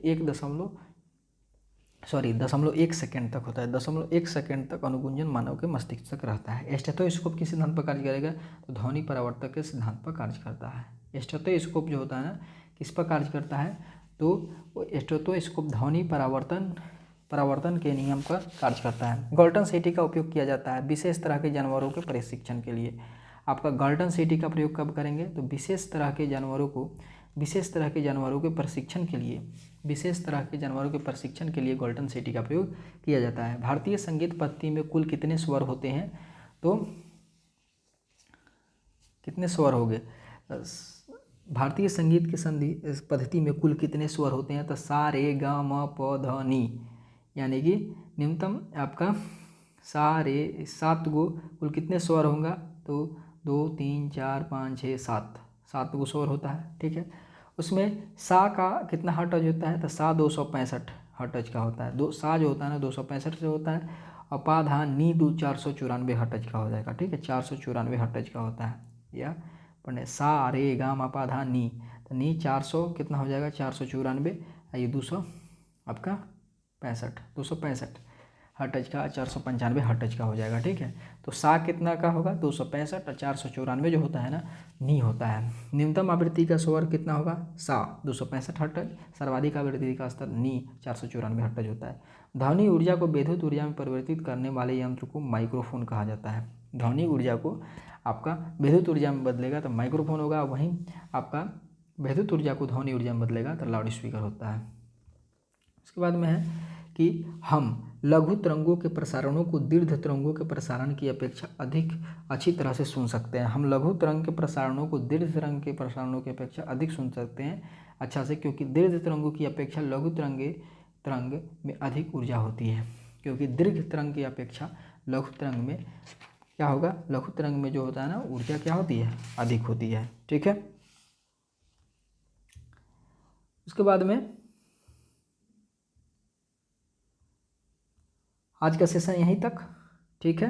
0.1 सेकेंड तक होता है। 0.1 सेकेंड तक अनुगुंजन मानव के मस्तिष्क तक रहता है। स्टेथोस्कोप किस सिद्धांत पर कार्य करेगा, तो ध्वनि परावर्तक के सिद्धांत पर कार्य करता है। स्टेथोस्कोप जो होता है ना किस पर कार्य करता है, तो स्टेथोस्कोप ध्वनि परावर्तन के नियम पर कार्य करता है। गाल्टन सीटी का उपयोग किया जाता है विशेष तरह के जानवरों के प्रशिक्षण के लिए। आपका गाल्टन सीटी का प्रयोग कब करेंगे, तो विशेष तरह के जानवरों के प्रशिक्षण के लिए गाल्टन सीटी का प्रयोग किया जाता है। भारतीय संगीत पद्धति में कुल कितने स्वर होते हैं, तो कितने स्वर हो गए, भारतीय संगीत की संधि पद्धति में कुल कितने स्वर होते हैं, तो सा रे ग म प ध नी, यानी कि न्यूनतम आपका 7 गो कुल कितने स्वर होगा, तो 2 3 4 5 6 7 गो स्वर होता है, ठीक है। उसमें सा का कितना हर्ट्ज होता है, तो सा 265 हर्ट्ज का होता है। सा जो होता है ना 265 से होता है, और पा धा नी 494 हर्ट्ज का हो जाएगा, ठीक है। 494 हर्ट्ज का होता है, या पढ़ने सा रे गा मा पा धा नी, तो नी 400 कितना हो जाएगा 494, ये 200 आपका 265 हर्ट्ज का, 495 हर्ट्ज का हो जाएगा, ठीक है। तो सा कितना का होगा 265 और 494 जो होता है ना नी होता है। न्यूनतम आवृत्ति का स्वर कितना होगा, सा 265 हर्ट्ज, सर्वाधिक आवृत्ति का स्तर नी 494 हर्ट्ज होता है। ध्वनि ऊर्जा को विद्युत ऊर्जा में परिवर्तित करने वाले यंत्र को माइक्रोफोन कहा जाता है। ध्वनि ऊर्जा को आपका विद्युत ऊर्जा में बदलेगा तो माइक्रोफोन होगा, वहीं आपका विद्युत ऊर्जा को ध्वनि ऊर्जा में बदलेगा तो लाउड स्पीकर होता है। उसके बाद में है कि हम लघु तरंगों के प्रसारणों को दीर्घ तरंगों के प्रसारण की अपेक्षा अधिक अच्छी तरह से सुन सकते हैं। हम लघु तरंग के प्रसारणों को दीर्घ तरंग के प्रसारणों की अपेक्षा अधिक सुन सकते हैं अच्छा से, क्योंकि दीर्घ तरंगों की अपेक्षा लघु तरंग में अधिक ऊर्जा होती है। क्योंकि दीर्घ तरंग की अपेक्षा लघु तरंग में क्या होगा, लघु तरंग में जो होता है ना ऊर्जा क्या होती है, अधिक होती है, ठीक है। उसके बाद में आज का सेशन यहीं तक, ठीक है।